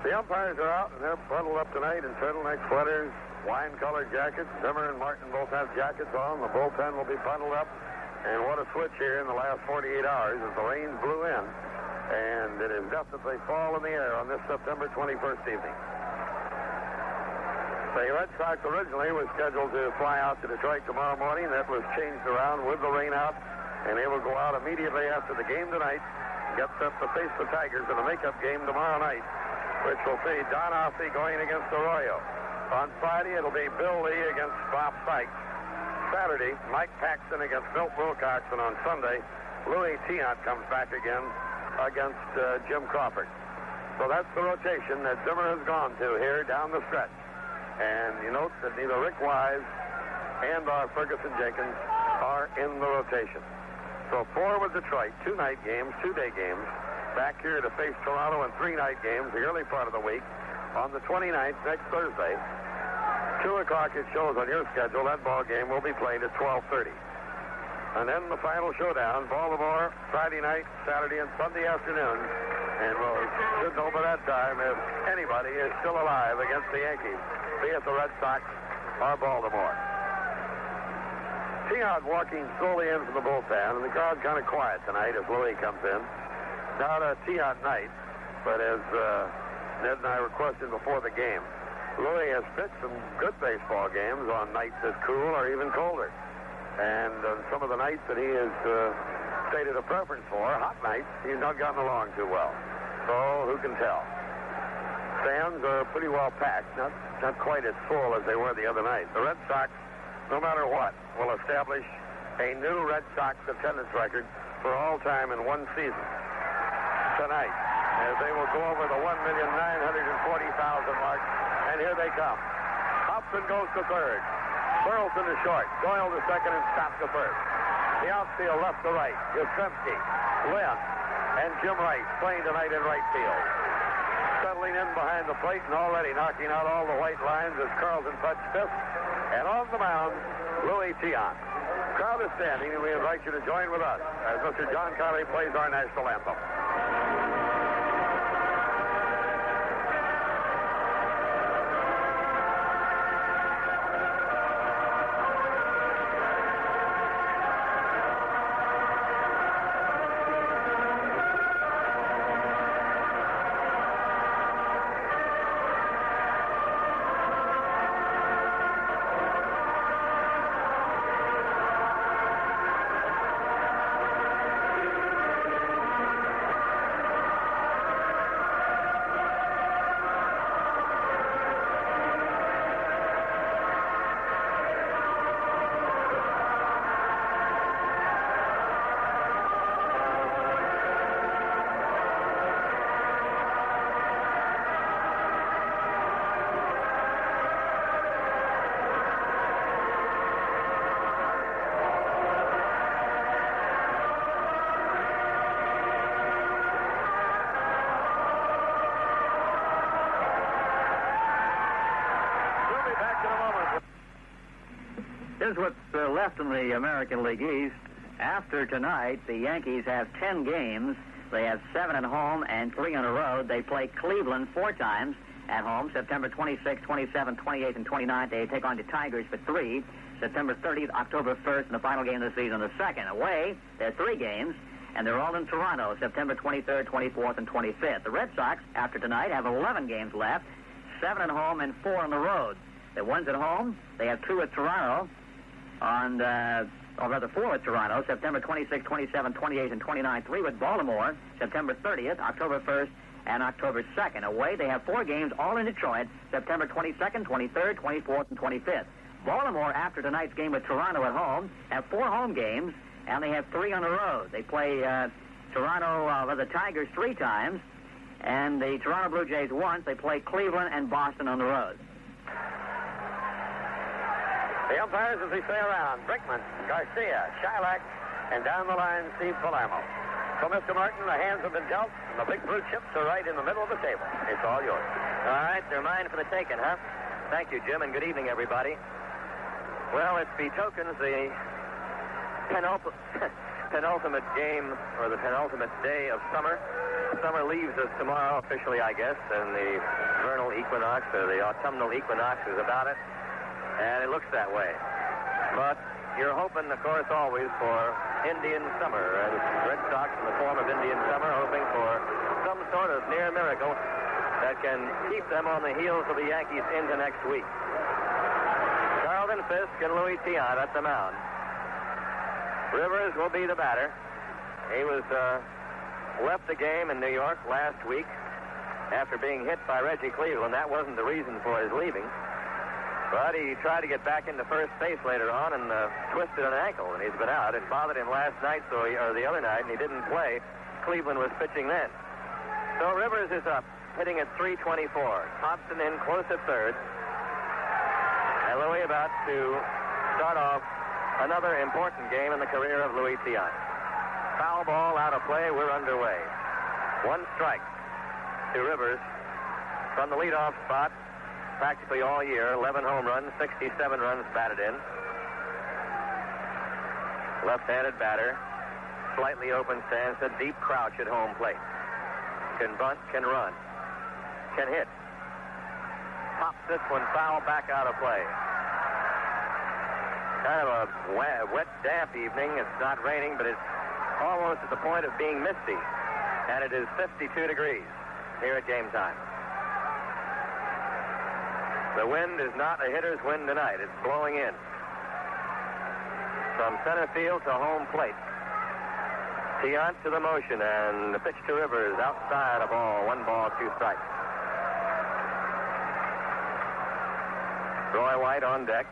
The umpires are out, and they're bundled up tonight in turtleneck sweaters, wine-colored jackets. Zimmer and Martin both have jackets on. The bullpen will be bundled up. And what a switch here in the last 48 hours as the rains blew in. And it is definitely fall in the air on this September 21st evening. The Red Sox originally was scheduled to fly out to Detroit tomorrow morning. That was changed around with the rain out, and they will go out immediately after the game tonight, get set to face the Tigers in a makeup game tomorrow night, which will see Don Ossie going against Arroyo. On Friday, it'll be Bill Lee against Bob Sykes. Saturday, Mike Paxton against Milt Wilcox, and on Sunday, Louis Tiant comes back again against Jim Crawford. So that's the rotation that Zimmer has gone to here down the stretch. And you note that neither Rick Wise and Ferguson Jenkins are in the rotation. So 4 with Detroit, 2 night games, 2 day games. Back here to face Toronto in 3 night games the early part of the week. On the 29th, next Thursday, 2 o'clock it shows on your schedule. That ball game will be played at 12:30. And then the final showdown, Baltimore, Friday night, Saturday, and Sunday afternoon. And we'll should know by that time if anybody is still alive against the Yankees, be it the Red Sox or Baltimore. Tiant walking slowly in from the bullpen, and the crowd's kind of quiet tonight as Louis comes in. Not a Tiant night, but as Ned and I requested before the game, Louis has pitched some good baseball games on nights as cool or even colder. And on some of the nights that he has stated a preference for, hot nights, he's not gotten along too well. So who can tell? Stands are pretty well packed, not quite as full as they were the other night. The Red Sox, no matter what, will establish a new Red Sox attendance record for all time in one season tonight, as they will go over the 1,940,000 mark. And here they come. Hobson goes to third. Burleson to short. Doyle to second and Scott to first. The outfield left to right. Yastrzemski, Lynn, and Jim Rice playing tonight in right field. Settling in behind the plate and already knocking out all the white lines is Carlton Fisk. And on the mound, Louis Tiant. Crowd is standing, and we invite you to join with us as Mr. John Connery plays our national anthem. Here's what's left in the American League East. After tonight, the Yankees have 10 games. They have 7 at home and 3 on the road. They play Cleveland 4 times at home. September 26th, 27th, 28th, and 29th. They take on the Tigers for 3. September 30th, October 1st, and the final game of the season, the 2nd. Away, there are 3 games, and they're all in Toronto, September 23rd, 24th, and 25th. The Red Sox, after tonight, have 11 games left, 7 at home and 4 on the road. The ones at home, they have 2 at Toronto, or rather 4 at Toronto, September 26th, 27th, 28th, and 29th. 3 with Baltimore, September 30th, October 1st, and October 2nd. Away, they have 4 games, all in Detroit, September 22nd, 23rd, 24th, and 25th. Baltimore, after tonight's game with Toronto at home, have 4 home games, and they have 3 on the road. They play the Tigers 3 times, and the Toronto Blue Jays once. They play Cleveland and Boston on the road. The umpires, as they say around, Brickman, Garcia, Shylock, and down the line, Steve Palamo. So, Mr. Martin, the hands have been dealt, and the big blue chips are right in the middle of the table. It's all yours. All right, they're mine for the taking, huh? Thank you, Jim, and good evening, everybody. Well, it betokens the penultimate game, or the penultimate day of summer. Summer leaves us tomorrow, officially, I guess, and the vernal equinox, or the autumnal equinox, is about it. And it looks that way. But you're hoping, of course, always for Indian summer. And Red Sox, in the form of Indian summer, hoping for some sort of near miracle that can keep them on the heels of the Yankees into next week. Carlton Fisk and Louis Tiant at the mound. Rivers will be the batter. He was left the game in New York last week after being hit by Reggie Cleveland. That wasn't the reason for his leaving. But he tried to get back into first base later on and twisted an ankle, and he's been out. It bothered him last night, or the other night, and he didn't play. Cleveland was pitching then. So Rivers is up, hitting at .324. Hobson in close at third. And Louis about to start off another important game in the career of Louis Tiant. Foul ball out of play. We're underway. One strike to Rivers from the leadoff spot practically all year. 11 home runs, 67 runs batted in. Left-handed batter. Slightly open stance, a deep crouch at home plate. Can bunt, can run, can hit. Pops this one foul back out of play. Kind of a wet, damp evening. It's not raining, but it's almost at the point of being misty. And it is 52 degrees here at game time. The wind is not a hitter's wind tonight. It's blowing in from center field to home plate. Tiant to the motion, and the pitch to Rivers outside a ball. 1 ball, 2 strikes. Roy White on deck.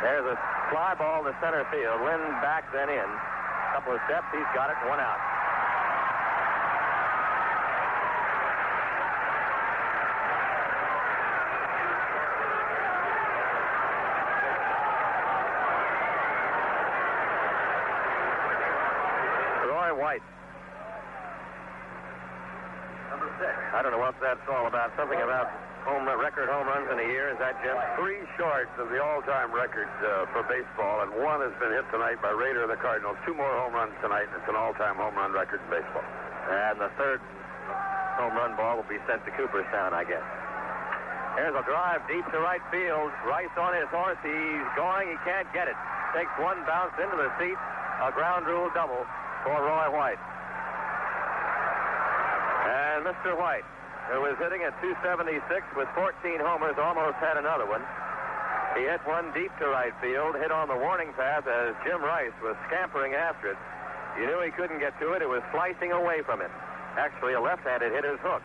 There's a fly ball to center field. Lynn back, then in. Couple of steps, he's got it, 1 out. Roy White. Number 6. I don't know what that's all about. Something about record home runs in a year. Is that Jim? 3 short of the all-time record for baseball, and 1 has been hit tonight by Rader of the Cardinals. 2 more home runs tonight, and it's an all-time home run record in baseball. And the third home run ball will be sent to Cooperstown, I guess. Here's a drive deep to right field. Rice on his horse. He's going. He can't get it. Takes 1 bounce into the seat. A ground rule double for Roy White. And Mr. White, who was hitting at .276 with 14 homers, almost had another one. He hit one deep to right field, hit on the warning path as Jim Rice was scampering after it. You knew he couldn't get to it. It was slicing away from him. Actually, a left-handed hitter's hook.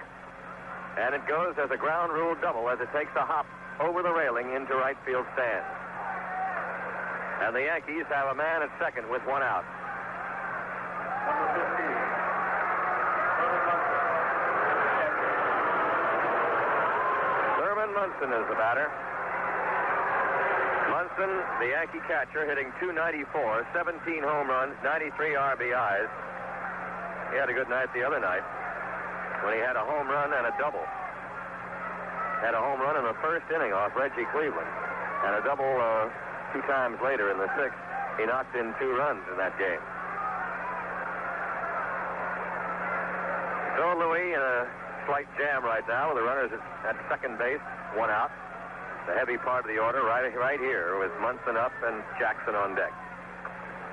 And it goes as a ground rule double as it takes a hop over the railing into right field stand. And the Yankees have a man at second with 1 out. Thurman Munson is the batter. Munson, the Yankee catcher, hitting .294, 17 home runs, 93 RBIs. He had a good night the other night when he had a home run and a double. Had a home run in the first inning off Reggie Cleveland, and a double 2 times later in the 6th. He knocked in 2 runs in that game. So Louis in a slight jam right now with the runners at second base, 1 out. The heavy part of the order right here with Munson up and Jackson on deck.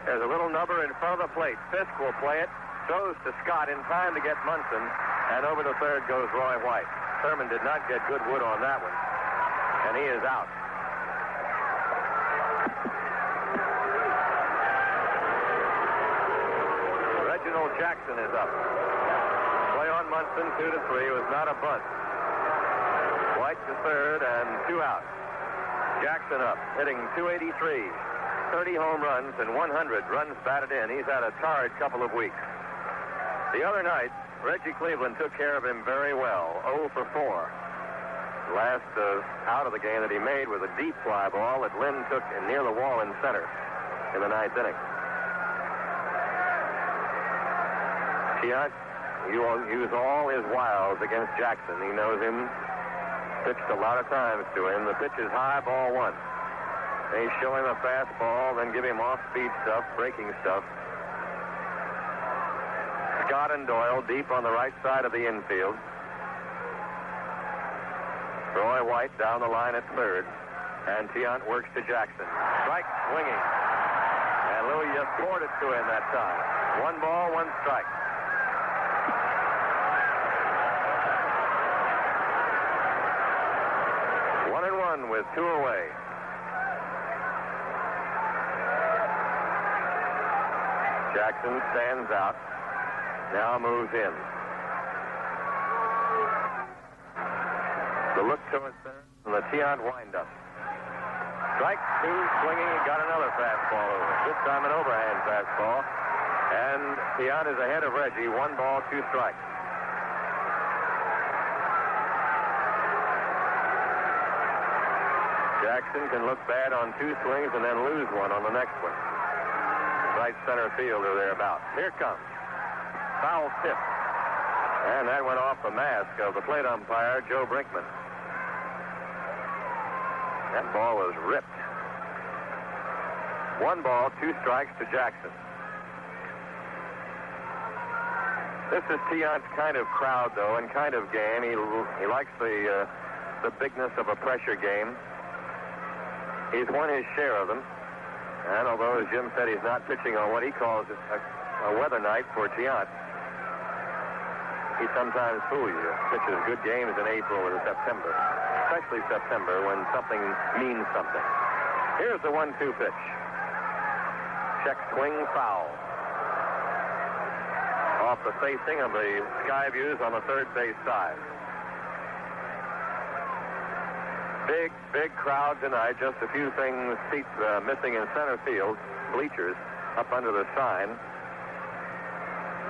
There's a little number in front of the plate. Fisk will play it. Throws to Scott in time to get Munson, and over to third goes Roy White. Thurman did not get good wood on that one, and he is out. Reginald Jackson is up. Play on Munson, 2-3, was not a bunt. White to third, and 2 out. Jackson up, hitting .283, 30 home runs and 100 runs batted in. He's had a torrid couple of weeks. The other night, Reggie Cleveland took care of him very well, 0 for 4. The last out of the game that he made was a deep fly ball that Lynn took near the wall in center in the 9th inning. Tiant, he will use all his wiles against Jackson. He knows him Pitched a lot of times to him. The pitch is high, ball one. They show him a fastball, then give him off-speed stuff, breaking stuff. Scott and Doyle deep on the right side of the infield. Roy White down the line at third. And Tiant works to Jackson. Strike, swinging. And Louis just poured it to him that time. 1 ball, 1 strike. One and one with 2 away. Jackson stands out. Now moves in. The look towards there from the Tiant windup. Strike 2, swinging, and got another fastball over. This time an overhand fastball. And Tiant is ahead of Reggie. 1 ball, 2 strikes. Jackson can look bad on 2 swings and then lose 1 on the next one. Right center field or thereabouts. Here comes. Foul tip. And that went off the mask of the plate umpire, Joe Brinkman. That ball was ripped. 1 ball, 2 strikes to Jackson. This is Tiant's kind of crowd, though, and kind of game. He likes the bigness of a pressure game. He's won his share of them. And although, as Jim said, he's not pitching on what he calls a weather night for Tiant, he sometimes fools you. Pitches good games in April or September, especially September when something means something. Here's the 1-2 pitch. Check swing, foul. Off the facing of the sky views on the third base side. Big crowd tonight. Just a few things, seats missing in center field, bleachers up under the sign.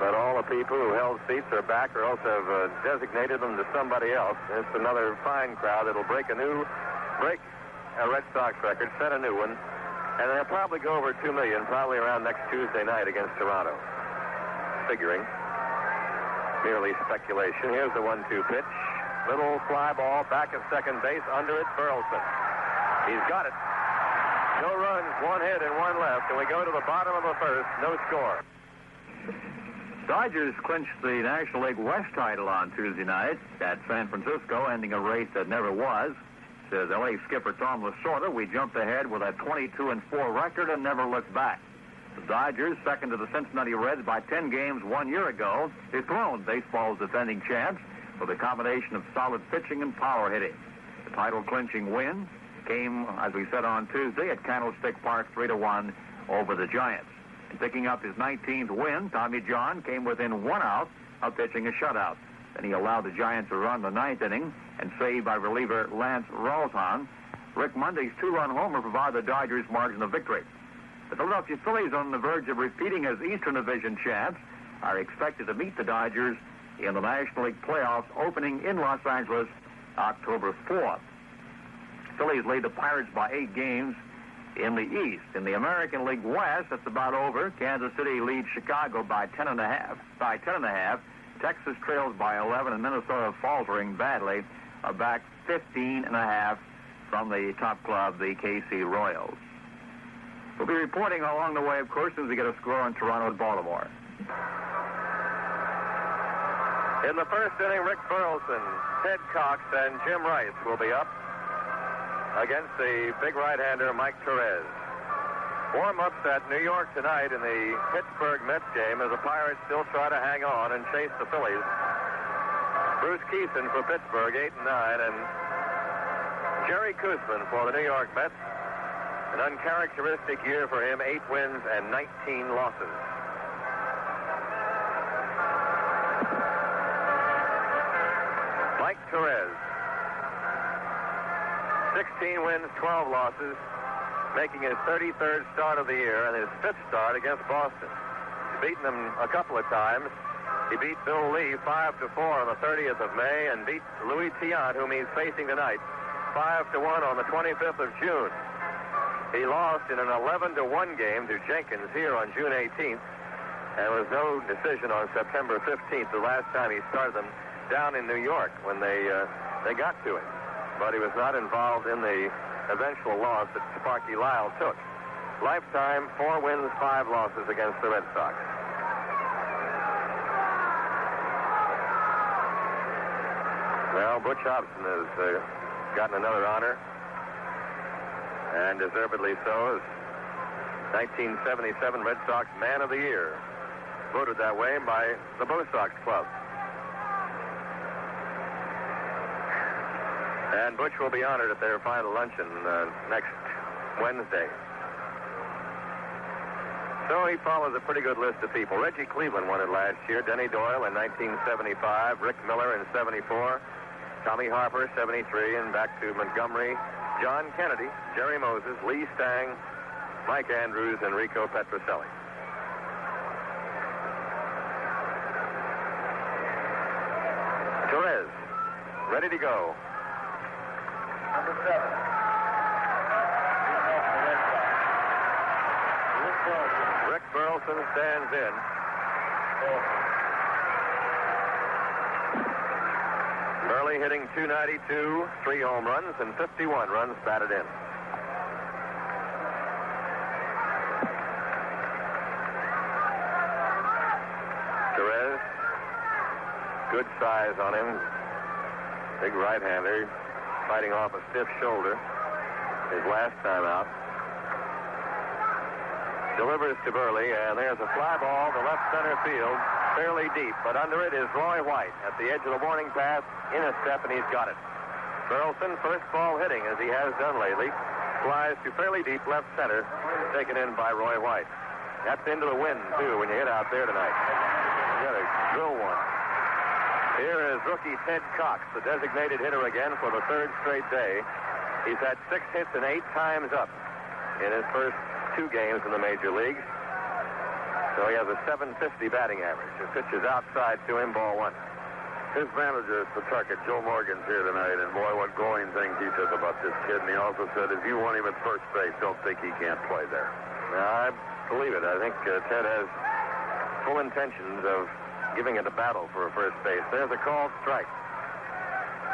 But all the people who held seats are back or else have designated them to somebody else. It's another fine crowd that'll break a Red Sox record, set a new one, and they'll probably go over 2 million, probably around next Tuesday night against Toronto. Figuring. Merely speculation. Here's the 1-2 pitch. Little fly ball back at second base. Under it, Burleson. He's got it. No runs, 1 hit and 1 left. And we go to the bottom of the first. No score. Dodgers clinched the National League West title on Tuesday night at San Francisco, ending a race that never was. Says L.A. skipper Tom Lasorda, we jumped ahead with a 22-4 record and never looked back. The Dodgers, second to the Cincinnati Reds by 10 games 1 year ago, dethroned baseball's defending champs with a combination of solid pitching and power hitting. The title-clinching win came, as we said on Tuesday, at Candlestick Park 3-1 over the Giants. And picking up his 19th win, Tommy John came within 1 out of pitching a shutout. Then he allowed the Giants to run the 9th inning and saved by reliever Lance Rolton. Rick Monday's 2-run homer provided the Dodgers margin of victory. The Philadelphia Phillies, on the verge of repeating as Eastern Division champs, are expected to meet the Dodgers in the National League playoffs opening in Los Angeles October 4th. Phillies lead the Pirates by 8 games in the East. In the American League West, it's about over. Kansas City leads Chicago by 10.5. Texas trails by 11, and Minnesota, faltering badly, are back 15.5 from the top club, the KC Royals. We'll be reporting along the way, of course, as we get a score on Toronto and Baltimore. In the first inning, Rick Burleson, Ted Cox, and Jim Rice will be up against the big right-hander Mike Torrez. Warm-ups at New York tonight in the Pittsburgh Mets game as the Pirates still try to hang on and chase the Phillies. Bruce Keeson for Pittsburgh, 8-9, and Jerry Koosman for the New York Mets. An uncharacteristic year for him, 8 wins and 19 losses. Mike Torrez, 16 wins, 12 losses, making his 33rd start of the year and his 5th start against Boston. He's beaten them a couple of times. He beat Bill Lee 5-4 on the 30th of May and beat Louis Tiant, whom he's facing tonight, 5-1 on the 25th of June. He lost in an 11-1 game to Jenkins here on June 18th. There was no decision on September 15th, the last time he started them down in New York when they got to him. but he was not involved in the eventual loss that Sparky Lyle took. Lifetime, 4 wins, 5 losses against the Red Sox. Well, Butch Hobson has gotten another honor, and deservedly so, as 1977 Red Sox Man of the Year, voted that way by the Bo Sox Club. And Butch will be honored at their final luncheon next Wednesday. So he follows a pretty good list of people. Reggie Cleveland won it last year. Denny Doyle in 1975. Rick Miller in 74. Tommy Harper, 73, and back to Montgomery, John Kennedy, Jerry Moses, Lee Stang, Mike Andrews, and Rico Petroselli. Torrez, ready to go. Number 7. Rick Burleson stands in. Burley hitting .292, 3 home runs, and 51 runs batted in. Torrez, good size on him. Big right-hander, fighting off a stiff shoulder his last time out. Delivers to Burley, and there's a fly ball to left center field, fairly deep, but under it is Roy White at the edge of the warning path, in a step, and he's got it. Burleson, first ball hitting, as he has done lately, flies to fairly deep left center, taken in by Roy White. That's into the wind, too, when you hit out there tonight. You got to drill one. Here is rookie Ted Cox, the designated hitter again for the 3rd straight day. He's had 6 hits and 8 times up in his first 2 games in the major leagues. So he has a .750 batting average. The pitch is outside to him, ball 1. His manager is Pawtucket. Joe Morgan's here tonight, and boy, what glowing things he says about this kid. And he also said, if you want him at first base, don't think he can't play there. I believe it. I think Ted has full intentions of giving it a battle for a first base. There's a called strike.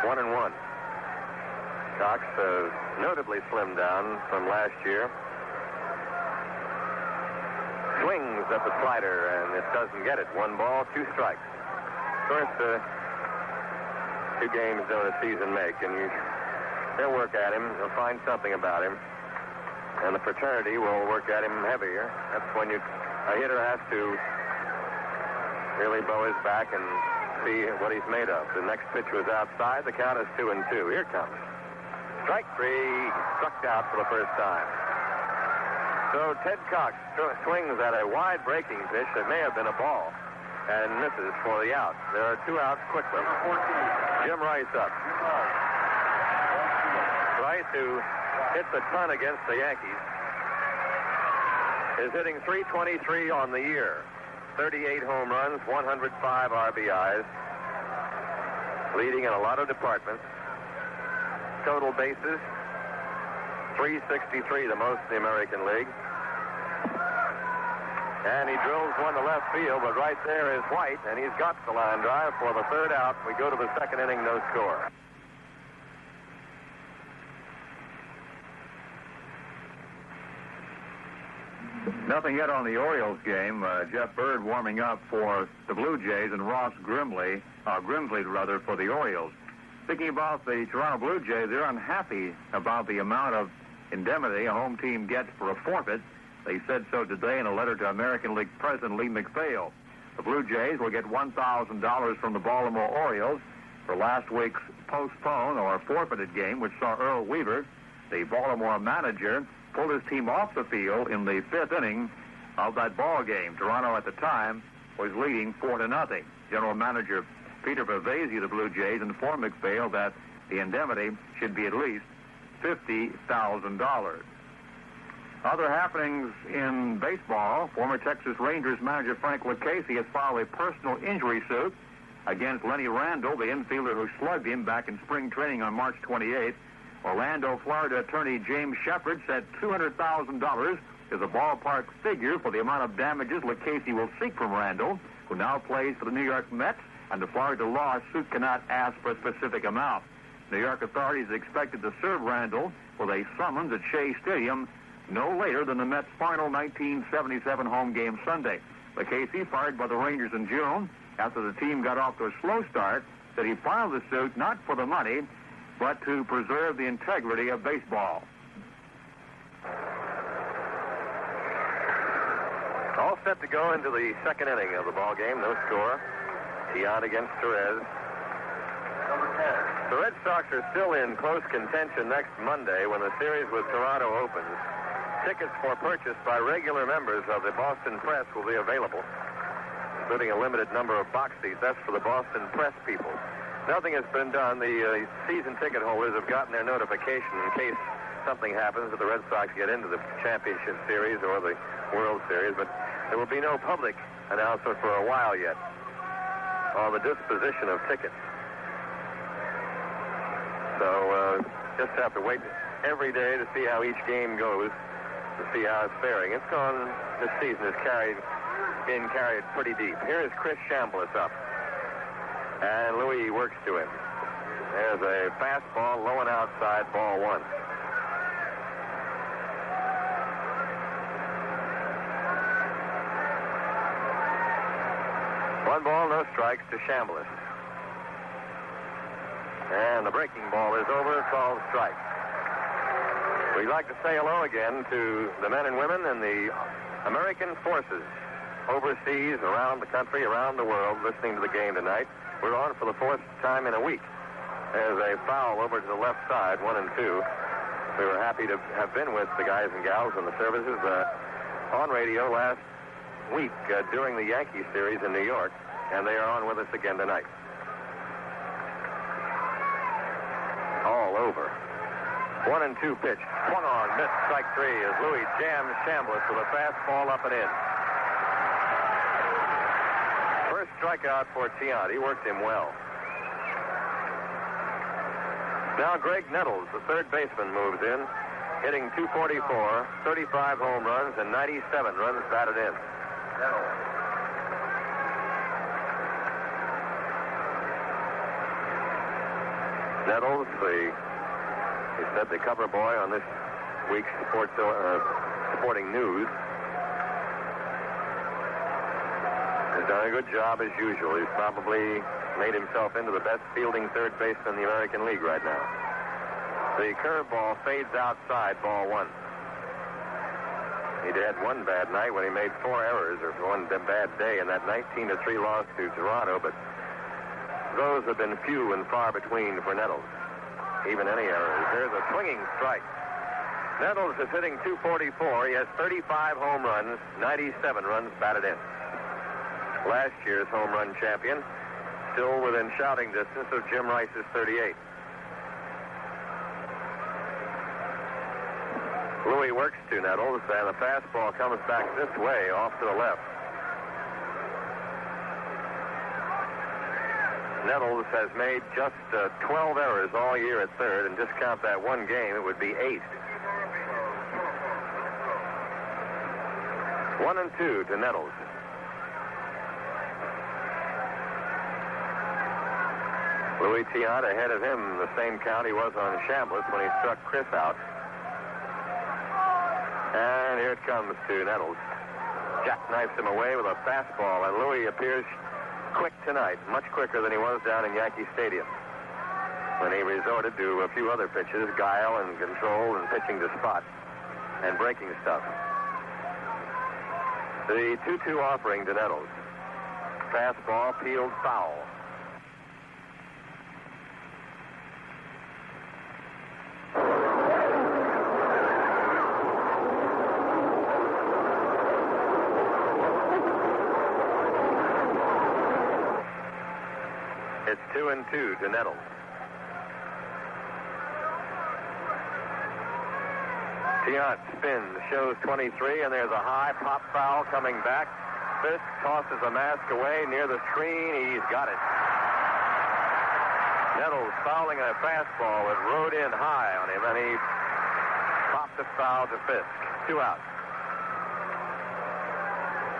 1-1. Cox notably slimmed down from last year. Swings at the slider, and it doesn't get it. 1 ball, 2 strikes. Of course, 2 games don't a season make, and they'll work at him. They'll find something about him, and the fraternity will work at him heavier. That's when a hitter has to really bow his back and see what he's made of. The next pitch was outside. The count is 2-2. Here comes strike 3. Struck out for the first time. So Ted Cox swings at a wide breaking pitch that may have been a ball and misses for the out. There are 2 outs quickly. Jim Rice up. Rice, who hits a ton against the Yankees, is hitting .323 on the year. 38 home runs, 105 RBIs, leading in a lot of departments. Total bases, 363, the most in the American League. And he drills one to left field, but right there is White, and he's got the line drive for the 3rd out. We go to the 2nd inning, no score. Nothing yet on the Orioles game. Jeff Bird warming up for the Blue Jays, and Ross Grimsley for the Orioles. Thinking about the Toronto Blue Jays, they're unhappy about the amount of indemnity a home team gets for a forfeit. They said so today in a letter to American League President Lee McPhail. The Blue Jays will get $1,000 from the Baltimore Orioles for last week's postponed or forfeited game, which saw Earl Weaver, the Baltimore manager, pulled his team off the field in the 5th inning of that ball game. Toronto at the time was leading 4-0. General Manager Peter Pavesi of the Blue Jays informed McPhail that the indemnity should be at least $50,000. Other happenings in baseball, former Texas Rangers manager Frank Lucchese has filed a personal injury suit against Lenny Randall, the infielder who slugged him back in spring training on March 28th. Orlando, Florida attorney James Shepard said $200,000 is a ballpark figure for the amount of damages Lucchese will seek from Randall, who now plays for the New York Mets, and the Florida lawsuit cannot ask for a specific amount. New York authorities expected to serve Randall with a summons at Shea Stadium no later than the Mets' final 1977 home game Sunday. The case he fired by the Rangers in June after the team got off to a slow start said he filed the suit not for the money, but to preserve the integrity of baseball. All set to go into the second inning of the ball game. No score. Tiant against Torrez. The Red Sox are still in close contention next Monday when the series with Toronto opens. Tickets for purchase by regular members of the Boston Press will be available, including a limited number of box seats. That's for the Boston Press people. Nothing has been done. The season ticket holders have gotten their notification in case something happens that the Red Sox get into the championship series or the World Series, but there will be no public announcement for a while yet on the disposition of tickets. So just have to wait every day to see how each game goes, to see how it's faring. It's gone, this season is being carried pretty deep. Here is Chris Chambliss up, and Louis works to him. There's a fastball low and outside, ball one. One ball, no strikes to Chambliss. And the breaking ball is over, called strike. We'd like to say hello again to the men and women in the American forces overseas, around the country, around the world, listening to the game tonight. We're on for the fourth time in a week. There's a foul over to the left side, 1 and 2. We were happy to have been with the guys and gals in the services on radio last week during the Yankee series in New York, and they are on with us again tonight. All over. 1 and 2 pitch. Swung on, missed, strike three as Louis jams Chambliss with a fastball up and in. First strikeout for Tiant. He worked him well. Now Graig Nettles, the third baseman, moves in, hitting .244, 35 home runs, and 97 runs batted in. Nettles, he said the cover boy on this week's Sporting News, has done a good job as usual. He's probably made himself into the best fielding third baseman in the American League right now. The curveball fades outside, ball one. He had one bad night when he made 4 errors, or one bad day in that 19-3 loss to Toronto, but those have been few and far between for Nettles. Even any errors. There's a swinging strike. Nettles is hitting .244. He has 35 home runs, 97 runs batted in. Last year's home run champion, still within shouting distance of Jim Rice's 38. Louis works to Nettles, and the fastball comes back this way, off to the left. Nettles has made just 12 errors all year at third, and just count that one game, it would be 8. 1 and 2 to Nettles. Louis Tiant ahead of him, the same count he was on Chambliss when he struck Chris out. And here it comes to Nettles. Jackknifes him away with a fastball, and Louis appears quick tonight, much quicker than he was down in Yankee Stadium, when he resorted to a few other pitches, guile and control and pitching to spot and breaking stuff. The 2-2 offering to Nettles. Fastball peeled foul. It's 2 and 2 to Nettles. Tiant spins, shows 23, and there's a high pop foul coming back. Fisk tosses a mask away near the screen. He's got it. Nettles fouling a fastball that rode in high on him, and he popped the foul to Fisk. 2 out.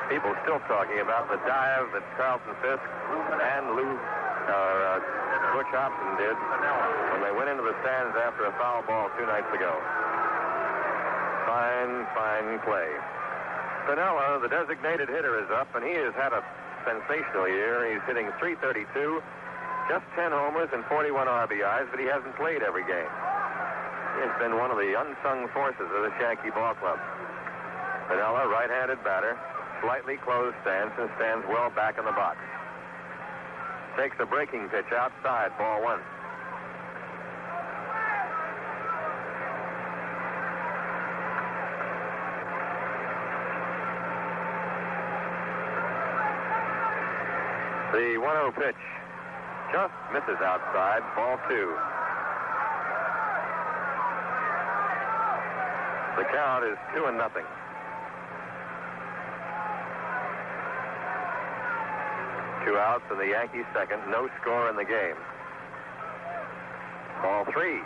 People still talking about the dive that Carlton Fisk and Lou Butch Hobson did when they went into the stands after a foul ball 2 nights ago. Fine play. Piniella, the designated hitter, is up, and he has had a sensational year. He's hitting .332, just 10 homers and 41 RBIs, but he hasn't played every game. He has been one of the unsung forces of this Yankee ball club. Piniella, right-handed batter, slightly closed stance and stands well back in the box. Takes a breaking pitch outside, ball 1. The 1-0 pitch just misses outside, ball 2. The count is 2-0. Two outs in the Yankees' second. No score in the game. Ball 3.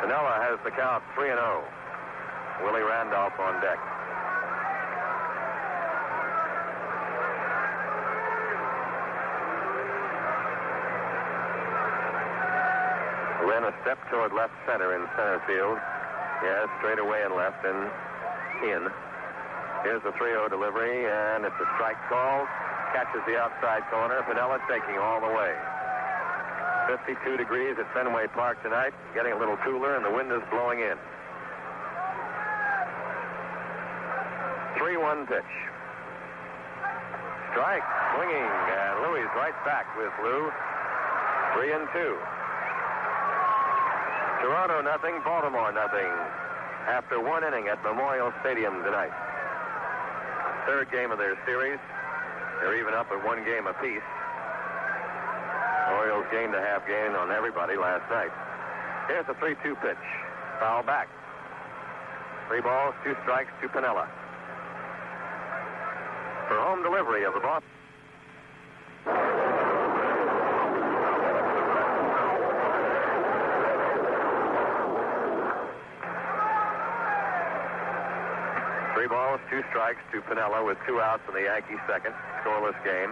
Piniella has the count 3-0. Willie Randolph on deck. Lynn a step toward left center in center field. Yes, straight away and left and in. Here's the 3-0 delivery, and it's a strike call. Catches the outside corner. Piniella taking all the way. 52 degrees at Fenway Park tonight. Getting a little cooler, and the wind is blowing in. 3-1 pitch. Strike, swinging, and Louis right back with Lou. 3-2. Toronto nothing, Baltimore nothing. After 1 inning at Memorial Stadium tonight. Third game of their series. They're even up at 1 game apiece. Orioles gained a half game on everybody last night. Here's a 3-2 pitch. Foul back. 3 balls, 2 strikes to Piniella. For home delivery of the ball. Three balls, 2 strikes to Piniella with 2 outs in the Yankees' second. Scoreless game.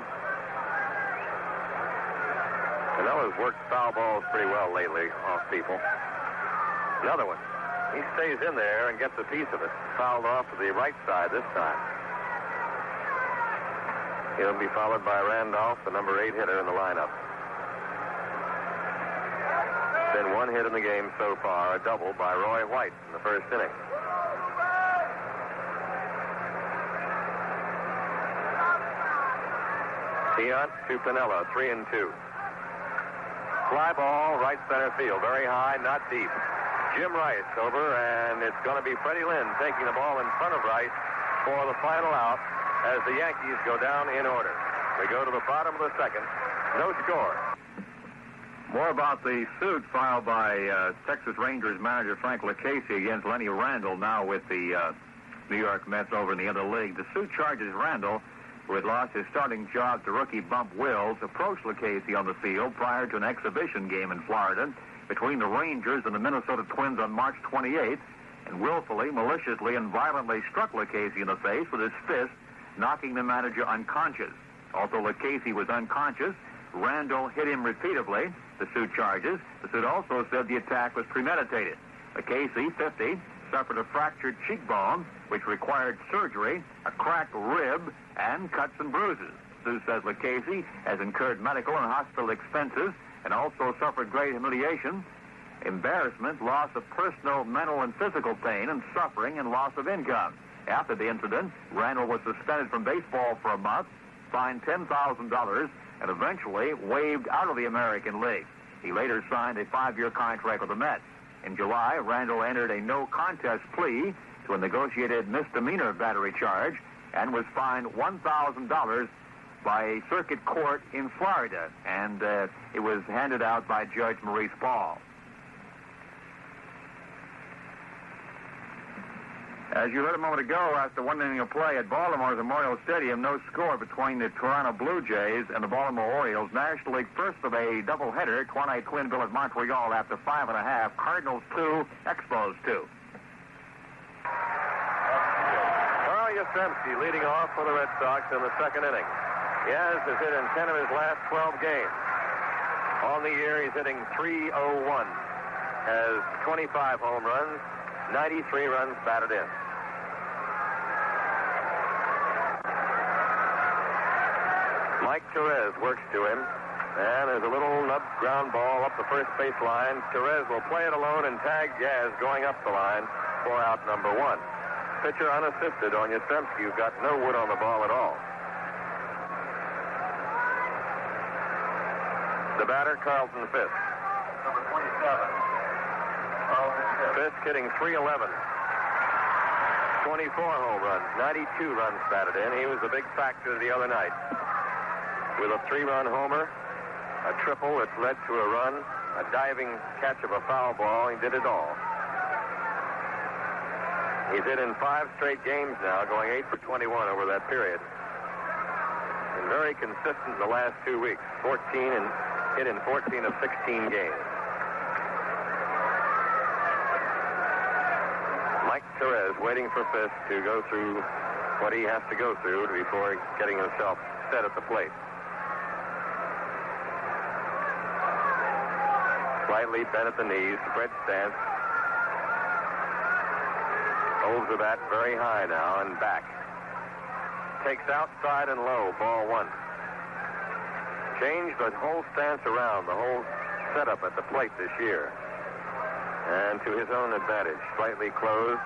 Piniella's worked foul balls pretty well lately off people. Another one. He stays in there and gets a piece of it. Fouled off to the right side this time. He'll be followed by Randolph, the number 8 hitter in the lineup. Been 1 hit in the game so far, a double by Roy White in the first inning. Tiant to Piniella, 3-2. Fly ball, right center field, very high, not deep. Jim Rice over, and it's going to be Freddie Lynn taking the ball in front of Rice for the final out as the Yankees go down in order. We go to the bottom of the second. No score. More about the suit filed by Texas Rangers manager Frank LaCasey against Lenny Randle, now with the New York Mets over in the other league. The suit charges Randle, who had lost his starting job to rookie Bump Wills, approached LaCasey on the field prior to an exhibition game in Florida between the Rangers and the Minnesota Twins on March 28th, and willfully, maliciously, and violently struck LaCasey in the face with his fist, knocking the manager unconscious. Although LaCasey was unconscious, Randle hit him repeatedly, the suit charges. The suit also said the attack was premeditated. LaCasey, 50, suffered a fractured cheekbone, which required surgery, a cracked rib, and cuts and bruises. Sue says LaCasey has incurred medical and hospital expenses and also suffered great humiliation, embarrassment, loss of personal, mental, and physical pain and suffering, and loss of income. After the incident, Randle was suspended from baseball for a month, fined $10,000, and eventually waived out of the American League. He later signed a 5-year contract with the Mets. In July, Randle entered a no-contest plea to a negotiated misdemeanor battery charge and was fined $1,000 by a circuit court in Florida, and it was handed out by Judge Maurice Paul. As you heard a moment ago, after 1 inning of play at Baltimore's Memorial Stadium, no score between the Toronto Blue Jays and the Baltimore Orioles. National League first of a doubleheader, Twilight Twinville at Montreal after 5.5. Cardinals 2, Expos 2. Carl Yastrzemski leading off for the Red Sox in the second inning. He has hit in 10 of his last 12 games. On the year, he's hitting .301. Has 25 home runs, 93 runs batted in. Mike Torrez works to him, and there's a little nub ground ball up the first base line. Torrez will play it alone and tag Yaz going up the line for out number 1. Pitcher unassisted on Yastrzemski, who got no wood on the ball at all. The batter, Carlton Fisk. Number 27. Fisk hitting .311. 24 home runs, 92 runs batted in. He was a big factor the other night. With a 3-run homer, a triple that led to a run, a diving catch of a foul ball. He did it all. He's hit in 5 straight games now, going 8 for 21 over that period. And very consistent in the last 2 weeks. 14 and hit in 14 of 16 games. Mike Torrez waiting for Fisk to go through what he has to go through before getting himself set at the plate. Slightly bent at the knees, spread stance. Holds the bat very high now and back. Takes outside and low, ball 1. Changed the whole stance around, the whole setup at the plate this year. And to his own advantage, slightly closed,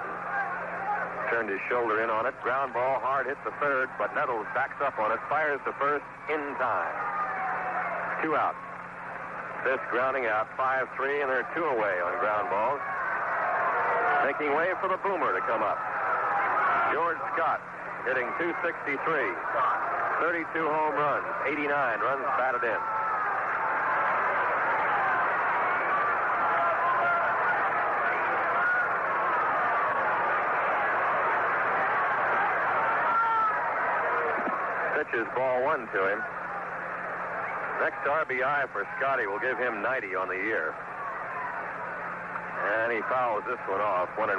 turned his shoulder in on it. Ground ball, hard hit the third, but Nettles backs up on it, fires the first in time. 2 out. Fisk grounding out, 5-3, and they're 2 away on ground balls. Making way for the boomer to come up. George Scott hitting .263. 32 home runs, 89 runs batted in. Pitches ball 1 to him. Next RBI for Scotty will give him 90 on the year. And he fouls this one off, 1-1.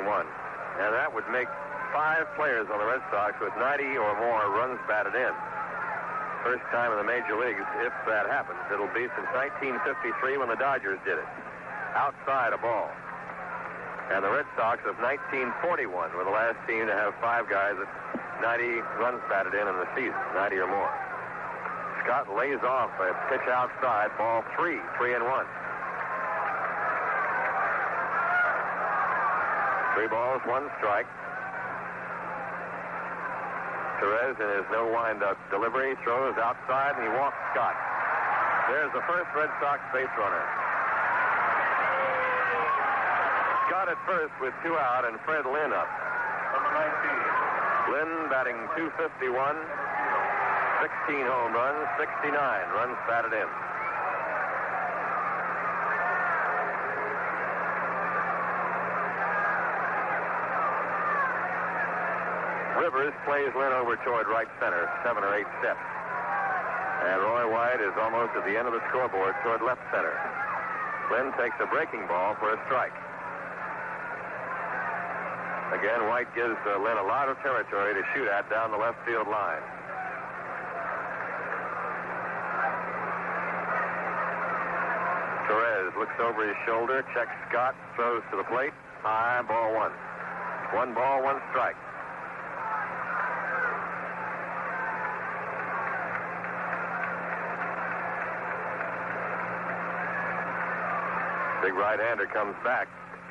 And that would make 5 players on the Red Sox with 90 or more runs batted in. First time in the major leagues, if that happens. It'll be since 1953 when the Dodgers did it. Outside a ball. And the Red Sox of 1941 were the last team to have 5 guys at 90 runs batted in the season, 90 or more. Scott lays off a pitch outside, ball 3, 3-1. 3 balls, 1 strike. Torrez in his no wind-up delivery throws outside and he walks Scott. There's the first Red Sox base runner. Scott at first with 2 out and Fred Lynn up. Number 19. Lynn batting .251, 16 home runs, 69 runs batted in. Rivers plays Lynn over toward right center, 7 or 8 steps. And Roy White is almost at the end of the scoreboard toward left center. Lynn takes a breaking ball for a strike. Again, White gives Lynn a lot of territory to shoot at down the left field line. Torrez looks over his shoulder, checks Scott, throws to the plate. High, ball 1. 1 ball, 1 strike. Big right-hander comes back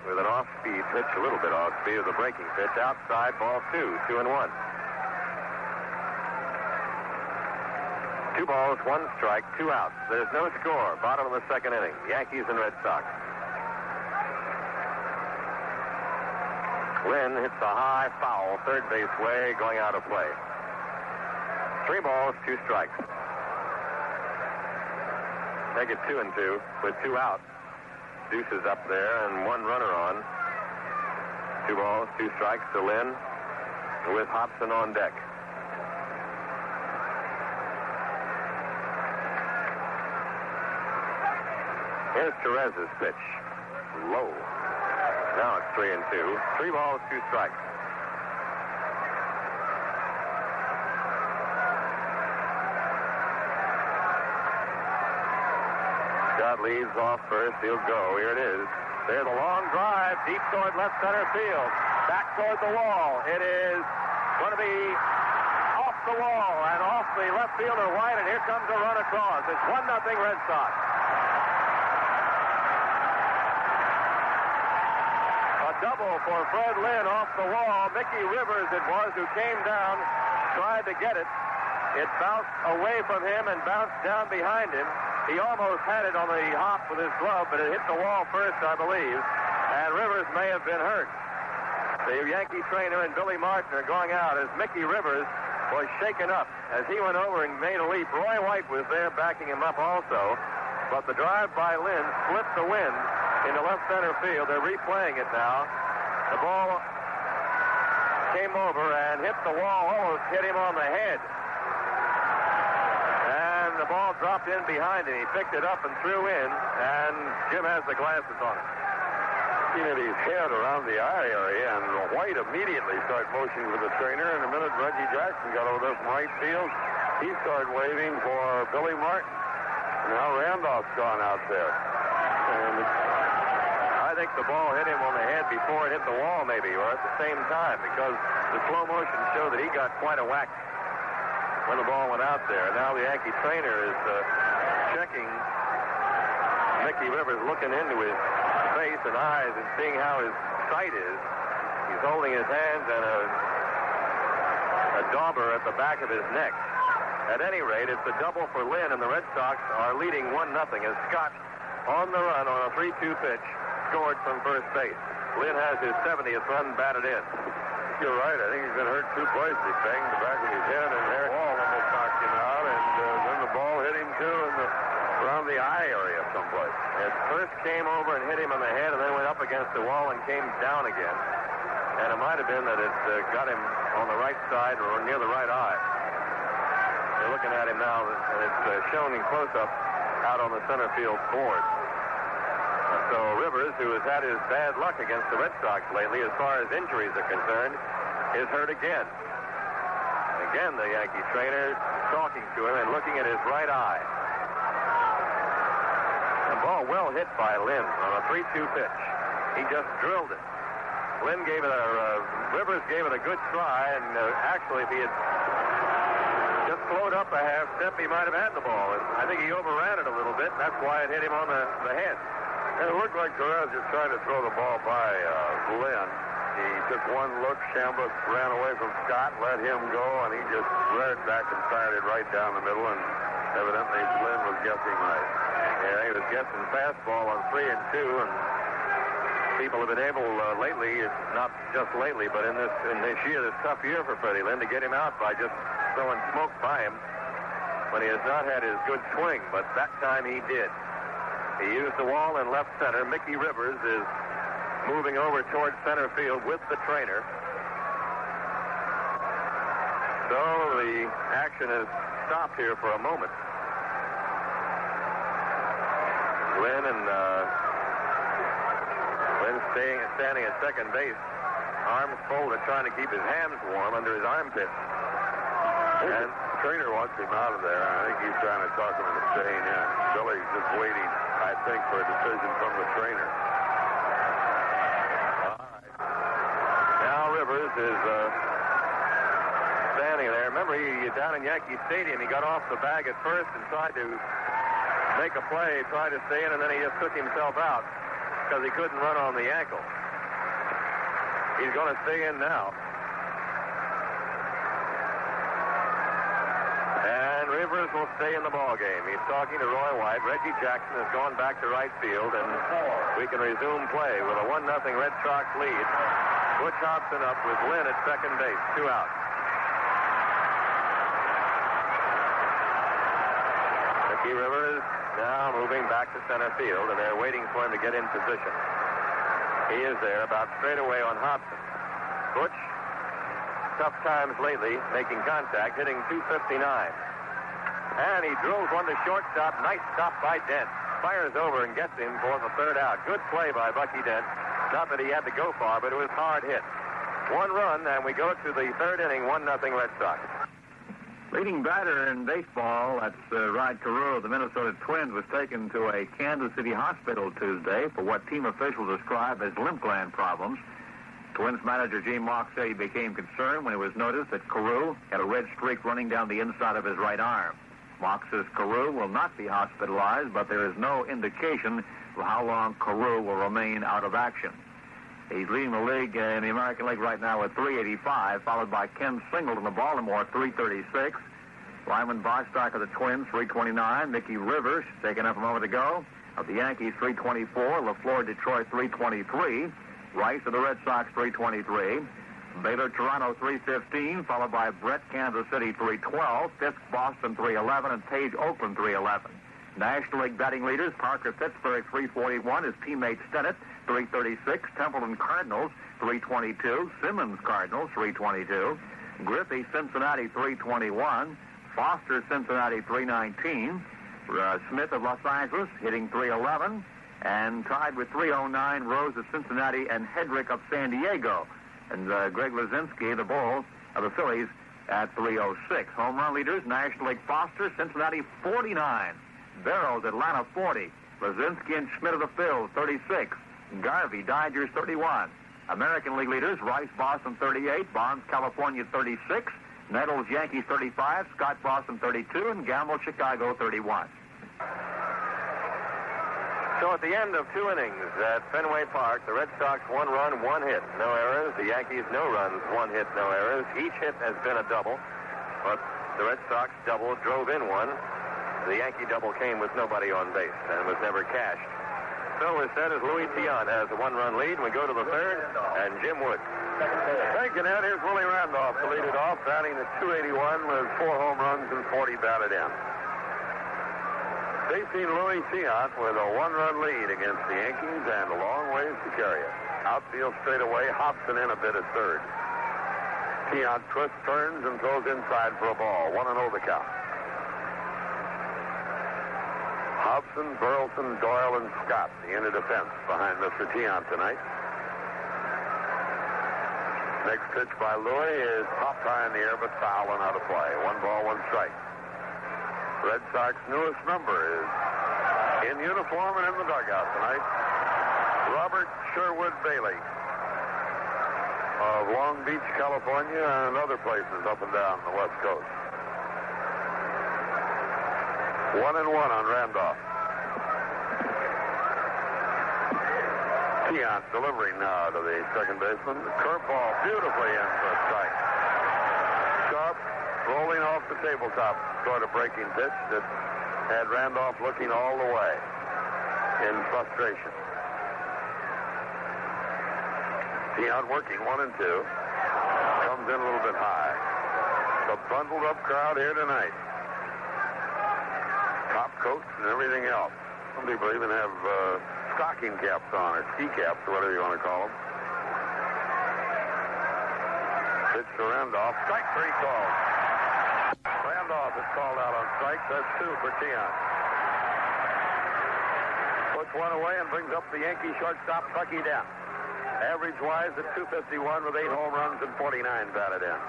with an off-speed pitch, a little bit off-speed with a breaking pitch. Outside, ball 2, 2-1. 2 balls, 1 strike, 2 outs. There's no score. Bottom of the second inning. Yankees and Red Sox. Lynn hits a high foul, third base way, going out of play. 3 balls, 2 strikes. Make it 2-2 with 2 outs. Deuce is up there and 1 runner on. 2 balls, 2 strikes to Lynn with Hobson on deck. Here's Torrez's pitch. Low. Now it's 3-2. 3 balls, 2 strikes. Scott leads off first. He'll go. Here it is. There's a long drive deep toward left center field. Back toward the wall. It is going to be off the wall and off the left fielder White, and here comes a run across. It's 1-0 Red Sox. A double for Fred Lynn off the wall. Mickey Rivers it was who came down, tried to get it. It bounced away from him and bounced down behind him. He almost had it on the hop with his glove, but it hit the wall first, I believe. And Rivers may have been hurt. The Yankee trainer and Billy Martin are going out as Mickey Rivers was shaken up as he went over and made a leap. Roy White was there backing him up also. But the drive by Lynn split the wind into left center field. They're replaying it now. The ball came over and hit the wall, almost hit him on the head. And the ball dropped in behind him. He picked it up and threw in, and Jim has the glasses on it. He hit his head around the eye area, and White immediately started motioning for the trainer. In a minute, Reggie Jackson got over there from right field. He started waving for Billy Martin. Now Randolph's gone out there. And I think the ball hit him on the head before it hit the wall, maybe, or at the same time, because the slow motion showed that he got quite a whack when the ball went out there. Now the Yankee trainer is checking Mickey Rivers, looking into his face and eyes and seeing how his sight is. He's holding his hands and a dauber at the back of his neck. At any rate, it's a double for Lynn, and the Red Sox are leading 1-0 as Scott, on the run on a 3-2 pitch, scored from first base. Lynn has his 70th run batted in. You're right. I think he's been hurt 2 places. He banged the back of his head, and there the ball almost knocked him out, and then the ball hit him, too, around the eye area someplace. It first came over and hit him on the head, and then went up against the wall and came down again. And it might have been that it got him on the right side or near the right eye. They're looking at him now, and it's shown in close-up out on the center field board. So Rivers, who has had his bad luck against the Red Sox lately as far as injuries are concerned, is hurt again. Again, the Yankee trainer talking to him and looking at his right eye. The ball well hit by Lynn on a 3-2 pitch. He just drilled it. Lynn gave it Rivers gave it a good try, and actually, if he had just slowed up a half step, he might have had the ball. And I think he overran it a little bit. That's why it hit him on the head. And it looked like Torrez just trying to throw the ball by Lynn. He took one look. Chambliss ran away from Scott, let him go, and he just reared back and fired it right down the middle. And evidently, Lynn was guessing right. Yeah, he was guessing fastball on 3-2, and people have been able lately, not just lately, but in this year, this tough year for Freddie Lynn, to get him out by just throwing smoke by him when he has not had his good swing. But that time he did. He used the wall in left center. Mickey Rivers is moving over towards center field with the trainer. So the action has stopped here for a moment. Lynn standing at second base, arms folded, trying to keep his hands warm under his armpits. And the trainer wants him out of there. I think he's trying to talk him into staying in. Billy's just waiting, I think, for a decision from the trainer. All right. Now Rivers is standing there. Remember, he down in Yankee Stadium, he got off the bag at first and tried to make a play, tried to stay in, and then he just took himself out because he couldn't run on the ankle. He's going to stay in now. And Rivers will stay in the ball game. He's talking to Roy White. Reggie Jackson has gone back to right field, and we can resume play with a 1-0 Red Sox lead. Butch Hobson up with Lynn at second base. 2 out. Mickey Rivers now moving back to center field, and they're waiting for him to get in position. He is there about straight away on Hobson. Butch, tough times lately, making contact, hitting .259. And he drills one to shortstop. Nice stop by Dent. Fires over and gets him for the 3rd out. Good play by Bucky Dent. Not that he had to go far, but it was hard hit. 1 run, and we go to the 3rd inning, 1-0 Red Sox. Leading batter in baseball, that's Rod Carew of the Minnesota Twins, was taken to a Kansas City hospital Tuesday for what team officials describe as lymph gland problems. Twins manager Gene Mock said he became concerned when it was noticed that Carew had a red streak running down the inside of his right arm. Mock says Carew will not be hospitalized, but there is no indication for how long Carew will remain out of action. He's leading the league in the American League right now at 385, followed by Ken Singleton of Baltimore, 336. Lyman Bostock of the Twins, 329. Mickey Rivers, taken up a moment ago, of the Yankees, 324. LaFleur, Detroit, 323. Rice of the Red Sox, 323. Baylor, Toronto, 315, followed by Brett, Kansas City, 312. Fisk, Boston, 311, and Page, Oakland, 311. National League batting leaders, Parker, Pittsburgh, 341. His teammate, Stennett, 336. Templeton, Cardinals, 322. Simmons, Cardinals, 322. Griffey, Cincinnati, 321. Foster, Cincinnati, 319. Smith of Los Angeles, hitting 311. And tied with 309, Rose of Cincinnati and Hedrick of San Diego. And Greg Lazinski, the Bulls of the Phillies, at 306. Home run leaders, National League Foster, Cincinnati, 49. Barrows, Atlanta, 40. Lazinski and Schmidt of the Phils, 36. Garvey, Dodgers, 31. American League leaders, Rice, Boston, 38. Bonds, California, 36. Nettles, Yankees, 35. Scott, Boston, 32. And Gamble, Chicago, 31. So at the end of 2 innings at Fenway Park, the Red Sox 1 run, 1 hit, no errors. The Yankees, no runs, 1 hit, no errors. Each hit has been a double, but the Red Sox double drove in 1. The Yankee double came with nobody on base and was never cashed. So we're set as Louis Tiant has a 1-run lead. We go to the third, and Jim Wood. Thank you, Ned. Here's Willie Randolph to lead it off, batting at 281 with 4 home runs and 40 batted in. Facing Louis Tiant with a 1-run lead against the Yankees and a long ways to carry it. Outfield straightaway, Hobson in a bit at third. Tiant twists, turns, and throws inside for a ball. 1-0 the count. Hobson, Burleson, Doyle, and Scott, the inner defense behind Mr. Tiant tonight. Next pitch by Louis is popped high in the air, but foul and out of play. 1 ball, 1 strike. Red Sox newest number is in uniform and in the dugout tonight. Robert Sherwood Bailey of Long Beach, California, and other places up and down the West Coast. 1-1 on Randolph. Tiant delivering now to the second baseman. The curveball beautifully in for a strike. Sharp, rolling off the tabletop, sort of breaking pitch that had Randolph looking all the way in frustration. Tiant working 1 and 2. Comes in a little bit high. The bundled up crowd here tonight. Top coats and everything else. Some people even have stocking caps on, or ski caps, or whatever you want to call them. Pitch to Randolph. Strike 3 called. Randolph is called out on strikes. That's 2 for Tiant. Puts 1 away and brings up the Yankee shortstop, Bucky Dent. Average-wise at 251 with 8 home runs and 49 batted in.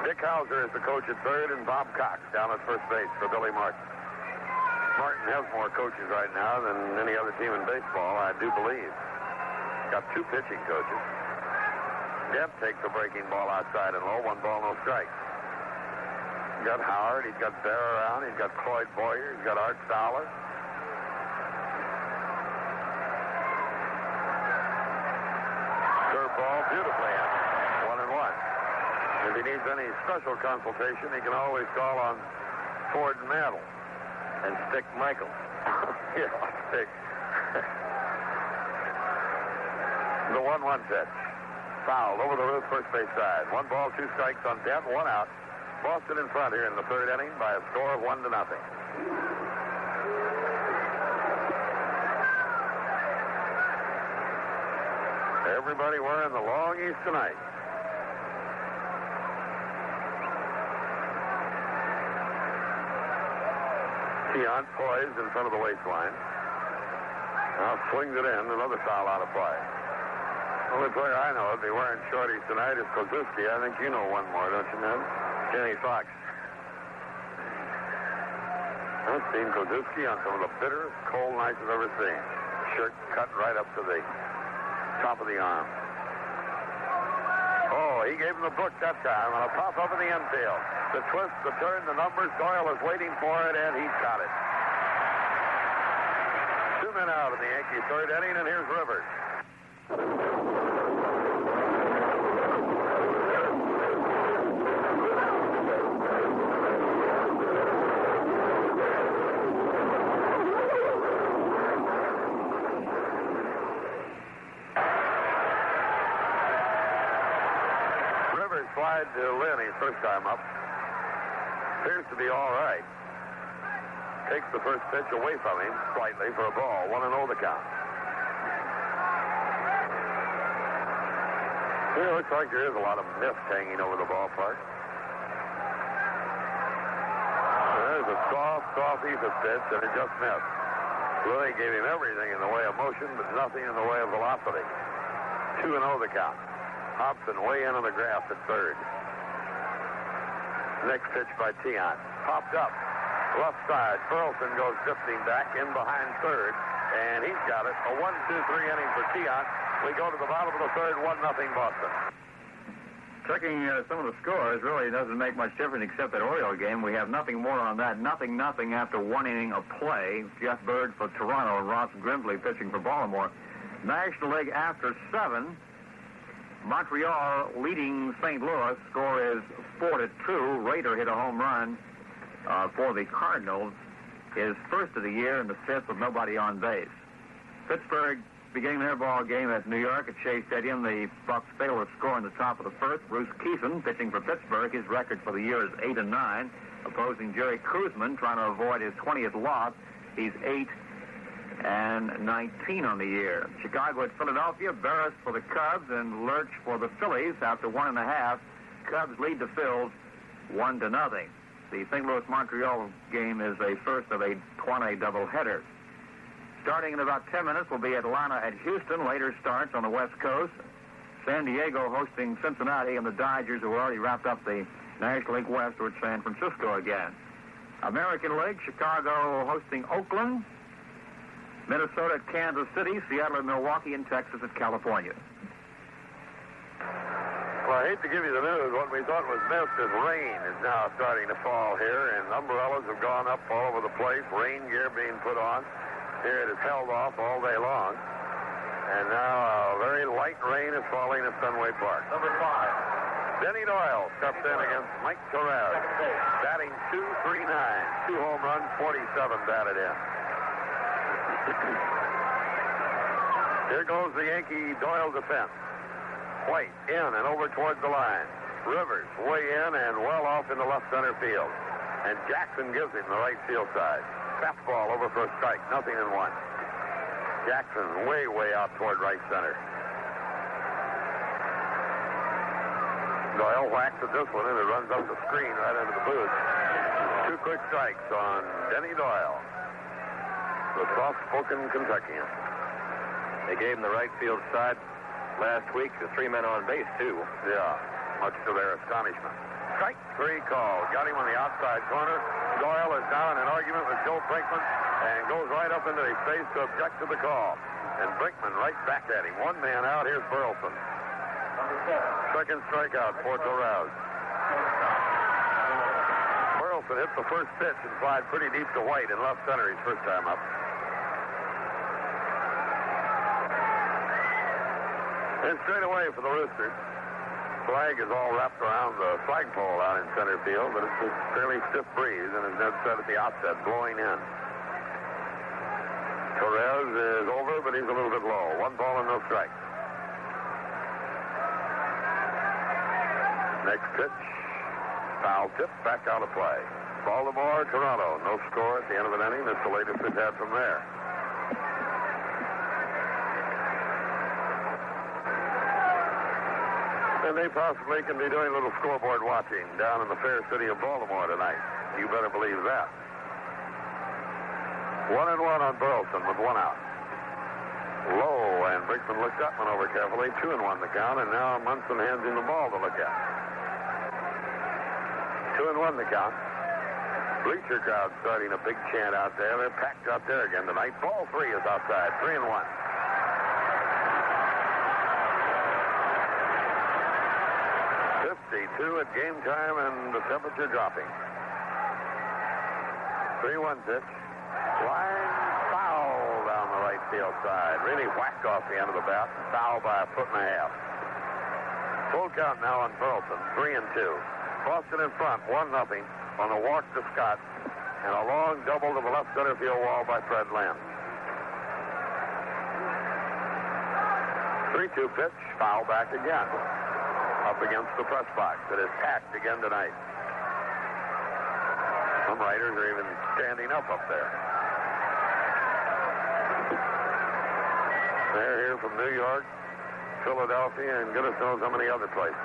Dick Hauser is the coach at third, and Bob Cox down at first base for Billy Martin. Martin has more coaches right now than any other team in baseball, I do believe. Got 2 pitching coaches. Dent takes a breaking ball outside and low, 1 ball, no strike. He's got Howard, he's got Bear around, he's got Cloyd Boyer, he's got Art Fowler. Curveball beautifully in. 1-1. If he needs any special consultation, he can always call on Ford and Mantle. And Stick Michael. Yeah, Stick. The 1-1 pitch. Fouled over the roof, first base side. 1 ball, 2 strikes on Dent, 1 out. Boston in front here in the third inning by a score of 1-0. Everybody wearing the long east tonight. Tiant poised in front of the waistline. Now swings it in. Another foul out of play. Only player I know would be wearing shorties tonight is Kozuski. I think you know one more, don't you, Ned? Denny Fox. I've seen Kozuski on some of the bitterest cold nights I've ever seen. Shirt cut right up to the top of the arm. Oh, he gave him the book that time on a pop up in the infield. The twist, the turn, the numbers. Doyle is waiting for it, and he's got it. 2 men out in the Yankees' third inning, and here's Rivers. Slide to Lynn, his first time up. Appears to be all right. Takes the first pitch away from him slightly for a ball. 1-0 the count. It looks like there is a lot of mist hanging over the ballpark. There's a soft Ether pitch, and it just missed. Willie gave him everything in the way of motion, but nothing in the way of velocity. 2-0 the count. Hobson way in on the grass at third. Next pitch by Tiant. Popped up. Left side. Burleson goes drifting back in behind third. And he's got it. A 1-2-3 inning for Tiant. We go to the bottom of the third. 1-0 Boston. Checking some of the scores really doesn't make much difference except that Oriole game. We have nothing more on that. Nothing after 1 inning of play. Jeff Bird for Toronto and Ross Grimsley pitching for Baltimore. National League after 7. Montreal leading St. Louis. Score is 4-2. Rader hit a home run for the Cardinals. His first of the year and the fifth with nobody on base. Pittsburgh beginning their ball game at New York at Shea Stadium. The Bucks fail to score in the top of the first. Bruce Keeson pitching for Pittsburgh. His record for the year is 8-9. Opposing Jerry Kuzman trying to avoid his 20th loss. He's 8-19 on the year. Chicago at Philadelphia. Barris for the Cubs and Lurch for the Phillies. After 1.5, Cubs lead the Phils 1-0. The St. Louis-Montreal game is a first of a 20 doubleheader. Starting in about 10 minutes will be Atlanta at Houston. Later starts on the West Coast. San Diego hosting Cincinnati, and the Dodgers, who already wrapped up the National League West, are at San Francisco again. American League, Chicago hosting Oakland. Minnesota at Kansas City, Seattle at Milwaukee, and Texas at California. Well, I hate to give you the news. What we thought was mist is rain is now starting to fall here, and umbrellas have gone up all over the place. Rain gear being put on. Here it is held off all day long. And now very light rain is falling at Fenway Park. Number 5. Denny Doyle steps in against Mike Torrez. Batting .239. 2 home runs, 47 batted in. Here goes the Yankee Doyle defense. White in and over towards the line. Rivers way in and well off in the left center field. And Jackson gives him the right field side. Fastball over for a strike. 0-1. Jackson way out toward right center. Doyle whacks at this one and it runs up the screen right into the booth. 2 quick strikes on Denny Doyle, the soft-spoken Kentuckian. They gave him the right field side last week. The 3 men on base, too. Yeah, much to their astonishment. Strike 3 call. Got him on the outside corner. Doyle is now in an argument with Joe Brinkman and goes right up into his face to object to the call. And Brinkman right back at him. 1 man out. Here's Burleson. Number 7. Second strikeout for Torrez. Burleson hit the first pitch and flied pretty deep to White in left center his first time up. And straight away for the Roosters. Flag is all wrapped around the flagpole out in center field, but it's a fairly stiff breeze, and as Ned said at the outset, blowing in. Torrez is over, but he's a little bit low. 1 ball and no strike. Next pitch, foul tip, back out of play. Baltimore, Toronto, no score at the end of an inning. That's the latest it had from there. And they possibly can be doing a little scoreboard watching down in the fair city of Baltimore tonight. You better believe that. 1-1 on Burleson with 1 out. Low, and Brickman looked up and over carefully. 2-1 the count, and now Munson hands him the ball to look at. 2-1 the count. Bleacher crowd starting a big chant out there. They're packed out there again tonight. Ball 3 is outside. 3-1. 52 at game time, and the temperature dropping. 3-1 pitch. Line foul down the right field side. Really whacked off the end of the bat. Foul by 1.5 feet. Full count now on Burleson. 3-2. Boston in front. 1-0 on a walk to Scott, and a long double to the left center field wall by Fred Lynn. 3-2 pitch. Foul back again. Up against the press box. It is packed again tonight. Some writers are even standing up there. They're here from New York, Philadelphia, and goodness knows how many other places.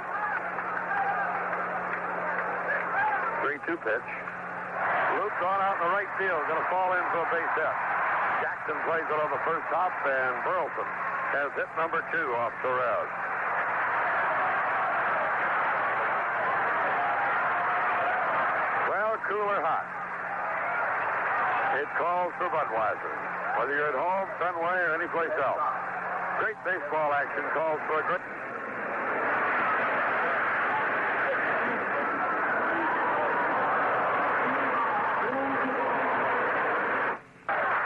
3-2 pitch. Looped on out in the right field. Going to fall in for a base hit. Jackson plays it on the first hop, and Burleson has hit number 2 off Torrez. Well, cool or hot, it calls for Budweiser. Whether you're at home, Fenway, or anyplace else. Great baseball action calls for a great...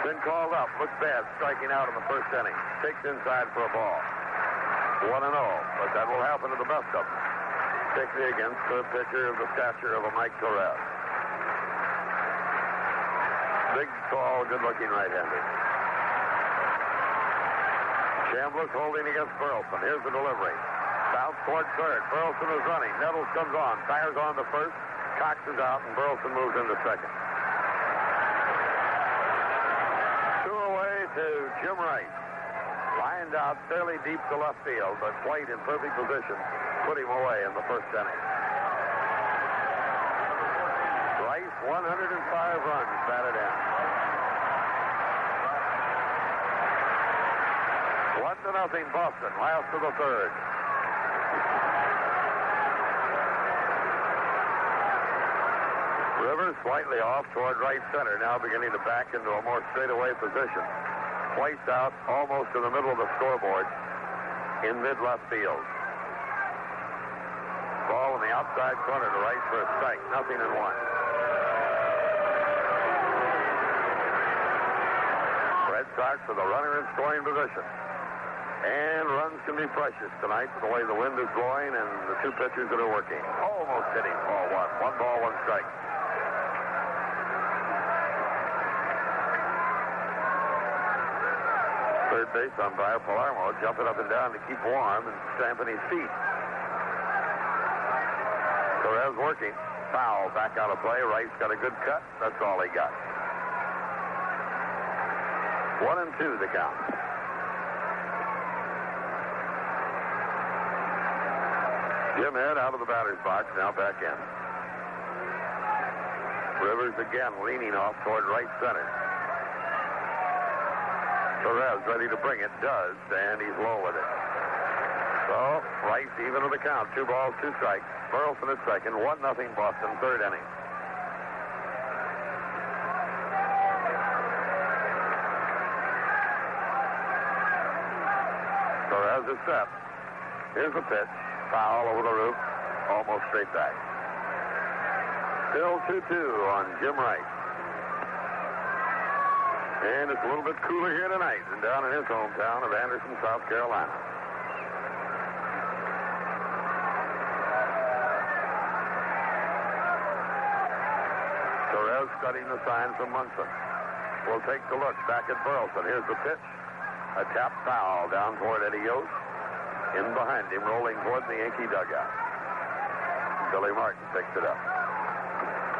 Been called up. Looks bad, striking out in the first inning. Takes inside for a ball. 1-0, but that will happen to the best of them. Particularly against a pitcher of the stature of a Mike Torrez. Big, tall, good-looking right-hander. Chambliss holding against Burleson. Here's the delivery. Bounce toward third. Burleson is running. Nettles comes on. Fires on to first. Cox is out, and Burleson moves into second. 2 away to Jim Rice. Lined out fairly deep to left field, but White in perfect position put him away in the first inning. Rice, 105 runs batted in. 1-0 Boston, last of the third. Rivers slightly off toward right center, now beginning to back into a more straightaway position. White's out almost to the middle of the scoreboard in mid-left field. Ball in the outside corner to right for a strike. 0-1. Red Sox with a runner in scoring position. And runs can be precious tonight with the way the wind is blowing and the two pitchers that are working. Almost hitting ball 1. 1 ball, 1 strike. Third base umpire Palermo jumping up and down to keep warm and stamping his feet. Torrez working. Foul back out of play. Rice got a good cut. That's all he got. 1-2 the count. Jim Head out of the batter's box, now back in. Rivers again leaning off toward right center. Torrez ready to bring it, does, and he's low with it. So, Rice even with the count. 2 balls, 2 strikes. Burleson at second. 1-0 Boston, third inning. Torrez is set. Here's the pitch. Foul over the roof. Almost straight back. Still 2-2 on Jim Rice. And it's a little bit cooler here tonight than down in his hometown of Anderson, South Carolina. Torrez studying the sign from Munson. We'll take a look back at Burleson. Here's the pitch. A tap foul down toward Eddie Yost. In behind him, rolling toward the Yankee dugout. Billy Martin picks it up.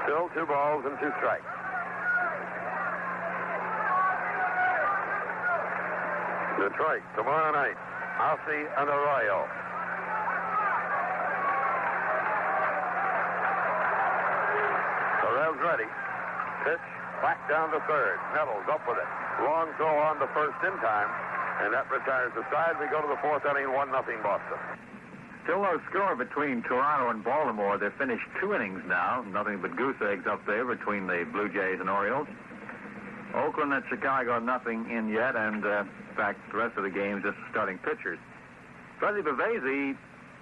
Still 2 balls and 2 strikes. Detroit, tomorrow night. Ossie and Arroyo. Torrez ready. Pitch, back down to third. Nettles up with it. Long throw on to first in time. And that retires the side. We go to the fourth inning, 1-0 Boston. Still no score between Toronto and Baltimore. They've finished 2 innings now. Nothing but goose eggs up there between the Blue Jays and Orioles. Oakland and Chicago, nothing in yet. And, in fact, the rest of the games just starting pitchers. Freddie Bavasi,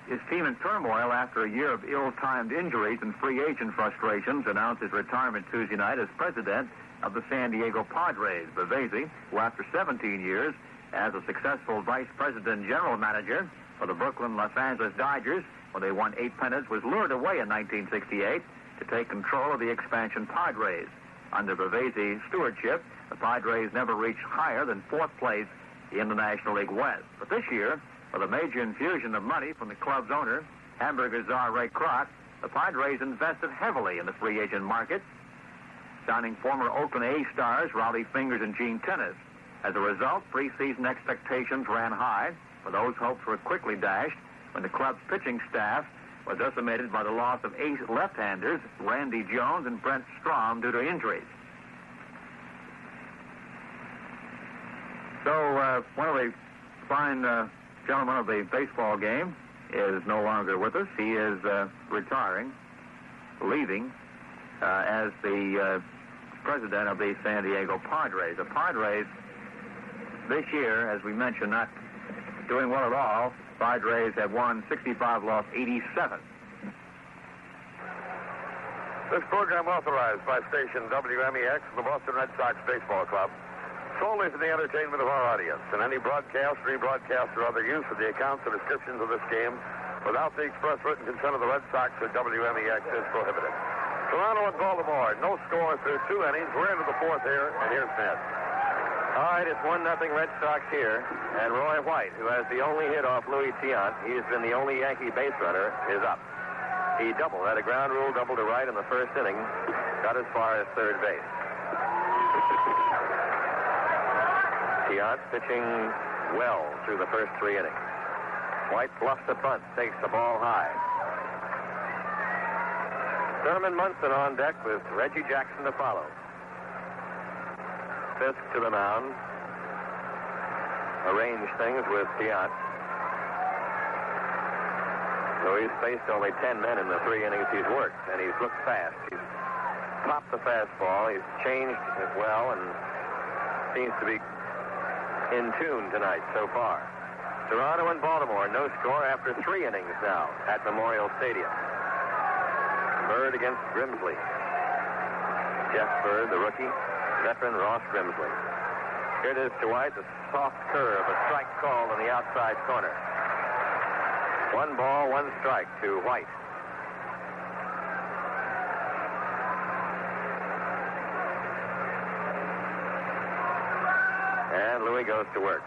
his team in turmoil after a year of ill-timed injuries and free agent frustrations, announced his retirement Tuesday night as president of the San Diego Padres. Bavasi, who after 17 years as a successful vice president general manager for the Brooklyn Los Angeles Dodgers, when they won 8 pennants, was lured away in 1968 to take control of the expansion Padres. Under Bavasi's stewardship, the Padres never reached higher than 4th place in the National League West. But this year, with a major infusion of money from the club's owner, hamburger czar Ray Kroc, the Padres invested heavily in the free agent market, signing former Oakland A stars Rowdy Fingers and Gene Tennis. As a result, preseason expectations ran high, but those hopes were quickly dashed when the club's pitching staff was decimated by the loss of ace left-handers Randy Jones and Brent Strom due to injuries. So one of the fine gentlemen of the baseball game is no longer with us. He is retiring, leaving as the president of the San Diego Padres. The Padres this year, as we mentioned, not doing well at all. Padres have won 65, lost 87. This program authorized by station WMEX and the Boston Red Sox Baseball Club, solely for the entertainment of our audience, and any broadcast, rebroadcast, or other use of the accounts or descriptions of this game without the express written consent of the Red Sox or WMEX is prohibited. Toronto and Baltimore, no score through 2 innings. We're into the 4th here, and here's Ned. All right, it's 1-0 Red Sox here, and Roy White, who has the only hit off Louis Tiant, he's been the only Yankee base runner, is up. He doubled, had a ground rule double to right in the first inning, got as far as third base. Tiant pitching well through the first 3 innings. White bluffs the bunt, takes the ball high. Thurman Munson on deck with Reggie Jackson to follow. Fisk to the mound. Arrange things with Tiant. So he's faced only 10 men in the 3 innings he's worked, and he's looked fast. He's popped the fastball. He's changed as well and seems to be in tune tonight so far. Toronto and Baltimore, no score after 3 innings now at Memorial Stadium. Bird against Grimsley. Jeff Bird, the rookie. Veteran Ross Grimsley. Here it is to White, the soft curve, a strike called on the outside corner. 1 ball, 1 strike to White. And Louis goes to work.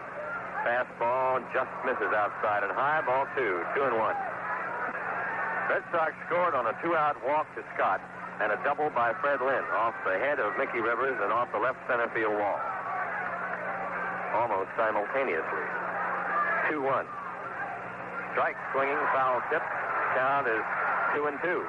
Fastball just misses outside and high, ball 2, 2-1. Red Sox scored on a 2-out walk to Scott and a double by Fred Lynn off the head of Mickey Rivers and off the left center field wall. Almost simultaneously. 2-1. Strike, swinging, foul tip. Count is 2-2.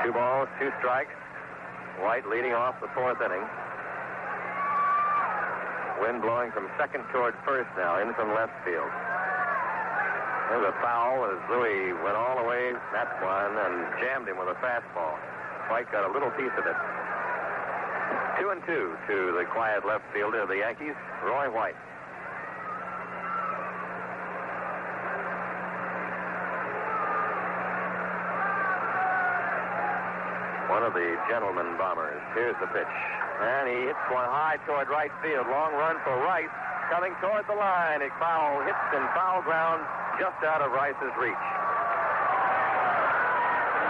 Two balls, 2 strikes. White leading off the 4th inning. Wind blowing from second toward first now, in from left field. There's a foul as Louis went all the way, that one, and jammed him with a fastball. White got a little piece of it. 2-2 to the quiet left fielder of the Yankees, Roy White. One of the gentleman bombers. Here's the pitch. And he hits one high toward right field. Long run for Rice. Coming toward the line. It hits in foul ground just out of Rice's reach.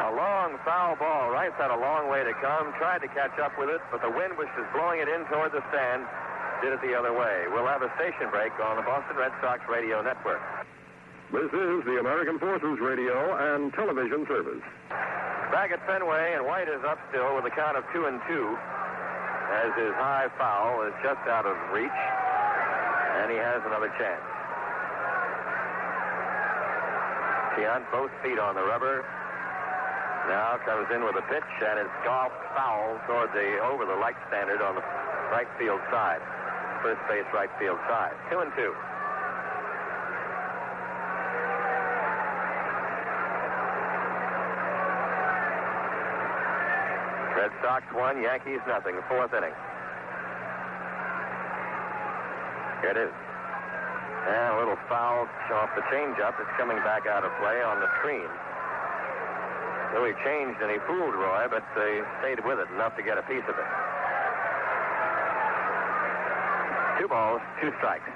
A long foul ball. Rice had a long way to come. Tried to catch up with it, but the wind, which was blowing it in toward the stand, did it the other way. We'll have a station break on the Boston Red Sox radio network. This is the American Forces Radio and Television Service. Back at Fenway, and White is up still with a count of 2-2 as his high foul is just out of reach, and he has another chance. Tiant, both feet on the rubber. Now comes in with a pitch, and it's golf foul toward over the light standard on the right field side. First base right field side. 2-2. Red Sox 1, Yankees nothing. Fourth inning. Here it is. And a little foul off the changeup. It's coming back out of play on the screen. Louis changed and he fooled Roy, but they stayed with it enough to get a piece of it. 2 balls, 2 strikes.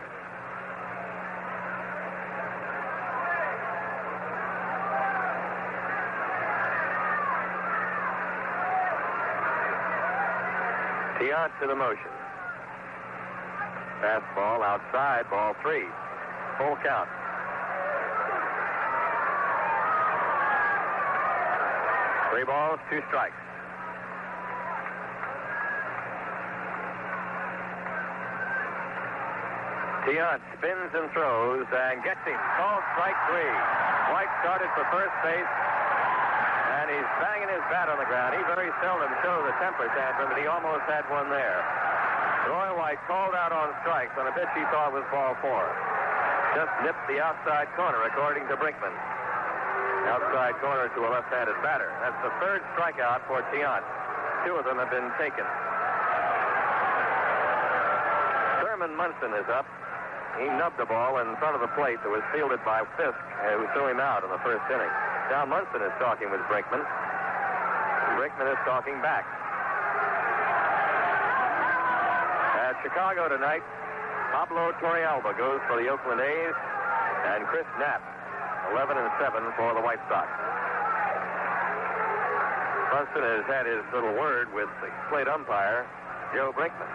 Tiant to the motion. Fastball outside, ball 3. Full count. Three balls, 2 strikes. Tiant spins and throws and gets him. Called strike 3. White started for first base, and he's banging his bat on the ground. He very seldom shows a temper tantrum, but he almost had one there. Roy White called out on strikes on a pitch he thought was ball 4. Just nipped the outside corner, according to Brinkman. Outside corner to a left-handed batter. That's the 3rd strikeout for Tiant. 2 of them have been taken. Thurman Munson is up. He nubbed the ball in front of the plate that was fielded by Fisk, who threw him out in the first inning. Now Munson is talking with Brinkman. Brinkman is talking back. At Chicago tonight, Pablo Torrez goes for the Oakland A's, and Chris Knapp, 11-7 for the White Sox. Munson has had his little word with the plate umpire, Joe Brinkman.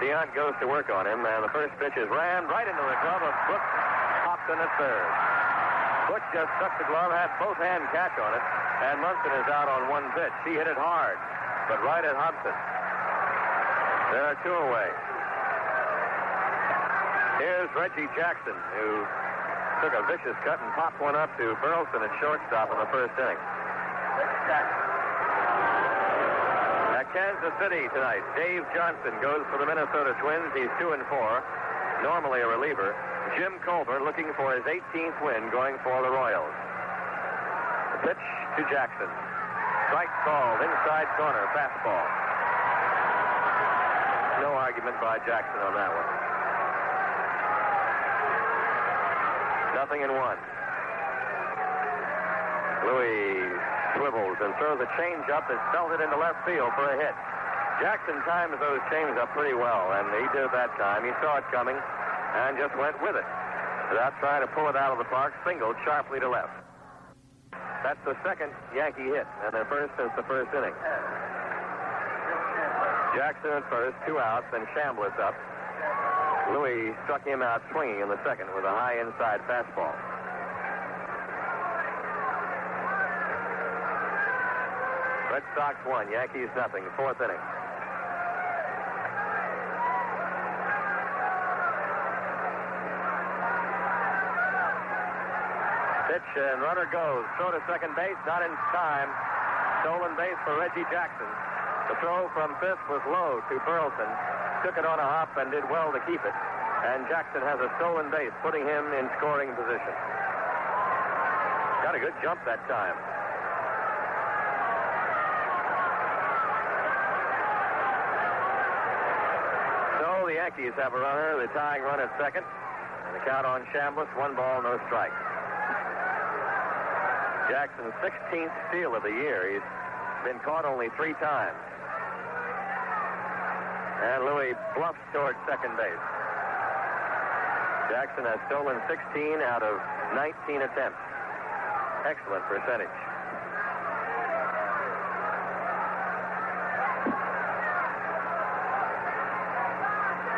Tiant goes to work on him, and the first pitch is rammed right into the glove of Butch Hobson at third. Butch just struck the glove, had both hand catch on it, and Munson is out on one pitch. He hit it hard, but right at Hobson. There are 2 away. Here's Reggie Jackson, who took a vicious cut and popped one up to Burleson at shortstop in the first inning. At Kansas City tonight, Dave Johnson goes for the Minnesota Twins. He's 2-4, normally a reliever. Jim Colburn looking for his 18th win, going for the Royals. The pitch to Jackson. Strike called, inside corner, fastball. No argument by Jackson on that one. 0-1. Louis swivels and throws a changeup that's belted into left field for a hit. Jackson times those changes up pretty well, and he did that time. He saw it coming and just went with it without trying to pull it out of the park. Singled sharply to left. That's the 2nd Yankee hit, and the first since the first inning. Jackson at first, 2 outs, and Chambliss up. Louis struck him out swinging in the 2nd with a high inside fastball. Red Sox 1, Yankees nothing. 4th inning. Pitch and runner goes. Throw to second base, not in time. Stolen base for Reggie Jackson. The throw from Fisk was low to Burleson. Took it on a hop and did well to keep it. And Jackson has a stolen base, putting him in scoring position. Got a good jump that time. So the Yankees have a runner, the tying run at second. And the count on Chambliss, 1 ball, no strike. Jackson's 16th steal of the year. He's been caught only 3 times. And Louis bluffs towards second base. Jackson has stolen 16 out of 19 attempts. Excellent percentage.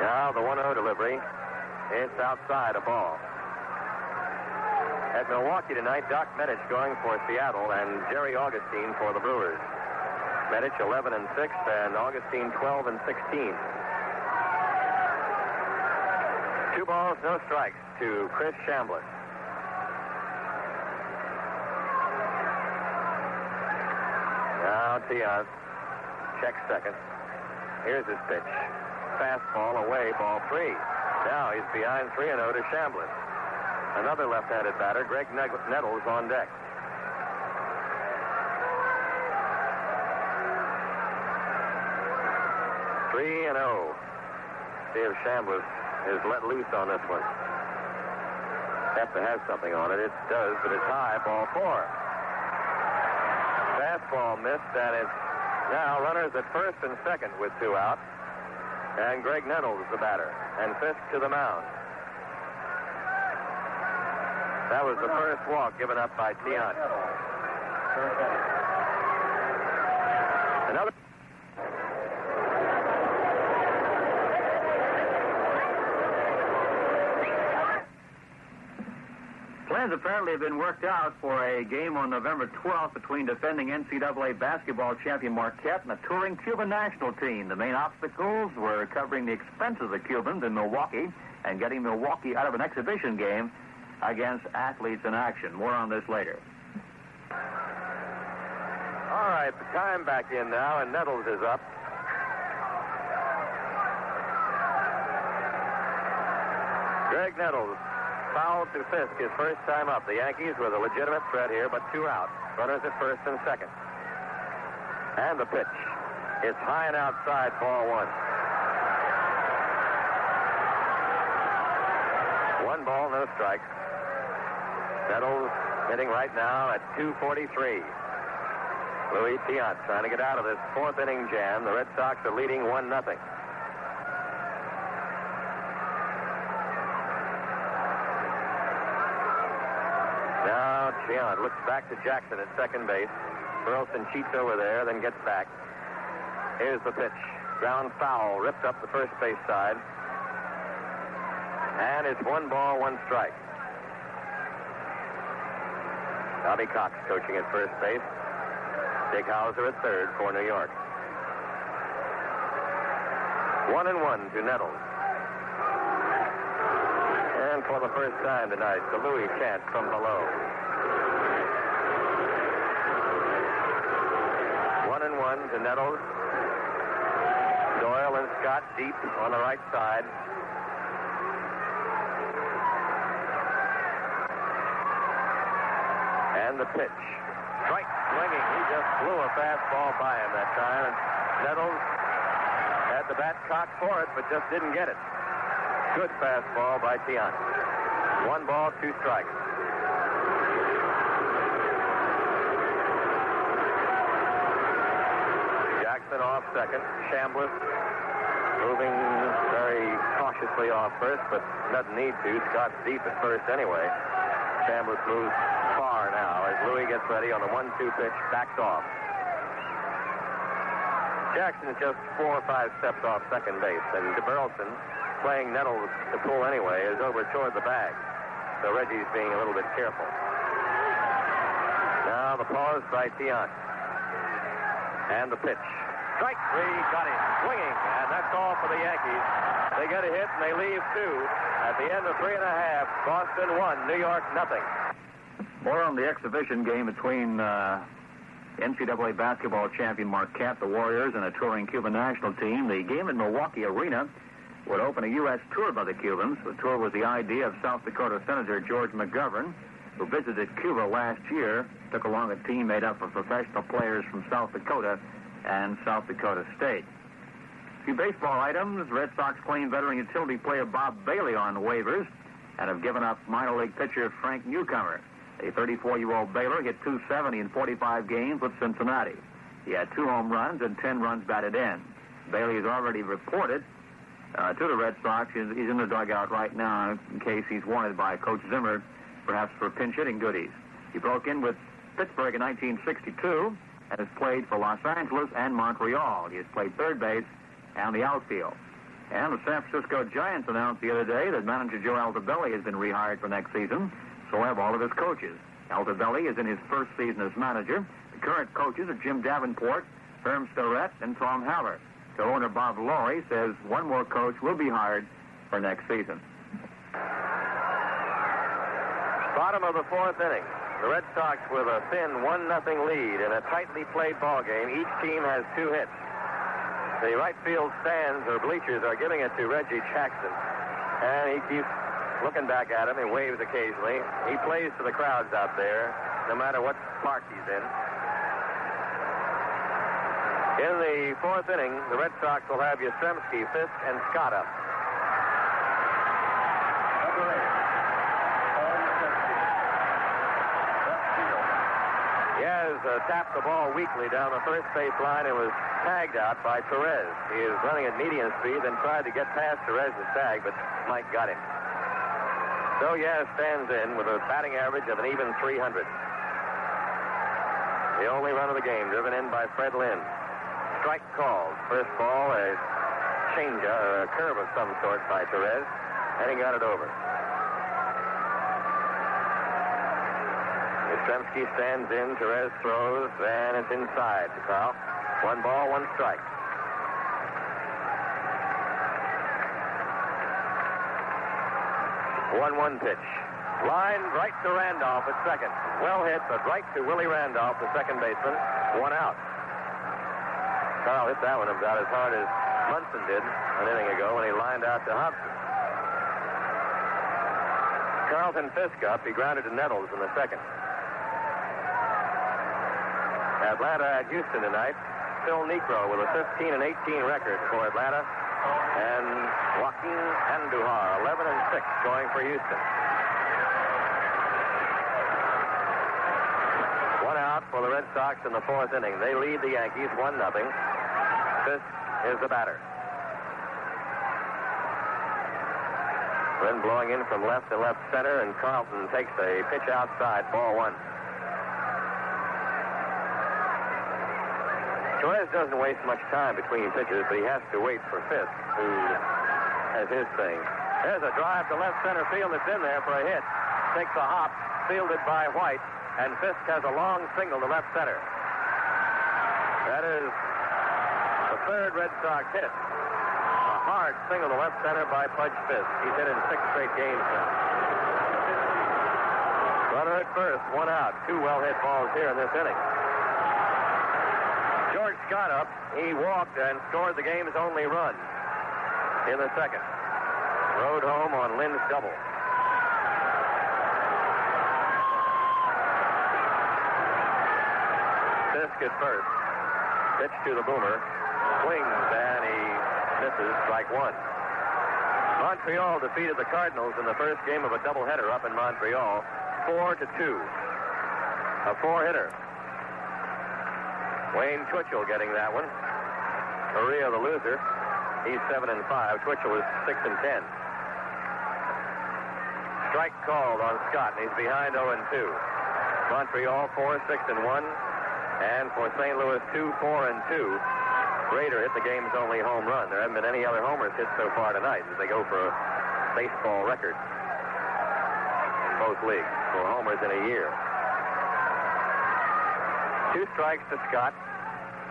Now the 1-0 delivery. It's outside, a ball. At Milwaukee tonight, Doc Medich going for Seattle and Jerry Augustine for the Brewers. Medich 11-6 and Augustine 12-16. 2 balls, no strikes to Chris Chambliss. Tiant checks second. Here's his pitch. Fastball away, ball 3. Now he's behind 3-0 to Chambliss. Another left-handed batter, Graig Nettles, on deck. Three and 0. See if Chambliss is let loose on this one. Have to have something on it. It does, but it's high. Ball 4. Fastball missed, and it's now runners at first and second with 2 out. And Graig Nettles, the batter, and Fisk to the mound. That was the first walk given up by Tiant. Another. Plans apparently have been worked out for a game on November 12th between defending NCAA basketball champion Marquette and the touring Cuban national team. The main obstacles were covering the expenses of the Cubans in Milwaukee and getting Milwaukee out of an exhibition game against athletes in action. More on this later. All right, the time back in now, and Nettles is up. Graig Nettles fouled to Fisk his first time up. The Yankees with a legitimate threat here, but 2 out. Runners at first and second. And the pitch. It's high and outside, ball 1. 1 ball, no strikes. Nettles hitting right now at 243. Louis Tiant trying to get out of this 4th inning jam. The Red Sox are leading 1-0. Now Tiant looks back to Jackson at second base. Burleson cheats over there, then gets back. Here's the pitch. Ground foul, ripped up the first base side. And it's 1 ball, 1 strike. Bobby Cox coaching at first base. Dick Hauser at third for New York. 1-1 to Nettles. And for the first time tonight, the Louis chant from below. 1-1 to Nettles. Doyle and Scott deep on the right side. And the pitch. Strike swinging. He just blew a fastball by him that time. And Nettles had the bat cocked for it, but just didn't get it. Good fastball by Tiant. 1 ball, 2 strikes. Jackson off second. Chambliss moving very cautiously off first, but doesn't need to. Scott's deep at first anyway. Chambliss moves far now as Louis gets ready on the 1-2 pitch, backs off. Jackson's just 4 or 5 steps off second base, and Burleson, playing Nettles to pull anyway, is over toward the bag. So Reggie's being a little bit careful. Now the pause by Tiant. And the pitch. Strike 3, got him, swinging, and that's all for the Yankees. They get a hit and they leave 2. At the end of 3.5, Boston 1, New York 0. More on the exhibition game between NCAA basketball champion Marquette, the Warriors, and a touring Cuban national team. The game in Milwaukee Arena would open a U.S. tour by the Cubans. The tour was the idea of South Dakota Senator George McGovern, who visited Cuba last year, took along a team made up of professional players from South Dakota and South Dakota State. A few baseball items. Red Sox claim veteran utility player Bob Bailey on waivers and have given up minor league pitcher Frank Newcomer. A 34-year-old Baylor hit .270 in 45 games with Cincinnati. He had 2 home runs and 10 runs batted in. Bailey has already reported to the Red Sox. He's in the dugout right now in case he's wanted by Coach Zimmer, perhaps for pinch hitting goodies. He broke in with Pittsburgh in 1962 and has played for Los Angeles and Montreal. He has played third base and the outfield. And the San Francisco Giants announced the other day that manager Joe Altobelli has been rehired for next season. So have all of his coaches. Altobelli is in his first season as manager. The current coaches are Jim Davenport, Herm Starrett, and Tom Haller. So owner Bob Laurie says one more coach will be hired for next season. Bottom of the 4th inning. The Red Sox with a thin 1-0 lead in a tightly played ball game. Each team has 2 hits. The right field stands or bleachers are giving it to Reggie Jackson, and he keeps looking back at him. He waves occasionally. He plays to the crowds out there, no matter what park he's in. In the 4th inning, the Red Sox will have Yastrzemski, Fisk, and Scott up. He has tapped the ball weakly down the first base line and was tagged out by Torrez. He is running at medium speed, then tried to get past Torrez's tag, but Mike got him. So Yaz stands in with a batting average of an even 300. The only run of the game driven in by Fred Lynn. Strike called. First ball, a change, a curve of some sort by Torrez, and he got it over. Yastrzemski stands in, Torrez throws, and it's inside to Carl. 1 ball, 1 strike. One pitch. Line right to Randolph at second. Well hit, but right to Willie Randolph, the second baseman. 1 out. Carl hit that one about as hard as Munson did an inning ago when he lined out to Hobson. Carlton Fisk up. He grounded to Nettles in the second. Atlanta at Houston tonight. Phil Niekro with a 15-18 record for Atlanta. And Joaquin Andujar, 11-6, going for Houston. 1 out for the Red Sox in the 4th inning. They lead the Yankees 1-0. Fisk is the batter. Wind blowing in from left to left center, and Carlton takes a pitch outside, ball 1. Torrez doesn't waste much time between pitches, but he has to wait for Fisk, who has his thing. There's a drive to left center field. It's in there for a hit. Takes a hop, fielded by White, and Fisk has a long single to left center. That is the 3rd Red Sox hit. A hard single to left center by Butch Fisk. He's hit in 6 straight games now. Runner at first, 1 out. 2 well-hit balls here in this inning. George Scott up. He walked and scored the game's only run in the second. Rode home on Lynn's double. Fisk at first. Pitch to the boomer. Swings and he misses, strike 1. Montreal defeated the Cardinals in the first game of a doubleheader up in Montreal, 4-2. A 4-hitter. Wayne Twitchell getting that one. Maria the loser. He's 7-5. Twitchell is 6-10. Strike called on Scott, and he's behind 0-2. Montreal 4-6-1, and for St. Louis 2-4-2. Rader hit the game's only home run. There haven't been any other homers hit so far tonight as they go for a baseball record in both leagues for homers in a year. 2 strikes to Scott.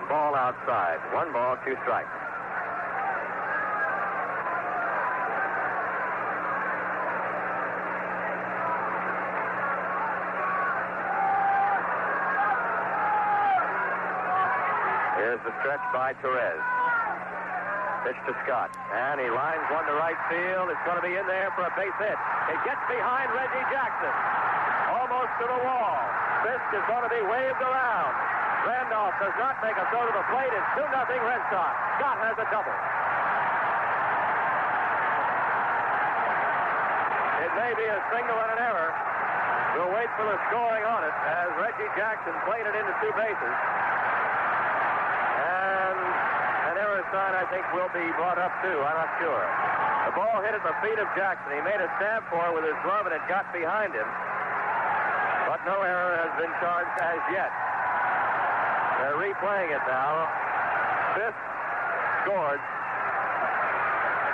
Ball outside. 1 ball, 2 strikes. Here's the stretch by Torrez. Pitch to Scott. And he lines one to right field. It's going to be in there for a base hit. It gets behind Reggie Jackson. Almost to the wall. Fisk is going to be waved around. Randolph does not make a throw to the plate. It's 2-0 Red Sox. Scott has a double. It may be a single and an error. We'll wait for the scoring on it as Reggie Jackson played it into 2 bases. And an error sign, I think, will be brought up, too. I'm not sure. The ball hit at the feet of Jackson. He made a stab for it with his glove, and it got behind him. But no error has been charged as yet. They're replaying it now. Fisk scored.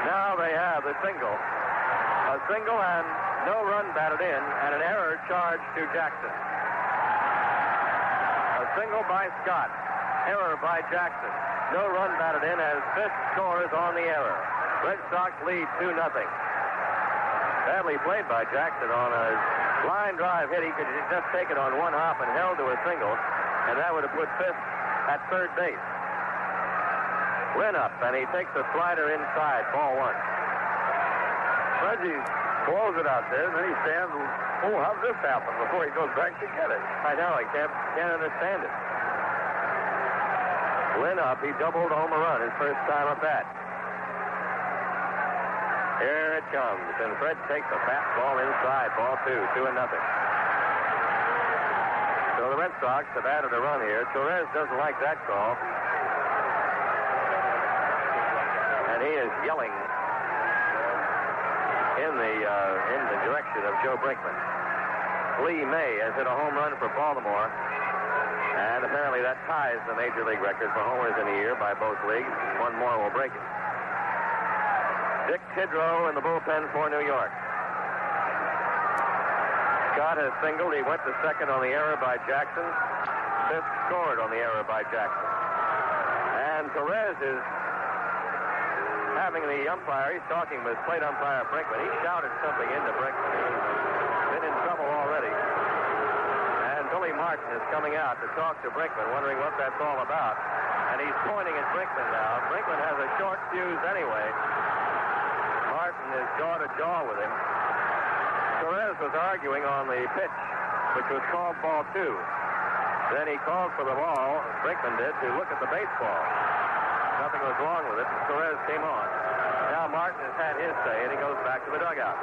Now they have the single. A single and no run batted in, and an error charged to Jackson. A single by Scott. Error by Jackson. No run batted in as Fisk scores on the error. Red Sox lead 2-0. Badly played by Jackson on a Line drive hit. He could just take it on one hop and held to a single, and that would have put Fisk at third base. Lynn up, and he takes a slider inside, ball one. Reggie blows it out there, and then he stands, oh, how'd this happen, before he goes back to get it. I know, he can't understand it. Lynn up, he doubled home a run his first time at bat. Here it comes, and Fred takes a fastball inside, ball two, 2-0. So the Red Sox have added a run here. Torrez doesn't like that call. And he is yelling in the direction of Joe Brinkman. Lee May has hit a home run for Baltimore, and apparently that ties the Major League record for homers in a year by both leagues. One more will break it. Dick Tidrow in the bullpen for New York. Scott has singled. He went to second on the error by Jackson. Fisk scored on the error by Jackson. And Torrez is having the umpire. He's talking with plate umpire Brinkman. He shouted something into Brinkman. He's been in trouble already. And Billy Martin is coming out to talk to Brinkman, wondering what that's all about. And he's pointing at Brinkman now. Brinkman has a short fuse anyway. Martin is jaw to jaw with him. Torrez was arguing on the pitch, which was called ball two. Then he called for the ball, Brinkman did, to look at the baseball. Nothing was wrong with it, and Torrez came on. Now Martin has had his say, and he goes back to the dugout.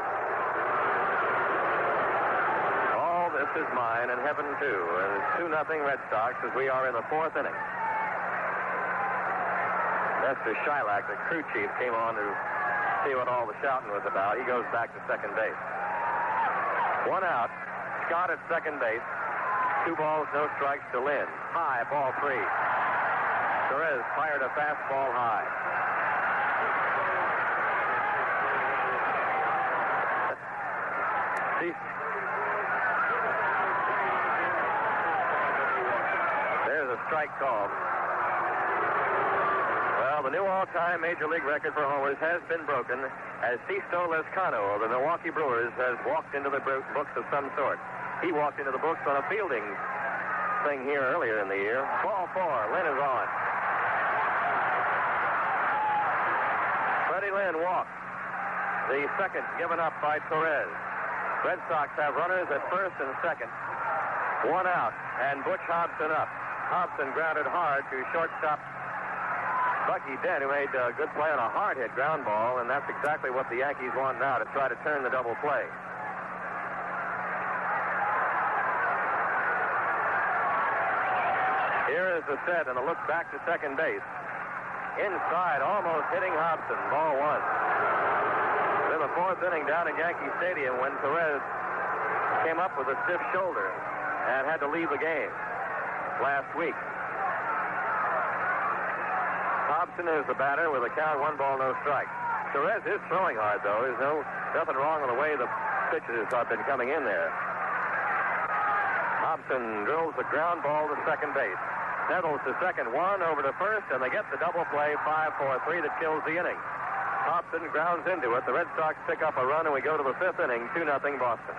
All this is mine, and heaven too. And it's 2-0 Red Sox as we are in the fourth inning. Mr. Shylock, the crew chief, came on to see what all the shouting was about. He goes back to second base. One out. Scott at second base. 2 balls, no strikes to Lynn. High, ball 3. Torrez fired a fastball high. There's a strike called. Well, the new all-time Major League record for homers has been broken as Sisto Lescano of the Milwaukee Brewers has walked into the books of some sort. He walked into the books on a fielding thing here earlier in the year. Ball 4. Lynn is on. Freddie Lynn walks. The second given up by Torrez. Red Sox have runners at first and second. 1 out, and Butch Hobson up. Hobson grounded hard to shortstop Bucky Dent, who made a good play on a hard-hit ground ball, and that's exactly what the Yankees want now, to try to turn the double play. Here is the set, and a look back to second base. Inside, almost hitting Hobson. Ball 1. In the fourth inning down at Yankee Stadium when Torrez came up with a stiff shoulder and had to leave the game last week. Hobson is the batter with a count, 1 ball, no strike. Torrez is throwing hard, though. There's nothing wrong with the way the pitches have been coming in there. Hobson drills the ground ball to second base. Nettles to second, 1 over to first, and they get the double play, 5-4-3, that kills the inning. Hobson grounds into it. The Red Sox pick up a run, and we go to the fifth inning, 2-0 Boston.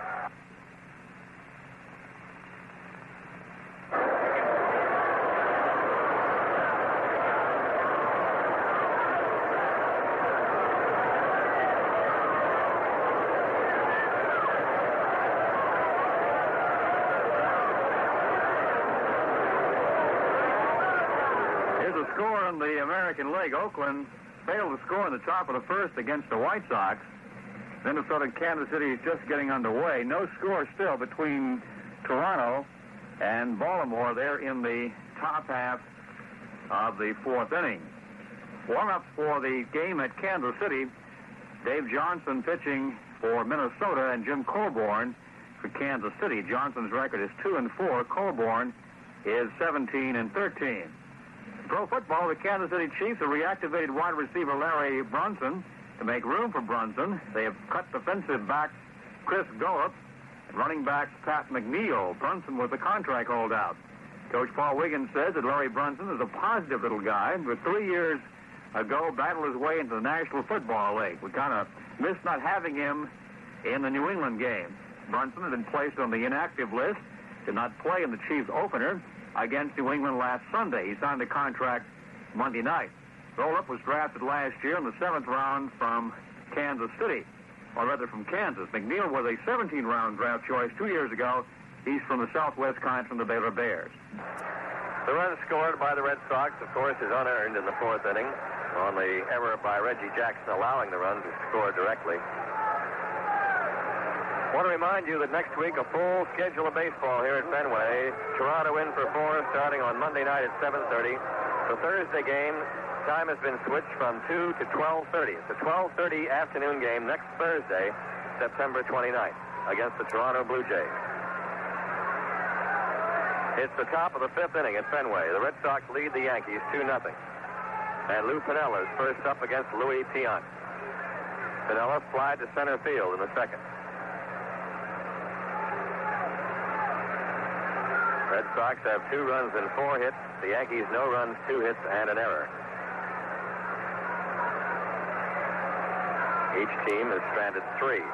Score in the American League. Oakland failed to score in the top of the first against the White Sox. Minnesota, Kansas City is just getting underway. No score still between Toronto and Baltimore. They're in the top half of the fourth inning. Warm-up for the game at Kansas City. Dave Johnson pitching for Minnesota and Jim Colborn for Kansas City. Johnson's record is 2-4. Colborn is 17-13. Pro football, the Kansas City Chiefs have reactivated wide receiver Larry Brunson to make room for Brunson. They have cut defensive back Chris Gollop and running back Pat McNeil. Brunson was the contract holdout. Coach Paul Wiggins says that Larry Brunson is a positive little guy, but 3 years ago battled his way into the National Football League. We kind of missed not having him in the New England game. Brunson had been placed on the inactive list, did not play in the Chiefs opener against New England last Sunday. He signed the contract Monday night. Roloff was drafted last year in the 7th round from Kansas City, or rather from Kansas. McNeil was a 17th-round draft choice 2 years ago. He's from the Southwest kind from the Baylor Bears. The run scored by the Red Sox, of course, is unearned in the 4th inning on the error by Reggie Jackson allowing the run to score directly. I want to remind you that next week a full schedule of baseball here at Fenway. Toronto in for 4 starting on Monday night at 7:30. The Thursday game time has been switched from 2 to 12:30. It's a 12:30 afternoon game next Thursday, September 29th, against the Toronto Blue Jays. It's the top of the 5th inning at Fenway. The Red Sox lead the Yankees 2-0. And Lou Piniella is first up against Louis Tiant. Piniella flied to center field in the 2nd. Red Sox have 2 runs and 4 hits. The Yankees no runs, 2 hits, and an error. Each team has stranded 3.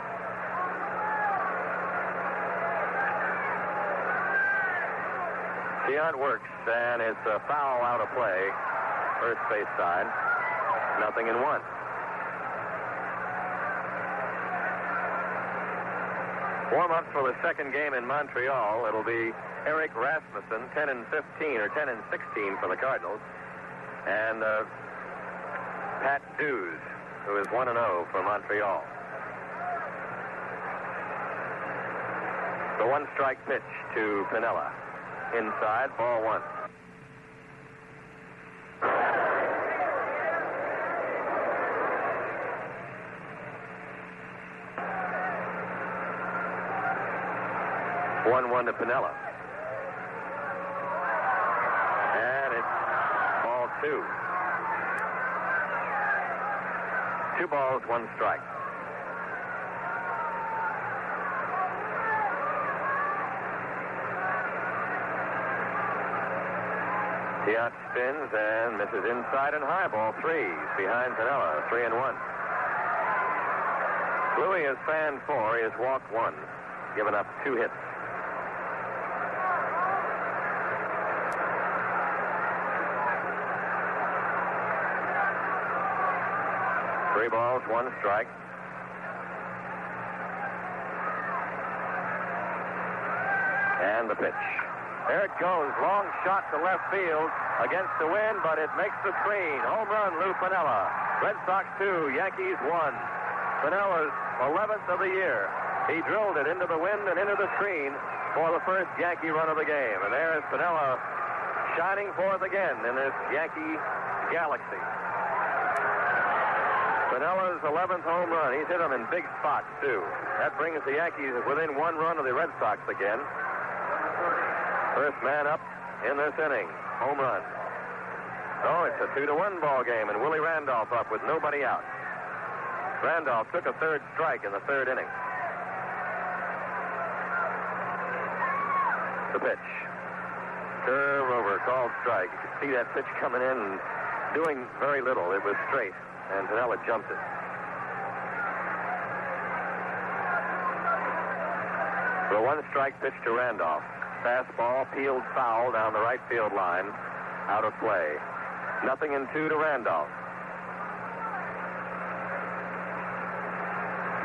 Tiant works, and it's a foul out of play. First base side. 0-1. Warm-ups for the second game in Montreal. It'll be Eric Rasmussen, 10-15 or 10-16 for the Cardinals, and Pat Dews, who is 1-0 for Montreal. The 1-strike pitch to Piniella. Inside, ball 1. One to Piniella. And it's ball 2. 2 balls, 1 strike. Tiant spins and misses inside and high. Ball 3 behind Piniella. 3-1. Louis has fanned 4. He has walked 1. Given up 2 hits. Three balls, 1 strike. And the pitch. There it goes. Long shot to left field against the wind, but it makes the screen. Home run, Lou Piniella. Red Sox 2, Yankees 1. Pinella's 11th of the year. He drilled it into the wind and into the screen for the first Yankee run of the game. And there is Piniella shining forth again in this Yankee galaxy. Pinella's 11th home run. He's hit them in big spots, too. That brings the Yankees within 1 run of the Red Sox again. First man up in this inning. Home run. So it's a 2-1 ball game, and Willie Randolph up with nobody out. Randolph took a 3rd strike in the 3rd inning. The pitch. Curve over, called strike. You could see that pitch coming in and doing very little. It was straight, and Piniella jumped it. The 1-strike pitch to Randolph. Fastball peeled foul down the right field line. Out of play. 0-2 to Randolph.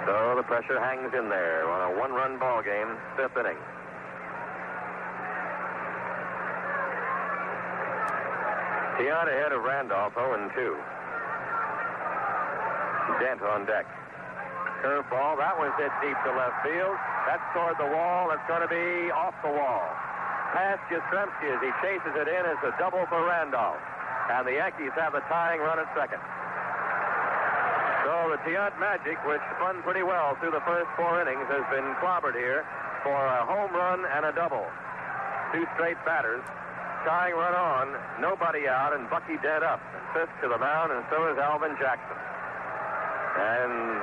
So the pressure hangs in there on a 1-run ball game, 5th inning. Tiant ahead of Randolph, 0-2. Dent on deck. Curveball, that was hit deep to left field. That's toward the wall. It's going to be off the wall. Past Yastrzemski as he chases it in. It's a double for Randolph. And the Yankees have the tying run at second. So the Tiant Magic, which spun pretty well through the first 4 innings, has been clobbered here for a home run and a double. 2 straight batters. Tying run on, nobody out, and Bucky Dent up. And Fisk to the mound, and so is Alvin Jackson. And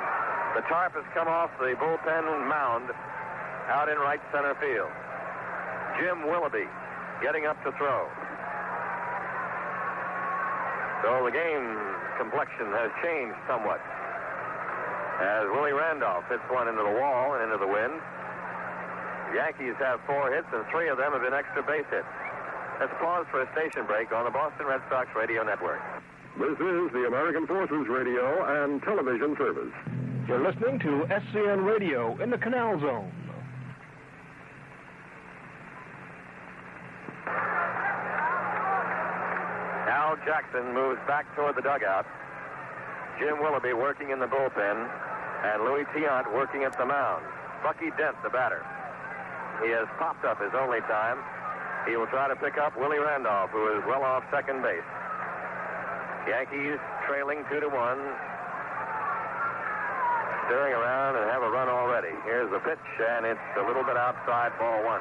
the tarp has come off the bullpen mound out in right center field. Jim Willoughby getting up to throw. So the game complexion has changed somewhat as Willie Randolph hits one into the wall and into the wind. Yankees have 4 hits, and 3 of them have been extra base hits. Let's pause for a station break on the Boston Red Sox radio network. This is the American Forces Radio and Television Service. You're listening to SCN Radio in the Canal Zone. Al Jackson moves back toward the dugout. Jim Willoughby working in the bullpen, and Louis Tiant working at the mound. Bucky Dent, the batter. He has popped up his only time. He will try to pick up Willie Randolph, who is well off second base. Yankees trailing 2-1. Stirring around and have a run already. Here's the pitch, and it's a little bit outside, ball 1.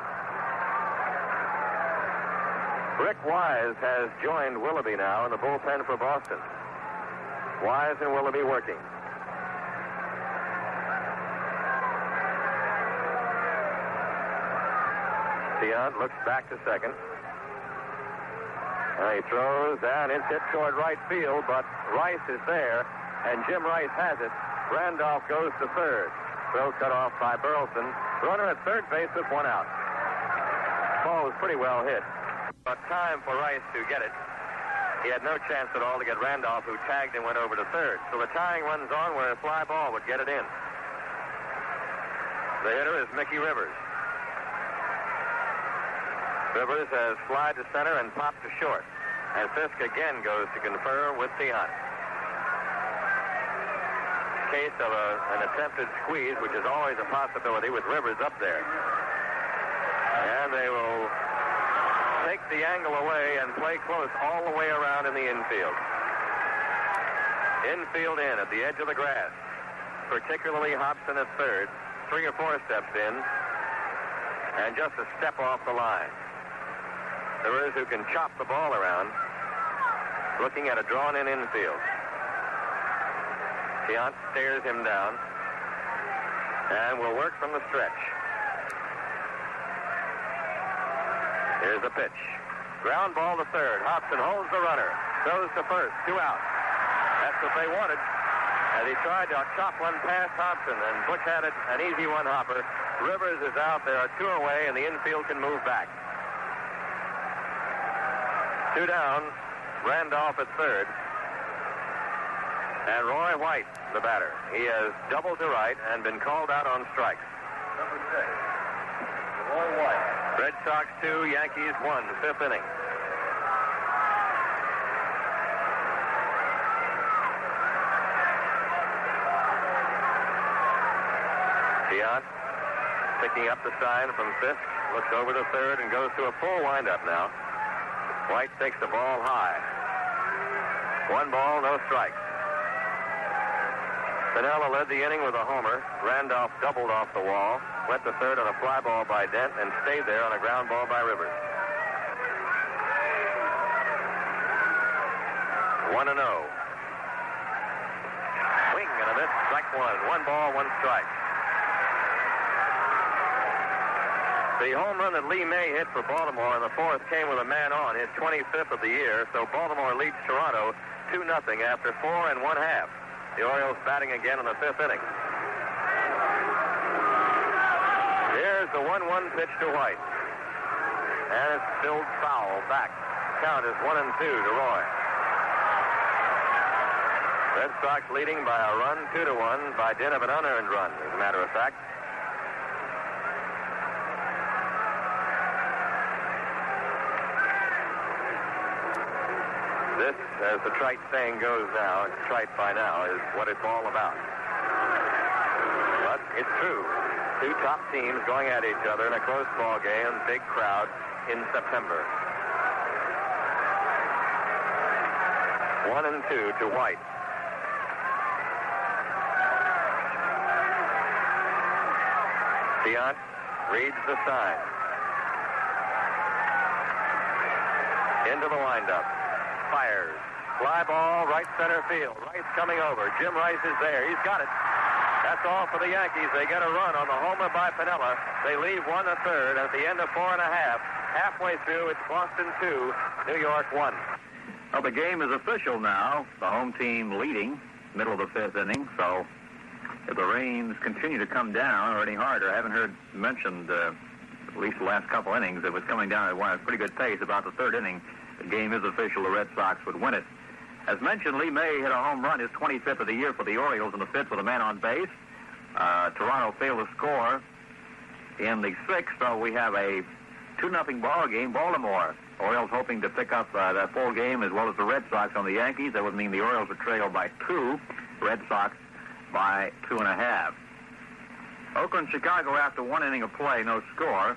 Rick Wise has joined Willoughby now in the bullpen for Boston. Wise and Willoughby working. Tiant looks back to second. And he throws, and it's hit toward right field, but Rice is there, and Jim Rice has it. Randolph goes to third. Throw cut off by Burleson. Runner at third base with 1 out. Ball was pretty well hit, but time for Rice to get it. He had no chance at all to get Randolph, who tagged and went over to third. So the tying runs on where a fly ball would get it in. The hitter is Mickey Rivers. Rivers has flied to center and popped to short. And Fisk again goes to confer with Tiant. Case of an attempted squeeze, which is always a possibility with Rivers up there. And they will take the angle away and play close all the way around in the infield. Infield in at the edge of the grass. Particularly Hobson at third. 3 or 4 steps in. And just a step off the line. There is who can chop the ball around. Looking at a drawn-in infield. Tiant stares him down. And will work from the stretch. Here's the pitch. Ground ball to third. Hobson holds the runner. Throws to first. 2 out. That's what they wanted. And he tried to chop one past Hobson, and Butch had it an easy one hopper. Rivers is out. There are 2 away, and the infield can move back. 2 down. Randolph at third. And Roy White, the batter. He has doubled to right and been called out on strikes. Number 6, Roy White. Red Sox 2, Yankees 1, 5th inning. Tiant picking up the sign from Fisk, looks over to third and goes to a full windup now. White takes the ball high. 1 ball, no strikes. Piniella led the inning with a homer. Randolph doubled off the wall, went to third on a fly ball by Dent, and stayed there on a ground ball by Rivers. 1-0. Swing and a miss, strike 1. 1 ball, 1 strike. The home run that Lee May hit for Baltimore in the 4th came with a man on, his 25th of the year, so Baltimore leads Toronto 2-0 after 4 1/2. The Orioles batting again in the 5th inning. Here's the 1-1 pitch to White. And it's still foul back. Count is 1-2 to Roy. Red Sox leading by a run, 2-1, by dint of an unearned run, as a matter of fact. This, as the trite saying goes now, it's trite by now, is what it's all about. But it's true. 2 top teams going at each other in a close ball game, big crowd in September. 1-2 to White. Tiant reads the sign. Into the windup. Fires. Fly ball, right center field. Rice coming over. Jim Rice is there. He's got it. That's all for the Yankees. They get a run on the homer by Piniella. They leave 1 1/3. At the end of 4 1/2, halfway through, it's Boston 2, New York 1. Well, the game is official now. The home team leading, middle of the 5th inning. So if the rains continue to come down or any harder, I haven't heard mentioned at least the last couple innings. It was coming down at a pretty good pace. About the third inning, the game is official. The Red Sox would win it. As mentioned, Lee May hit a home run, his 25th of the year for the Orioles in the fifth with a man on base. Toronto failed to score in the sixth, so we have a 2-0 ball game. Baltimore. Orioles hoping to pick up that full game as well as the Red Sox on the Yankees. That would mean the Orioles would trail by 2, Red Sox by 2.5. Oakland, Chicago after 1 inning of play, no score.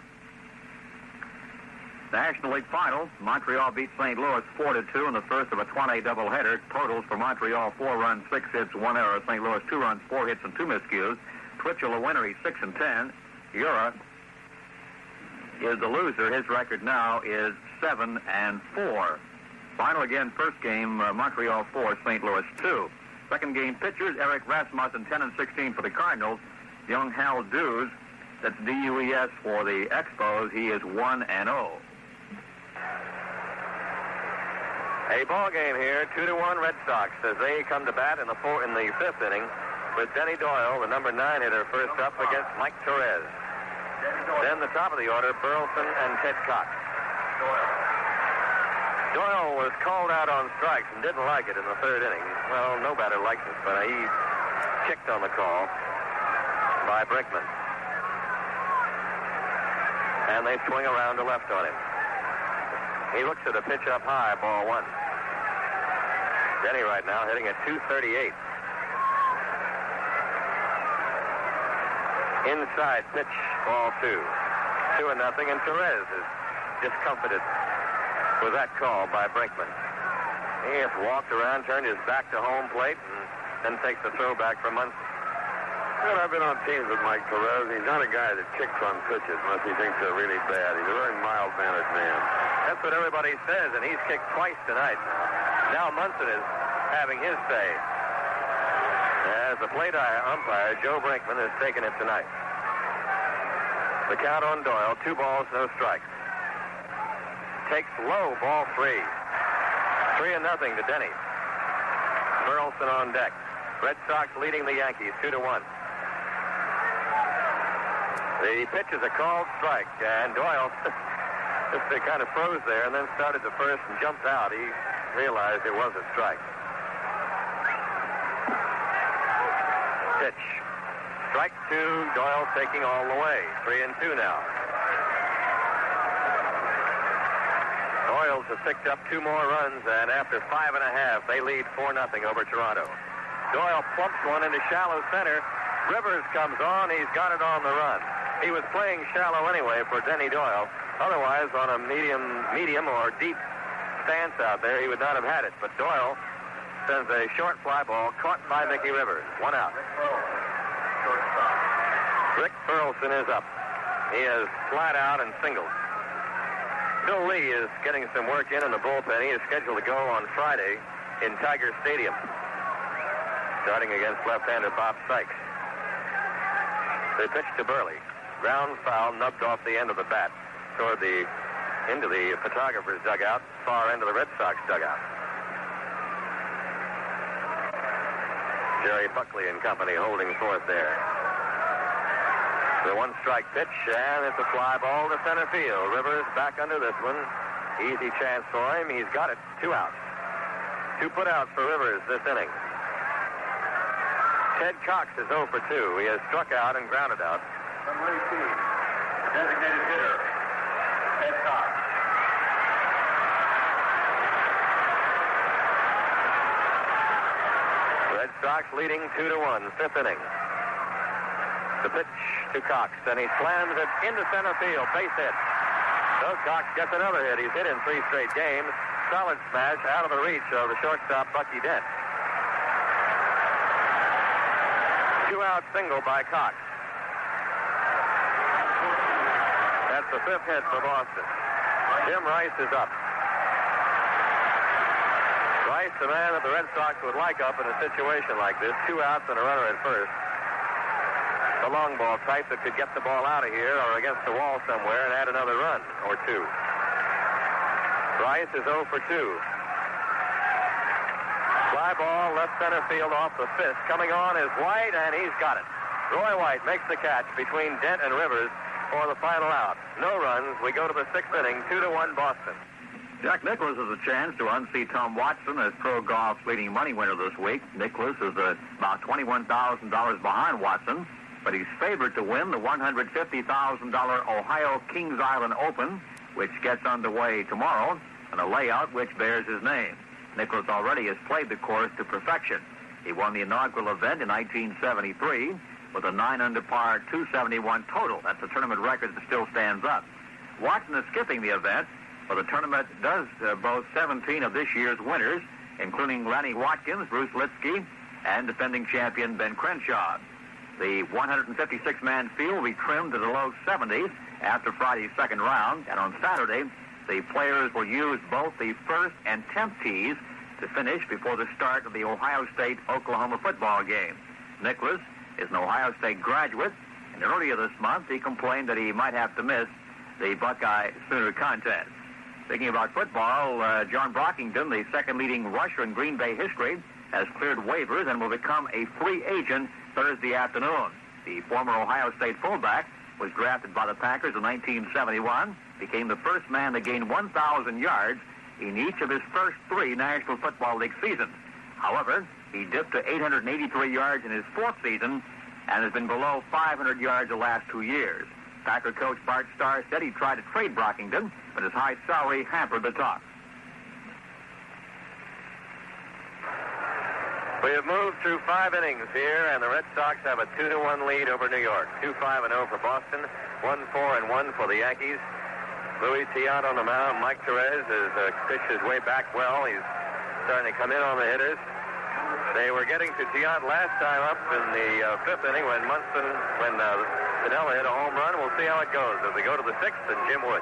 National League Final, Montreal beat St. Louis 4-2 in the first of a 20 doubleheader. Totals for Montreal, 4 runs, 6 hits, 1 error. St. Louis, 2 runs, 4 hits, and 2 miscues. Twitchell, the winner, he's 6-10. Ura is the loser. His record now is 7-4. Final again, first game, Montreal 4, St. Louis 2. Second game pitchers, Eric Rasmussen, 10-16 for the Cardinals. Young Hal Dews, that's D-U-E-S for the Expos, he is 1-0. A ball game here, 2-1 Red Sox as they come to bat in the fifth inning with Denny Doyle, the number 9 hitter, first up against Mike Torrez. Then the top of the order, Burleson and Ted Cox. Doyle was called out on strikes and didn't like it in the third inning. Well, no batter likes it, but he kicked on the call by Brinkman. And they swing around to left on him. He looks at a pitch up high, ball 1. Denny right now hitting at 238. Inside pitch, ball 2. 2-0, and Torrez is discomfited with that call by Brinkman. He has walked around, turned his back to home plate, and then takes the throw back from Munson. Well, I've been on teams with Mike Torrez. He's not a guy that kicks on pitches unless he thinks they're really bad. He's a very mild-mannered man. That's what everybody says, and he's kicked twice tonight. Now Munson is having his say. As the plate umpire, Joe Brinkman, has taken it tonight. The count on Doyle, 2 balls, no strikes. Takes low, ball 3. 3-0 to Denny. Burleson on deck. Red Sox leading the Yankees 2-1. The pitch is a called strike, and Doyle just kind of froze there and then started to first and jumped out. He realized it was a strike. Pitch. Strike 2, Doyle taking all the way. 3-2 now. Royals have picked up 2 more runs, and after 5.5, they lead 4-0 over Toronto. Doyle plumps one into shallow center. Rivers comes on. He's got it on the run. He was playing shallow anyway for Denny Doyle. Otherwise, on a medium or deep stance out there, he would not have had it. But Doyle sends a short fly ball caught by Mickey Rivers. 1 out. Rick Burleson is up. He is flat out and singled. Bill Lee is getting some work in the bullpen. He is scheduled to go on Friday in Tiger Stadium, starting against left-hander Bob Sykes. They pitch to Burley. Ground foul, nubbed off the end of the bat toward into the photographer's dugout, far end of the Red Sox dugout. Jerry Buckley and company holding forth there. The 1-strike pitch, and it's a fly ball to center field. Rivers back under this one. Easy chance for him. He's got it. 2 outs. 2 put-outs for Rivers this inning. Ted Cox is 0 for 2. He has struck out and grounded out. Number 18, designated hitter, Ted Cox. Red Sox leading 2-1, 5th inning. The pitch to Cox, and he slams it into center field. Base hit. So Cox gets another hit. He's hit in 3 straight games. Solid smash out of the reach of the shortstop, Bucky Dent. 2-out single by Cox. That's the 5th hit for Boston. Jim Rice is up. Rice, the man that the Red Sox would like up in a situation like this. 2 outs and a runner at first. The long ball type that could get the ball out of here or against the wall somewhere and add another run or 2. Rice is 0 for 2. Fly ball left center field off the fist. Coming on is White, and he's got it. Roy White makes the catch between Dent and Rivers for the final out. No runs. We go to the 6th inning, 2-1 Boston. Jack Nicklaus has a chance to unseat Tom Watson as pro golf's leading money winner this week. Nicklaus is about $21,000 behind Watson, but he's favored to win the $150,000 Ohio Kings Island Open, which gets underway tomorrow, and a layout which bears his name. Nicklaus already has played the course to perfection. He won the inaugural event in 1973 with a 9-under par 271 total. That's a tournament record that still stands up. Watson is skipping the event, but the tournament does boast 17 of this year's winners, including Lanny Watkins, Bruce Litsky, and defending champion Ben Crenshaw. The 156-man field will be trimmed to the low 70s after Friday's second round, and on Saturday, the players will use both the 1st and 10th tees to finish before the start of the Ohio State-Oklahoma football game. Nicklaus is an Ohio State graduate, and earlier this month he complained that he might have to miss the Buckeye Sooner contest. Speaking about football, John Brockington, the second leading rusher in Green Bay history, has cleared waivers and will become a free agent Thursday afternoon. The former Ohio State fullback was drafted by the Packers in 1971, became the first man to gain 1,000 yards in each of his first 3 National Football League seasons. However, he dipped to 883 yards in his 4th season and has been below 500 yards the last 2 years. Packer coach Bart Starr said he tried to trade Brockington, but his high salary hampered the talk. We have moved through 5 innings here, and the Red Sox have a 2-1 lead over New York. 2-5-0 for Boston, 1-4-1 for the Yankees. Louis Tiant on the mound. Mike Torrez has pitched his way back well. He's starting to come in on the hitters. They were getting to Tiant last time up in the 5th inning when Piniella hit a home run. We'll see how it goes as they go to the 6th and Jim Wood.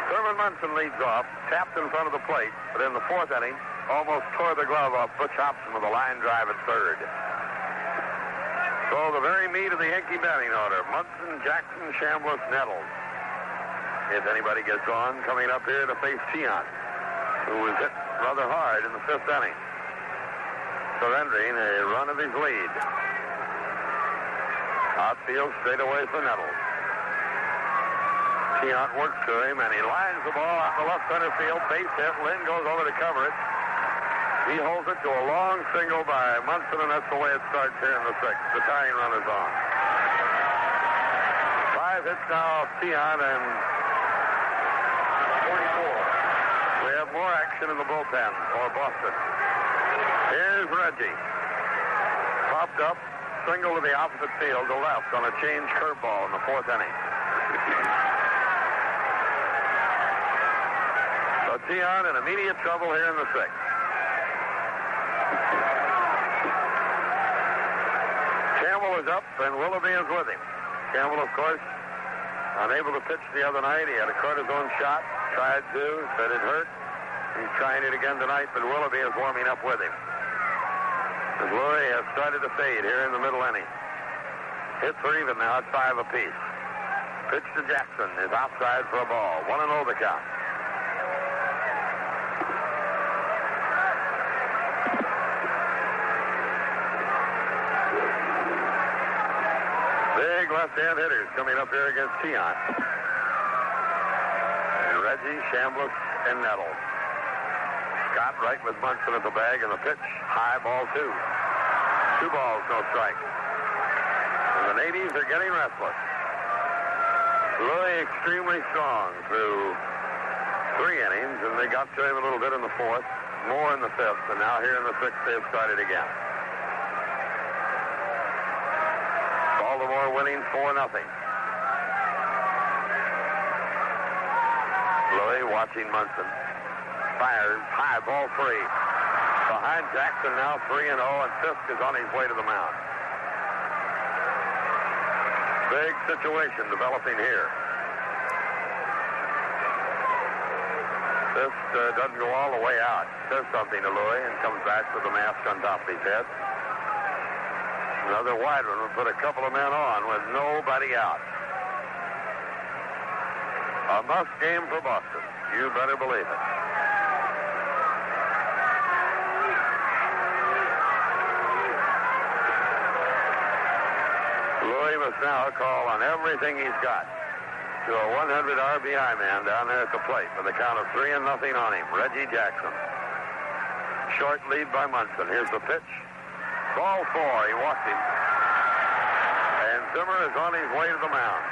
Thurman Munson leads off, tapped in front of the plate, but in the 4th inning, almost tore the glove off Butch Hobson with a line drive at 3rd. So the very meat of the Yankee batting order, Munson, Jackson, Chambliss, Nettles. If anybody gets on, coming up here to face Tiant, who was hit rather hard in the 5th inning, surrendering a run of his lead. Outfield straight away for Nettles. Tiant works to him, and he lines the ball out to left center field. Base hit. Lynn goes over to cover it. He holds it to a long single by Munson, and that's the way it starts here in the 6th. The tying run is on. 5 hits now, Tiant, and 44. We have more action in the bullpen for Boston. Here's Reggie. Popped up, single to the opposite field to left on a change curveball in the 4th inning. So Tiant in immediate trouble here in the 6th. Campbell is up, and Willoughby is with him. Campbell, of course, unable to pitch the other night. He had a cortisone shot, tried to, said it hurt. He's trying it again tonight, but Willoughby is warming up with him. As Louis has started to fade here in the middle inning. Hits are even now at 5 apiece. Pitch to Jackson is outside for a ball. 1-0 the count. Big left-hand hitters coming up here against Tiant. Reggie, Chambliss, and Nettles. Scott right with Munson at the bag, and the pitch, high ball 2. 2 balls, no strike. And the natives are getting restless. Louis extremely strong through 3 innings, and they got to him a little bit in the 4th, more in the 5th, and now here in the 6th they've started again. Baltimore winning 4-0. Louis watching Munson. Fires, high, ball 3. Behind Jackson now 3-0, and Fisk is on his way to the mound. Big situation developing here. Fisk doesn't go all the way out. Says something to Louis and comes back with the mask on top of his head. Another wide one will put a couple of men on with nobody out. A must game for Boston. You better believe it. Louis must now call on everything he's got to a 100 RBI man down there at the plate with a count of 3-0 on him. Reggie Jackson. Short lead by Munson. Here's the pitch. Ball 4. He walked him. And Zimmer is on his way to the mound.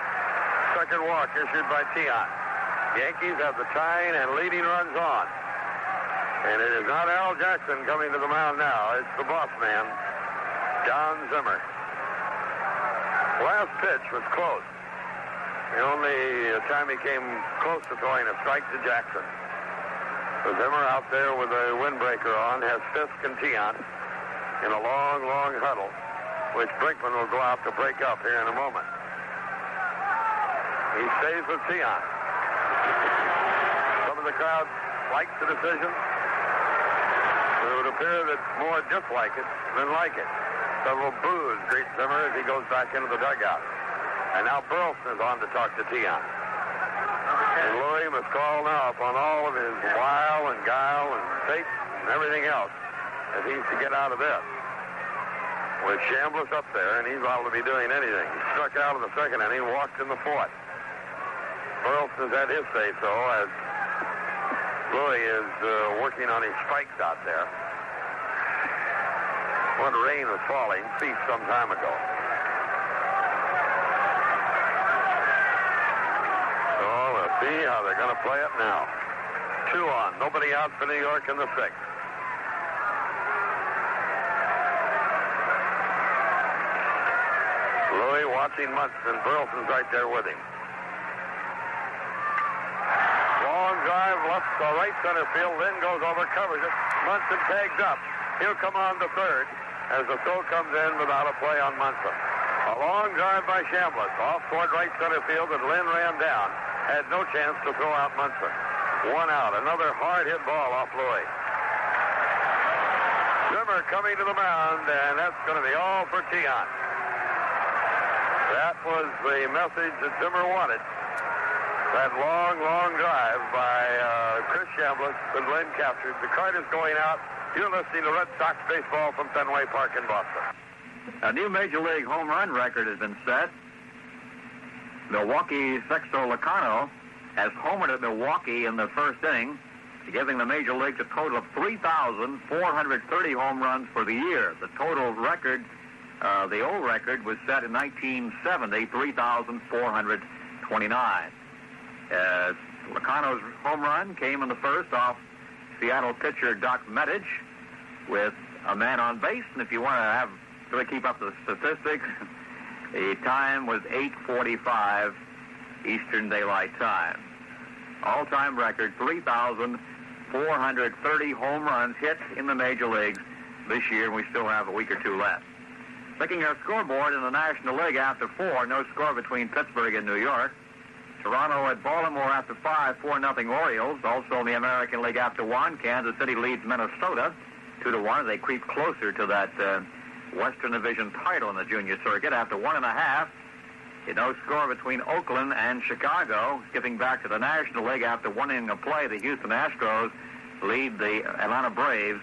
Second walk issued by Tiant. Yankees have the tying and leading runs on. And it is not Al Jackson coming to the mound now. It's the boss man, Don Zimmer. Last pitch was close. The only time he came close to throwing a strike to Jackson. So Zimmer out there with a windbreaker on has Fisk and Tiant in a long, long huddle, which Brinkman will go out to break up here in a moment. He stays with Tiant. Some of the crowd likes the decision. It would appear that more dislike it than like it. Several boos greet Zimmer as he goes back into the dugout. And now Burleson is on to talk to Tiant. And Louis must call now upon all of his wile and guile and faith and everything else as he's to get out of this. With Chambliss up there, and he's liable to be doing anything. He struck out in the second inning, walked in the fourth. Burleson's had his say-so as Louis is working on his strikes out there. When rain was falling, ceased some time ago. So let's see how they're going to play it now. 2 on. Nobody out for New York in the 6th. Louis watching Munson. Burleson's right there with him. Long drive left to right center field. Lynn goes over, covers it. Munson tags up. He'll come on to third as the throw comes in without a play on Munson. A long drive by Chambliss off toward right center field that Lynn ran down. Had no chance to throw out Munson. 1 out. Another hard hit ball off Louis. Zimmer coming to the mound, and that's going to be all for Tiant. That was the message that Zimmer wanted. That long, long drive by Chris Chambliss that Lynn captured. The card is going out. You're listening to Red Sox baseball from Fenway Park in Boston. A new Major League home run record has been set. Milwaukee's Sexto Locano has homered at Milwaukee in the first inning, giving the Major Leagues a total of 3,430 home runs for the year. The total record, the old record, was set in 1970, 3,429. Locano's home run came in the first off Seattle pitcher Doc Medich with a man on base. And if you want to really keep up the statistics, the time was 8:45 Eastern Daylight Time. All-time record, 3,430 home runs hit in the Major Leagues this year, and we still have a week or two left. Looking at scoreboard in the National League after 4, no score between Pittsburgh and New York. Toronto at Baltimore after 5, 4-0 Orioles. Also in the American League after 1, Kansas City leads Minnesota 2-1 as they creep closer to that Western Division title in the junior circuit. After 1.5, no score between Oakland and Chicago. Skipping back to the National League after 1 inning of play, the Houston Astros lead the Atlanta Braves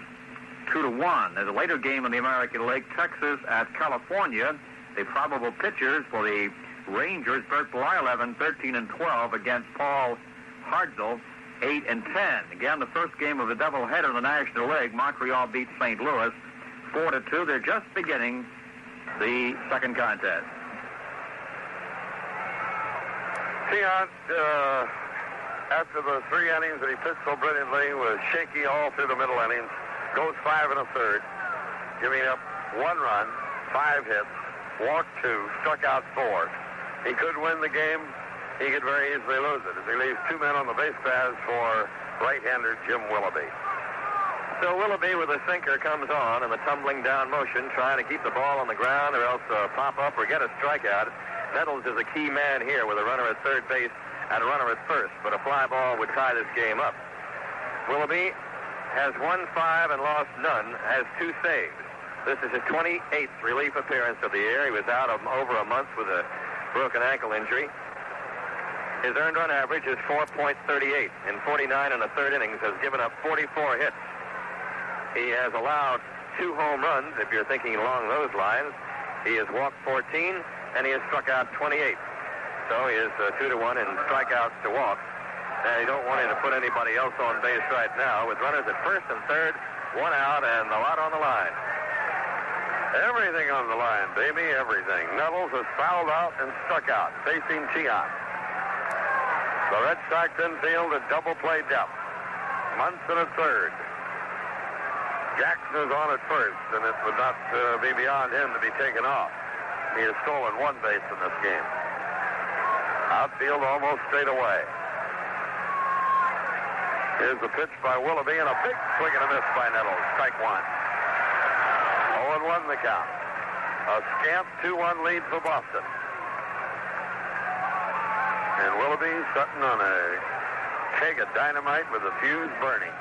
2-1. There's a later game in the American League, Texas at California. The probable pitchers for the Rangers, Bert Blyleven, 13-12 against Paul Hartzell, 8-10. Again, the first game of the doubleheader in the National League. Montreal beats St. Louis 4-2. They're just beginning the second contest. Tiant, after the 3 innings that he pitched so brilliantly, was shaky all through the middle innings. Goes 5 1/3, giving up 1 run, 5 hits, walked 2, struck out 4. He could win the game. He could very easily lose it as he leaves 2 men on the base paths for right-hander Jim Willoughby. So Willoughby with a sinker comes on in the tumbling down motion, trying to keep the ball on the ground or else pop up or get a strikeout. Nettles is a key man here with a runner at third base and a runner at first, but a fly ball would tie this game up. Willoughby has won 5 and lost none, has 2 saves. This is his 28th relief appearance of the year. He was out of over a month with a broken ankle injury. His earned run average is 4.38. In 49 1/3 innings, has given up 44 hits. He has allowed 2 home runs, if you're thinking along those lines. He has walked 14, and he has struck out 28. so. He is 2-1 in strikeouts to walks. And you don't want him to put anybody else on base right now. With runners at first and third, one out, and a lot on the line. Everything on the line, baby, everything. Nettles is fouled out and struck out, facing Tiant. The Red Sox infield at double play depth. Munson at third. Jackson is on at first, and it would not be beyond him to be taken off. He has stolen one base in this game. Outfield almost straight away. Here's the pitch by Willoughby, and a big swing and a miss by Nettles. Strike one. 0-1 the count. A scant 2-1 lead for Boston. And Willoughby sitting on a keg of dynamite with the fuse burning.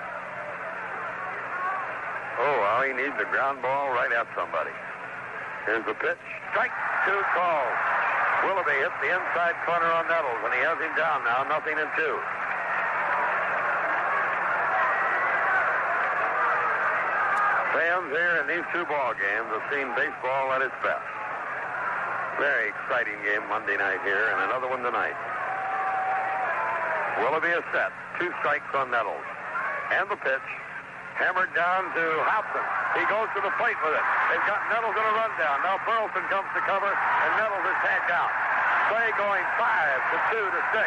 Oh, well, he needs a ground ball right at somebody. Here's the pitch. Strike two called. Willoughby hit the inside corner on Nettles, and he has him down now, 0-2. Fans here in these two ball games have seen baseball at its best. Very exciting game Monday night here, and another one tonight. Willoughby is set. 2 strikes on Nettles. And the pitch. Hammered down to Hobson. He goes to the plate with it. They've got Nettles in a rundown. Now Burleson comes to cover, and Nettles is tagged out. Play going 5-2 to 6.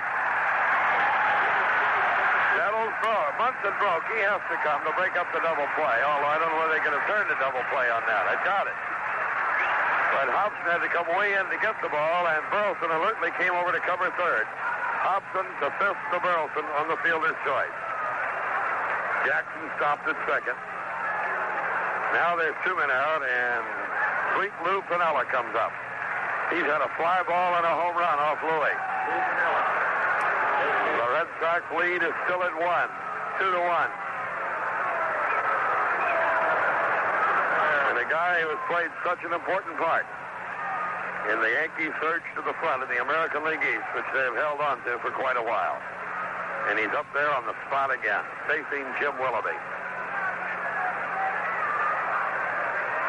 Nettles broke. Munson broke. He has to come to break up the double play. Although I don't know whether they're going to turn the double play on that. I doubt it. But Hobson had to come way in to get the ball, and Burleson alertly came over to cover third. Hobson to Fisk to Burleson on the fielder's choice. Jackson stopped at second. Now there's 2 men out, and sweet Lou Piniella comes up. He's had a fly ball and a home run off Louis. The Red Sox lead is still at 1, 2-1. And a guy who has played such an important part in the Yankees' surge to the front in the American League East, which they've held on to for quite a while. And he's up there on the spot again, facing Jim Willoughby.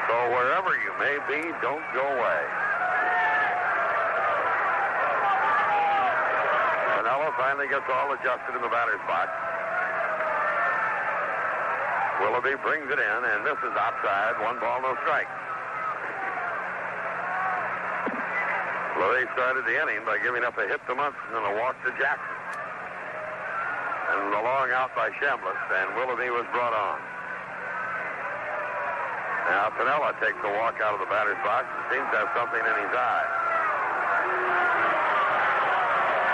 So wherever you may be, don't go away. Piniella finally gets all adjusted in the batter's box. Willoughby brings it in, and this is outside. 1 ball, no strike. Louis started the inning by giving up a hit to Munson and a walk to Jackson. And the long out by Chambliss, and Willoughby was brought on. Now Piniella takes a walk out of the batter's box and seems to have something in his eye.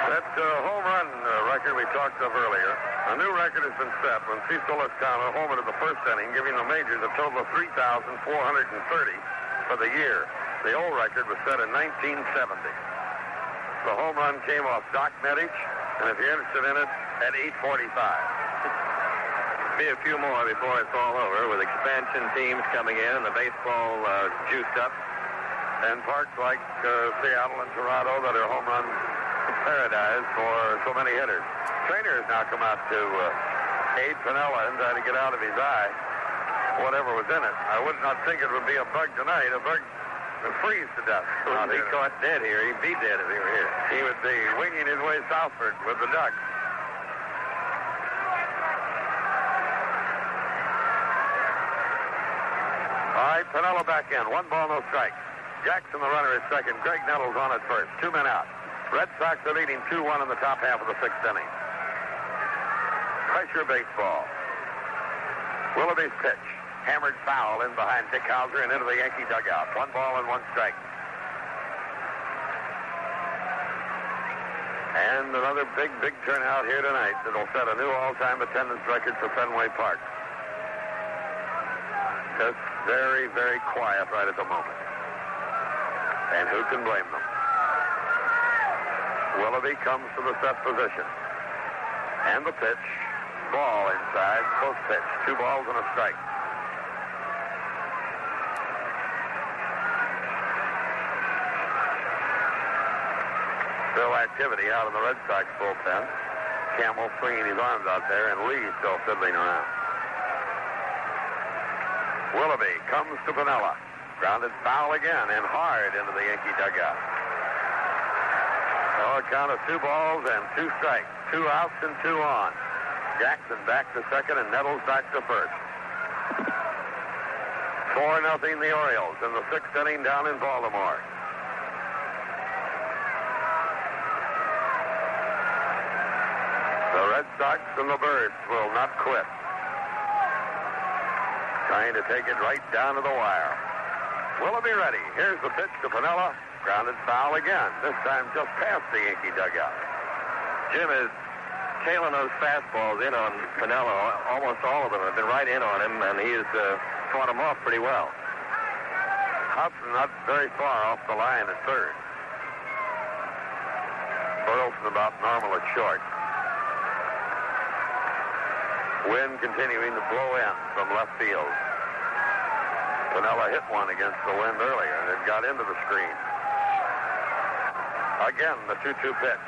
That home run record we talked of earlier, a new record has been set when Cecil Lascano homered in the first inning, giving the majors a total of 3,430 for the year. The old record was set in 1970. The home run came off Doc Nettles, and if you're interested in it, at 8:45. Be a few more before it's all over, with expansion teams coming in and the baseball juiced up. And parks like Seattle and Toronto that are home run paradise for so many hitters. Trainer has now come out to aid Piniella and try to get out of his eye whatever was in it. I would not think it would be a bug tonight. A bug would freeze to death. Well, if he caught dead here, he'd be dead if he were here. He would be winging his way southward with the Ducks. All right, Piniella back in. 1 ball, no strike. Jackson, the runner, is second. Graig Nettles on at first. 2 men out. Red Sox are leading 2-1 in the top half of the 6th inning. Pressure baseball. Willoughby's pitch. Hammered foul in behind Dick Hauser and into the Yankee dugout. 1 ball and 1 strike. And another big turnout here tonight that'll set a new all-time attendance record for Fenway Park. Just very, very quiet right at the moment. And who can blame them? Willoughby comes to the set position. And the pitch. Ball inside. Close pitch. 2 balls and a strike. Still activity out in the Red Sox bullpen. Campbell swinging his arms out there, and Lee still fiddling around. Willoughby comes to Piniella. Grounded foul again and hard into the Yankee dugout. Oh, Now a count of 2 balls and 2 strikes. 2 outs and 2 on. Jackson back to second and Nettles back to first. 4-0 the Orioles in the 6th inning down in Baltimore. The Red Sox and the Birds will not quit. Trying to take it right down to the wire. Willoughby ready. Here's the pitch to Piniella. Grounded foul again. This time just past the Yankee dugout. Jim is tailing those fastballs in on Piniella. Almost all of them have been right in on him, and he has fought them off pretty well. Hobson not very far off the line at third. Burleson about normal at short. Wind continuing to blow in from left field. Piniella hit one against the wind earlier, and it got into the screen. Again, the 2-2 pitch.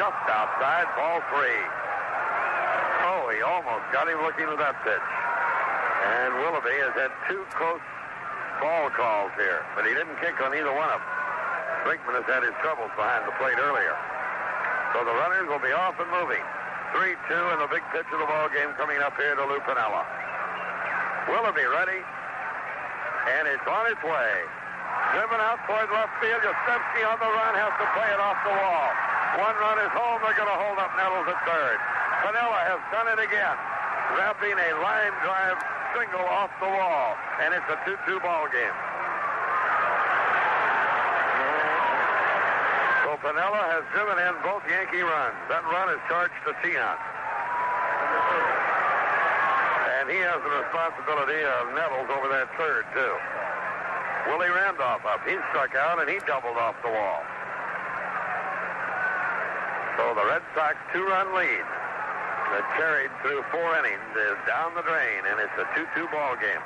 Just outside, ball 3. Oh, he almost got him looking at that pitch. And Willoughby has had 2 close ball calls here, but he didn't kick on either one of them. Brinkman has had his troubles behind the plate earlier. So the runners will be off and moving. 3-2 in the big pitch of the ball game coming up here to Lou Piniella. Willoughby ready, and it's on its way. Driven out toward left field. Yastrzemski on the run has to play it off the wall. 1 run is home. They're going to hold up Nettles at third. Piniella has done it again, wrapping a line drive single off the wall, and it's a 2-2 ball game. So Piniella has driven in both Yankee runs. That run is charged to Tiant. And he has the responsibility of Nettles over that third, too. Willie Randolph up. He struck out, and he doubled off the wall. So the Red Sox 2-run lead that carried through 4 innings is down the drain, and it's a 2-2 ball game.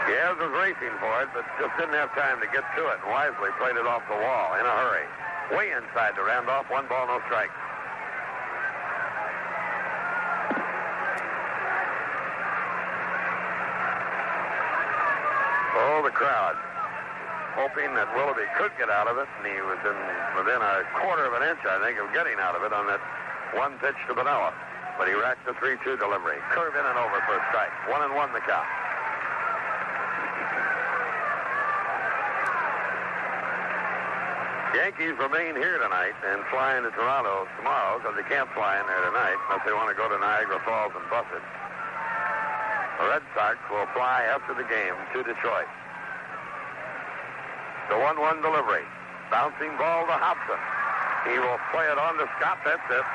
Yaz was racing for it, but just didn't have time to get to it, and wisely played it off the wall in a hurry. Way inside to Randolph, 1 ball, no strike. Oh, the crowd, hoping that Willoughby could get out of it, and he was within a quarter of an inch, I think, of getting out of it on that 1 pitch to Piniella. But he racked the 3-2 delivery. Curve in and over for a strike. 1-1 the count. Yankees remain here tonight and flying to Toronto tomorrow because they can't fly in there tonight unless they want to go to Niagara Falls and bus it. The Red Sox will fly after the game to Detroit. The 1-1 delivery. Bouncing ball to Hobson. He will play it on to Scott. That's it.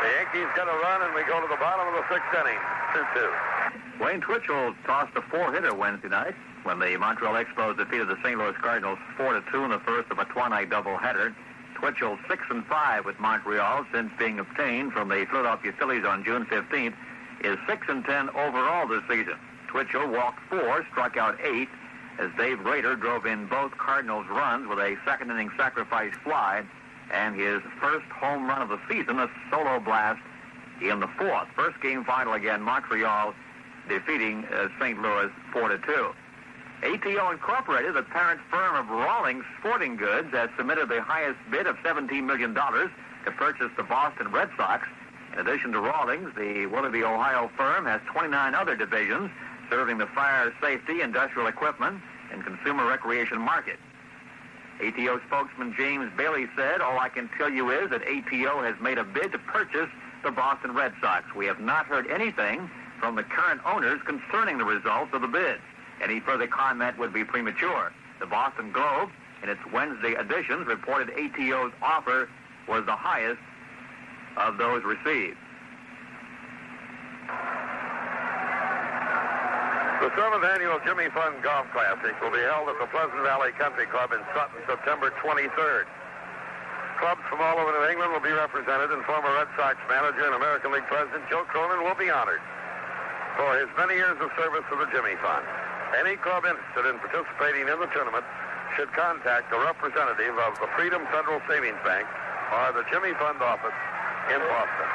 The Yankees get a run, and we go to the bottom of the 6th inning. 2-2. Wayne Twitchell tossed a 4-hitter Wednesday night when the Montreal Expos defeated the St. Louis Cardinals 4-2 in the first of a twilight doubleheader. Twitchell 6-5 with Montreal since being obtained from the Philadelphia Phillies on June 15th is 6-10 overall this season. Twitchell walked 4, struck out 8 as Dave Rader drove in both Cardinals runs with a second-inning sacrifice fly and his first home run of the season, a solo blast in the 4th. First game final again, Montreal defeating St. Louis 4-2. ATO Incorporated, the parent firm of Rawlings Sporting Goods, has submitted the highest bid of $17 million to purchase the Boston Red Sox. In addition to Rawlings, the Willoughby, Ohio firm has 29 other divisions serving the fire, safety, industrial equipment, and consumer recreation market. ATO spokesman James Bailey said, "All I can tell you is that ATO has made a bid to purchase the Boston Red Sox. We have not heard anything from the current owners concerning the results of the bid. Any further comment would be premature." The Boston Globe, in its Wednesday editions, reported ATO's offer was the highest of those received. The 7th annual Jimmy Fund Golf Classic will be held at the Pleasant Valley Country Club in Sutton, September 23rd. Clubs from all over New England will be represented, and former Red Sox manager and American League President Joe Cronin will be honored for his many years of service to the Jimmy Fund. Any club interested in participating in the tournament should contact a representative of the Freedom Federal Savings Bank or the Jimmy Fund office in Boston.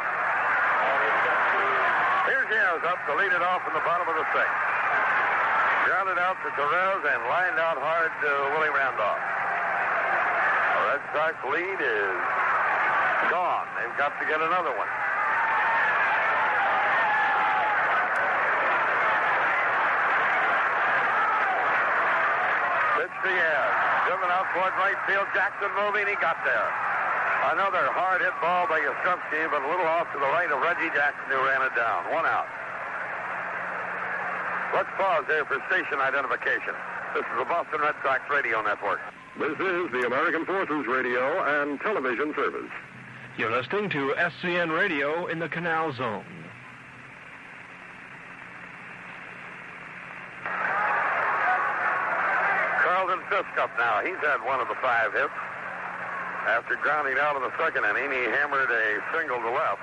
Here's Yaz up to lead it off in the bottom of the 6th. Grounded out out to Torrez and lined out hard to Willie Randolph. The Red Sox lead is gone. They've got to get another one. Pitch to Yaz. Driven out toward right field. Jackson moving. He got there. Another hard-hit ball by Yastrzemski, but a little off to the right of Reggie Jackson, who ran it down. One out. Let's pause there for station identification. This is the Boston Red Sox Radio Network. This is the American Forces Radio and Television Service. You're listening to SCN Radio in the Canal Zone. Carlton Fisk up now. He's had one of the 5 hits. After grounding out in the second inning, he hammered a single to left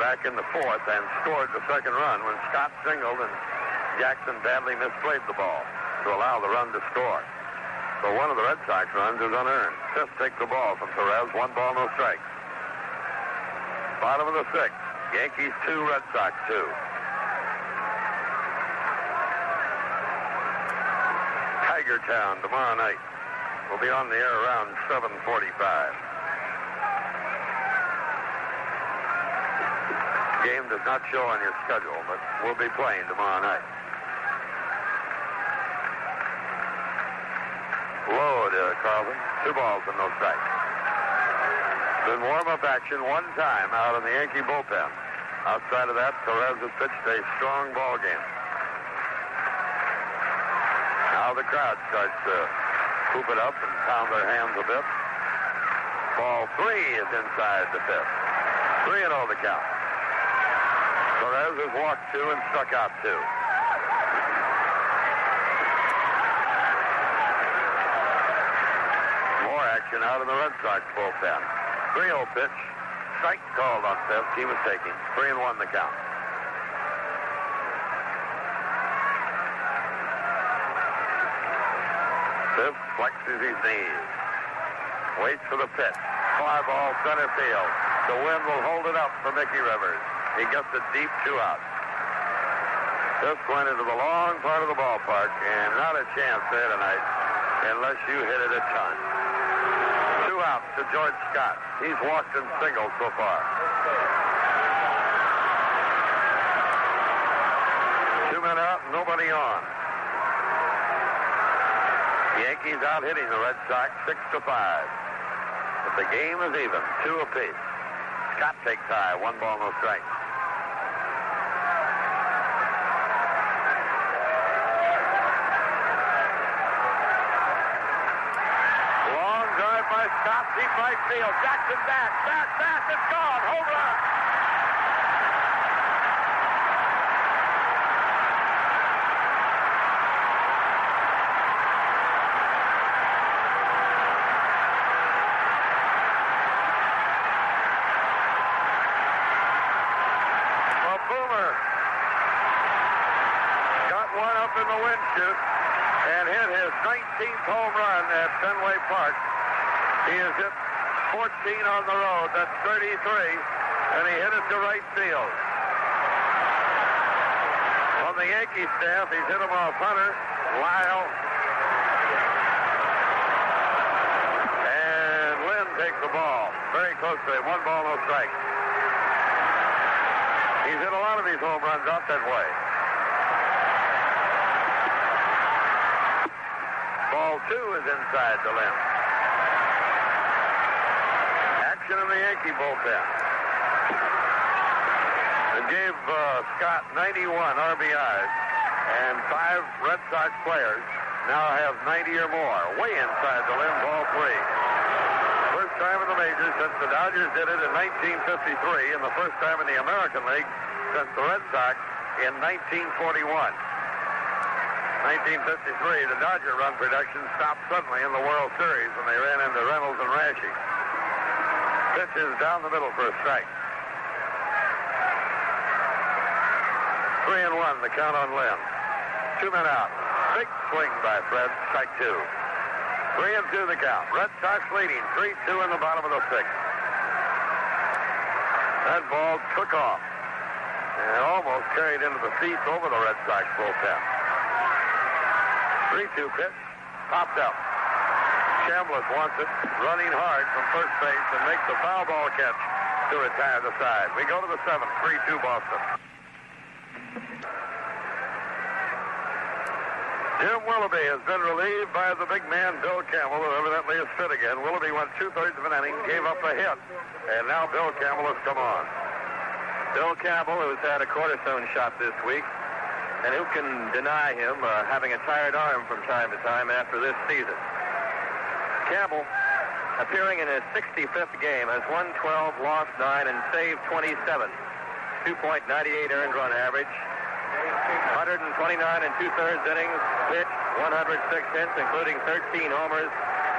back in the 4th and scored the second run when Scott singled and Jackson badly misplayed the ball to allow the run to score. So one of the Red Sox runs is unearned. Fisk takes the ball from Torrez. 1 ball, no strikes. Bottom of the 6th. Yankees 2, Red Sox 2. Tiger Town tomorrow night. We'll be on the air around 7:45. Game does not show on your schedule, but we'll be playing tomorrow night. Low to Carlton. 2 balls and no strikes. Been warm-up action one time out in the Yankee bullpen. Outside of that, Torrez has pitched a strong ball game. Now the crowd starts to hoop it up and pound their hands a bit. Ball 3 is inside the 5th. 3-0 the count. Torrez has walked 2 and struck out 2. More action out in the Red Sox bullpen. 3-0 pitch. Strike called on Fisk. He was taking. 3-1 the count. Fisk flexes his knees. Waits for the pitch. Fly ball center field. The wind will hold it up for Mickey Rivers. He gets it deep, 2 out. Fisk went into the long part of the ballpark, and not a chance there tonight unless you hit it a ton. 2 outs to George Scott. He's walked and singled so far. 2 men out, nobody on. The Yankees out hitting the Red Sox 6-5. But the game is even, 2 apiece. Scott takes high, 1 ball, no strike. Long drive by Scott, deep right field. Jackson back, it's gone, home run. In the wind chute and hit his 19th home run at Fenway Park. He has hit 14 on the road. That's 33, and he hit it to right field. On the Yankee staff, he's hit him off Hunter, Lyle, and Lynn takes the ball very close to him. 1 ball, no strike. He's hit a lot of these home runs out that way. Ball 2 is inside the limb. Action in the Yankee bullpen. It gave Scott 91 RBIs, and 5 Red Sox players now have 90 or more. Way inside the limb, ball 3. First time in the majors since the Dodgers did it in 1953, and the first time in the American League since the Red Sox in 1941. 1953, the Dodger run production stopped suddenly in the World Series when they ran into Reynolds and Rashi. Pitch is down the middle for a strike. 3-1, the count on Lynn. 2 men out. Big swing by Fred, strike 2. 3-2 the count. Red Sox leading 3-2 in the bottom of the 6th. That ball took off and almost carried into the seats over the Red Sox bullpen. 3-2 pitch. Popped up. Chambliss wants it, running hard from first base and makes the foul ball catch to retire the side. We go to the 7th, 3-2 Boston. Jim Willoughby has been relieved by the big man, Bill Campbell, who evidently is fit again. Willoughby went 2/3 of an inning, gave up a hit, and now Bill Campbell has come on. Bill Campbell, who's had a cortisone shot this week, and who can deny him having a tired arm from time to time after this season. Campbell, appearing in his 65th game, has won 12, lost 9, and saved 27. 2.98 earned run average. 129 and 2/3 innings, pitched 106 hits, including 13 homers,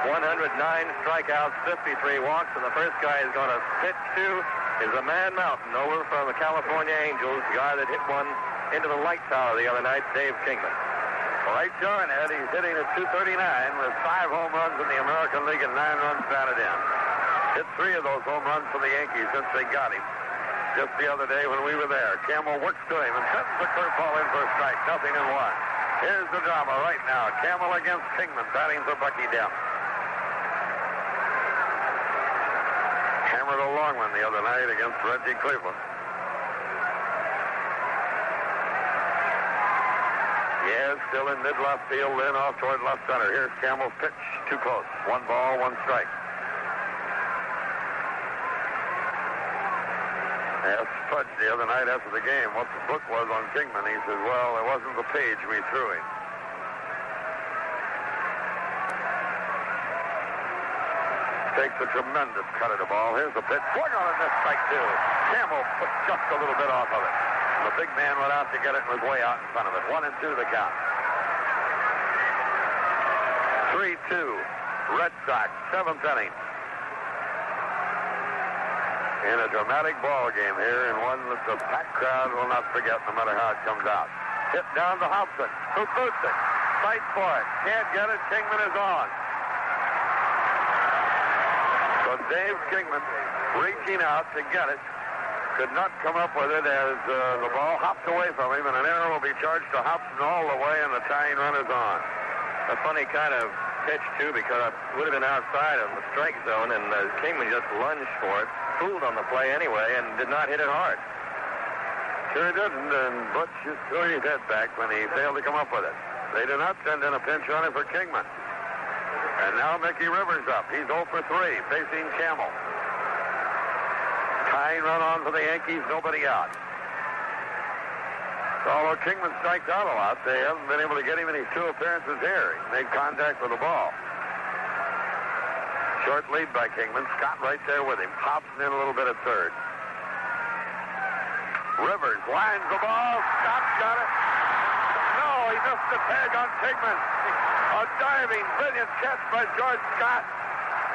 109 strikeouts, 53 walks, and the first guy he's going to pitch to is a Man Mountain over from the California Angels, the guy that hit one into the light tower the other night, Dave Kingman. Right Jarnett, he's hitting at 239 with 5 home runs in the American League and 9 runs batted in. Hit 3 of those home runs for the Yankees since they got him just the other day when we were there. Campbell works to him and sends the curveball in for a strike. 0-1. Here's the drama right now. Campbell against Kingman, batting for Bucky Dent. Hammered a long one the other night against Reggie Cleveland. Yes, still in mid-left field, then off toward left center. Here's Campbell's pitch. Too close. 1 ball, 1 strike. Asked Fudge the other night after the game what the book was on Kingman. He said, well, it wasn't the page we threw him. Takes a tremendous cut at the ball. Here's the pitch. Swung on it, this strike 2. Campbell put just a little bit off of it. The big man went out to get it and was way out in front of it. 1-2 the count. 3-2. Red Sox, 7th inning. In a dramatic ball game here, and one that the packed crowd will not forget no matter how it comes out. Hit down to Hobson, who boots it. Fight for it. Can't get it. Kingman is on. So Dave Kingman, reaching out to get it, could not come up with it as the ball hopped away from him, and an error will be charged to Hobson all the way, and the tying run is on. A funny kind of pitch, too, because it would have been outside of the strike zone, and Kingman just lunged for it, fooled on the play anyway, and did not hit it hard. Sure didn't, and Butch just threw his head back when he failed to come up with it. They did not send in a pinch runner for Kingman. And now Mickey Rivers up. He's 0 for 3, facing Campbell. Tying run on for the Yankees, nobody out. So although Kingman strikes out a lot, they haven't been able to get him in his 2 appearances here. He made contact with the ball. Short lead by Kingman. Scott right there with him. Hobson in a little bit at third. Rivers lines the ball. Scott's got it. No, he missed the tag on Kingman. A diving, brilliant catch by George Scott.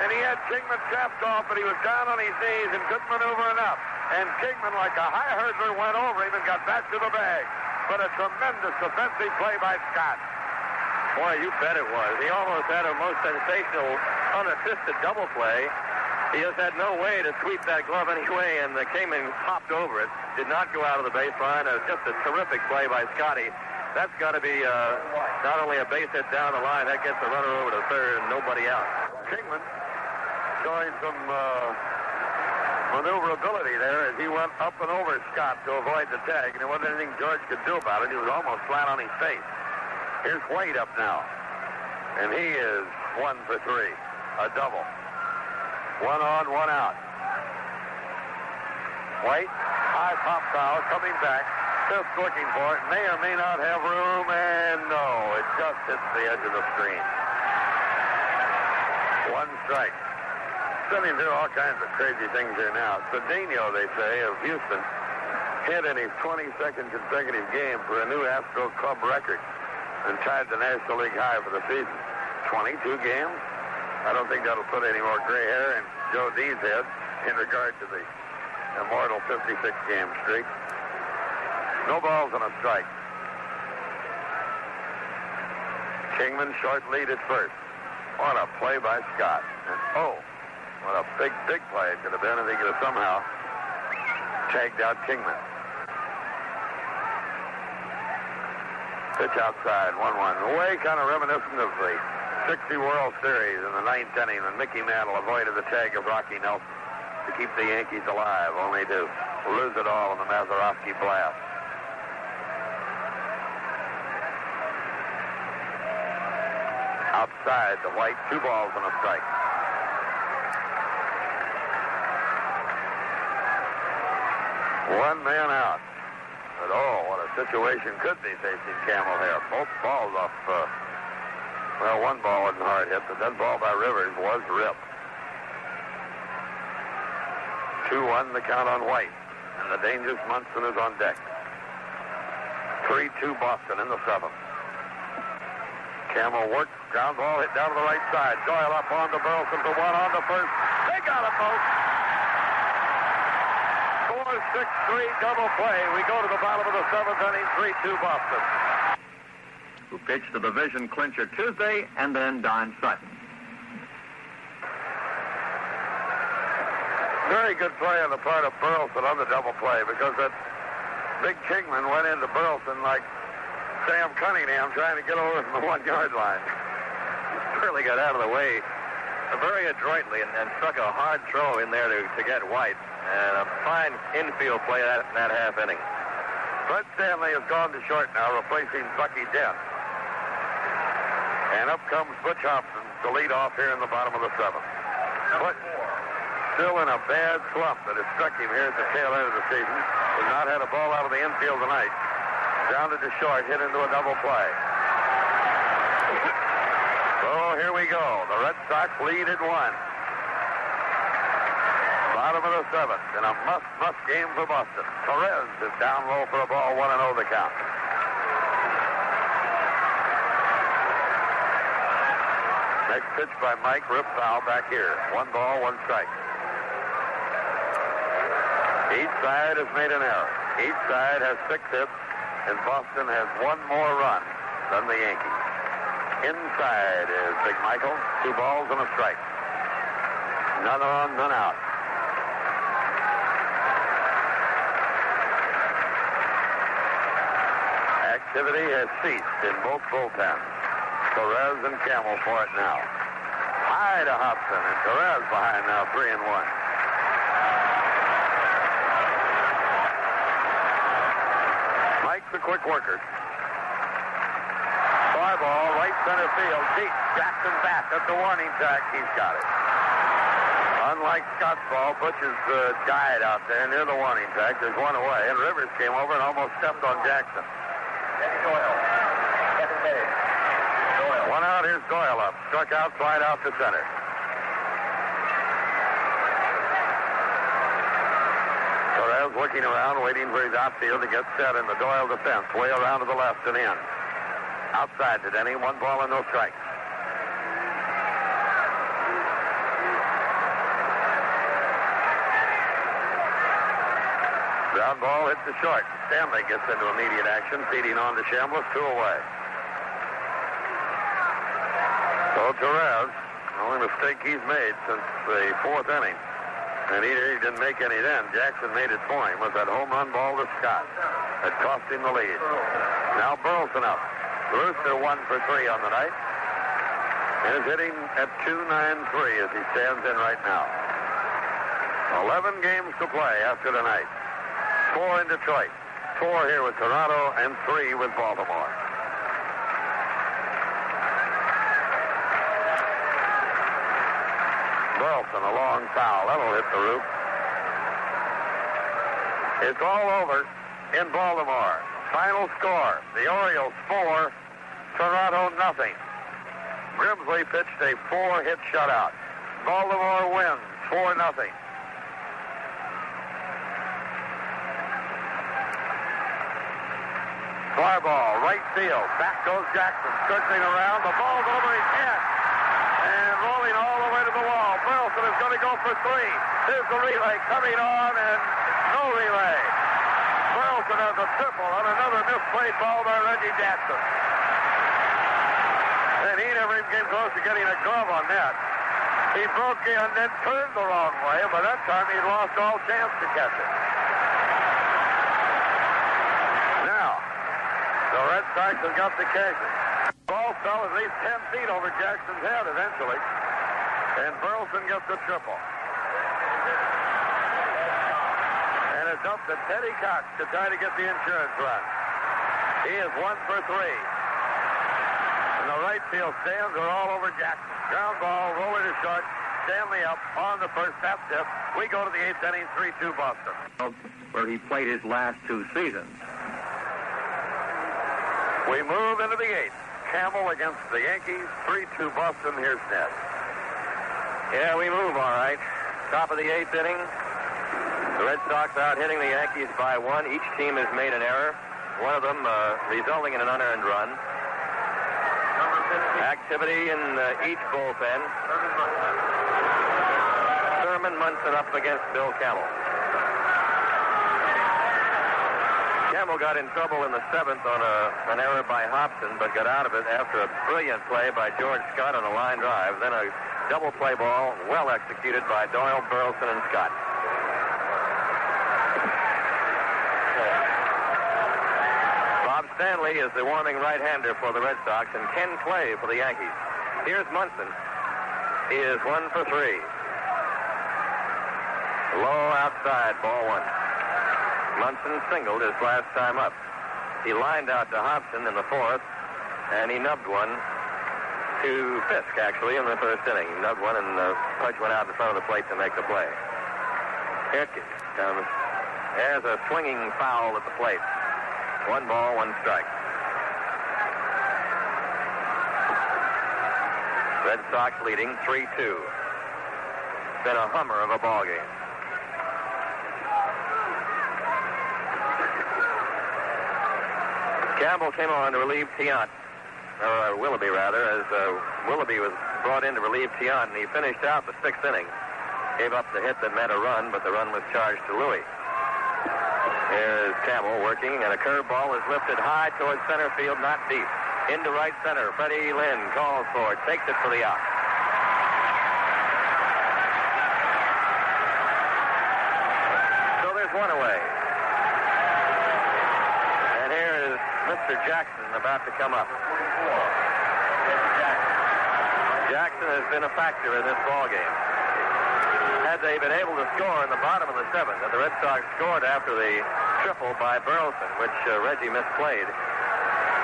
And he had Kingman trapped off, but he was down on his knees and couldn't maneuver enough. And Kingman, like a high hurdler, went over him and got back to the bag. But a tremendous defensive play by Scott. Boy, you bet it was. He almost had a most sensational, unassisted double play. He just had no way to sweep that glove anyway, and Kingman hopped over it. Did not go out of the baseline. Just a terrific play by Scotty. That's got to be not only a base hit down the line, that gets the runner over to third and nobody out. Kingman showing some maneuverability there as he went up and over Scott to avoid the tag, and there wasn't anything George could do about it. He was almost flat on his face. Here's Wade up now, and he is 1 for 3, a double. 1 on, 1 out. White, high pop foul, coming back. Fisk looking for it, may or may not have room, and no, it just hits the edge of the screen. 1 strike. Sending through all kinds of crazy things here now. Cedeno, they say, of Houston, hit in his 22nd consecutive game for a new Astro Club record and tied the National League high for the season. 22 games? I don't think that'll put any more gray hair in Joe D's head in regard to the immortal 56-game streak. No balls and a strike. Kingman short lead at first. What a play by Scott. And what a big, big play it could have been if he could have somehow tagged out Kingman. Pitch outside, 1-1. Way kind of reminiscent of the 60 World Series in the 9th inning when Mickey Mantle avoided the tag of Rocky Nelson to keep the Yankees alive, only to lose it all in the Mazeroski blast. Outside the White, 2 balls and a strike. One man out. But oh, what a situation could be facing Camel here. Both balls off, well, one ball wasn't hard hit, but that ball by Rivers was ripped. 2-1 the count on White, and the dangerous Munson is on deck. 3-2 Boston in the 7th. Camel works, ground ball hit down to the right side. Doyle up on to Burleson for 1 on the first. They got it, folks. 4-6-3 double play. We go to the bottom of the 7th inning, 3-2 Boston. Who pitched the division clincher Tuesday, and then Don Sutton. Very good play on the part of Burleson on the double play, because that big Kingman went into Burleson like Sam Cunningham trying to get over from the 1-yard line. Really got out of the way very adroitly and struck a hard throw in there to get White. And a fine infield play that half inning. Fred Stanley has gone to short now, replacing Bucky Dent. And up comes Butch Hobson to lead off here in the bottom of the 7th. But still in a bad slump that has struck him here at the tail end of the season. Has not had a ball out of the infield tonight. Grounded to short, hit into a double play. So here we go. The Red Sox lead at 1. Bottom of the 7th, in a must game for Boston. Torrez is down low for a ball, 1-0 the count. Next pitch by Mike, rip foul back here. 1 ball, 1 strike. Each side has made an error. Each side has 6 hits, and Boston has 1 more run than the Yankees. Inside is Big Michael, 2 balls and a strike. None on, none out. Activity has ceased in both bullpens. Torrez and Camel for it now. High to Hobson, and Torrez behind now, 3-1. Mike's a quick worker. Fly ball, right center field, deep. Jackson back at the warning track. He's got it. Unlike Scott's ball, Butch has died out there near the warning track. There's one away, and Rivers came over and almost stepped on Jackson. Denny Doyle. Second base. Doyle. 1 out, here's Doyle up. Struck out, slide out to center. Torrez looking around, waiting for his outfield to get set in the Doyle defense. Way around to the left and in. Outside to Denny, 1 ball and no strikes. Ground ball hits the short. Stanley gets into immediate action, feeding on to Chambliss, 2 away. So Torrez, the only mistake he's made since the 4th inning, and he didn't make any then. Jackson made it for him, was that home run ball to Scott that cost him the lead. Now Burleson up. Brewster 1 for 3 on the night, and is hitting at .293 as he stands in right now. 11 games to play after tonight. 4 in Detroit, 4 here with Toronto, and 3 with Baltimore. Burleson, a long foul. That'll hit the roof. It's all over in Baltimore. Final score, the Orioles 4, Toronto nothing. Grimsley pitched a 4-hit shutout. Baltimore wins 4-0. Fly ball, right field. Back goes Jackson, circling around. The ball's over his head. And rolling all the way to the wall. Burleson is going to go for 3. Here's the relay coming on, and no relay. Burleson has a triple on another misplayed ball by Reggie Jackson. And he never even came close to getting a glove on that. He broke in and then turned the wrong way, and by that time he'd lost all chance to catch it. Now, the Red Sox have got the cases. Ball fell at least 10 feet over Jackson's head eventually. And Burleson gets a triple. And it's up to Teddy Cox to try to get the insurance run. He is 1 for 3. And the right field stands are all over Jackson. Ground ball, roller to short. Stanley up on the first half tip. We go to the 8th inning, 3-2 Boston. Where he played his last 2 seasons. We move into the 8th. Campbell against the Yankees, 3-2 Boston. Here's Ned. Yeah, we move all right. Top of the 8th inning. The Red Sox out hitting the Yankees by 1. Each team has made an error. One of them resulting in an unearned run. Activity in each bullpen. Thurman Munson up against Bill Campbell. Campbell got in trouble in the 7th on an error by Hobson, but got out of it after a brilliant play by George Scott on a line drive. Then a double play ball, well executed by Doyle, Burleson, and Scott. Bob Stanley is the warming right-hander for the Red Sox, and Ken Clay for the Yankees. Here's Munson. He is 1 for 3. Low outside, ball 1. Munson singled his last time up. He lined out to Hobson in the 4th, and he nubbed one to Fisk, actually, in the 1st inning. He nubbed one, and Pudge went out in front of the plate to make the play. Here it comes. There's a swinging foul at the plate. 1 ball, 1 strike. Red Sox leading 3-2. It's been a hummer of a ball game. Campbell came on to relieve Tiant, or Willoughby rather, as Willoughby was brought in to relieve Tiant, and he finished out the 6th inning. Gave up the hit that meant a run, but the run was charged to Louis. Here's Campbell working, and a curveball is lifted high towards center field, not deep. Into right center, Freddie Lynn calls for it, takes it for the out. So there's one away. And here is Mr. Jackson about to come up. Jackson has been a factor in this ballgame. Had they been able to score in the bottom of the 7th, and the Red Sox scored after the triple by Burleson, which Reggie misplayed,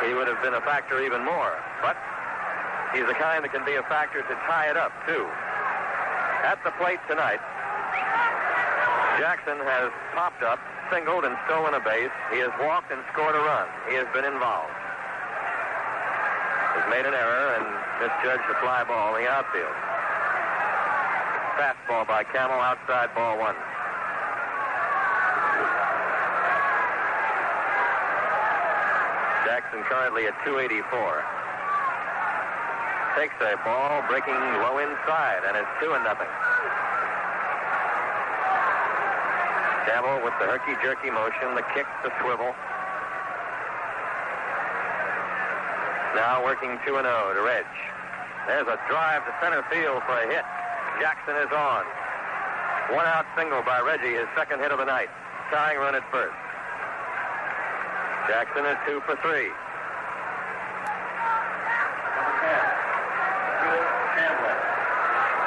he would have been a factor even more. But he's the kind that can be a factor to tie it up, too. At the plate tonight, Jackson has popped up, singled, and stolen a base. He has walked and scored a run. He has been involved. He's made an error and misjudged the fly ball in the outfield. Fastball by Campbell, outside, ball 1. Jackson currently at 284. Takes a ball, breaking low inside, and it's 2-0. Campbell with the herky-jerky motion, the kick, the swivel. Now working 2-0 to Reg. There's a drive to center field for a hit. Jackson is on. 1-out single by Reggie, his 2nd hit of the night. Tying run at first. Jackson is 2 for 3.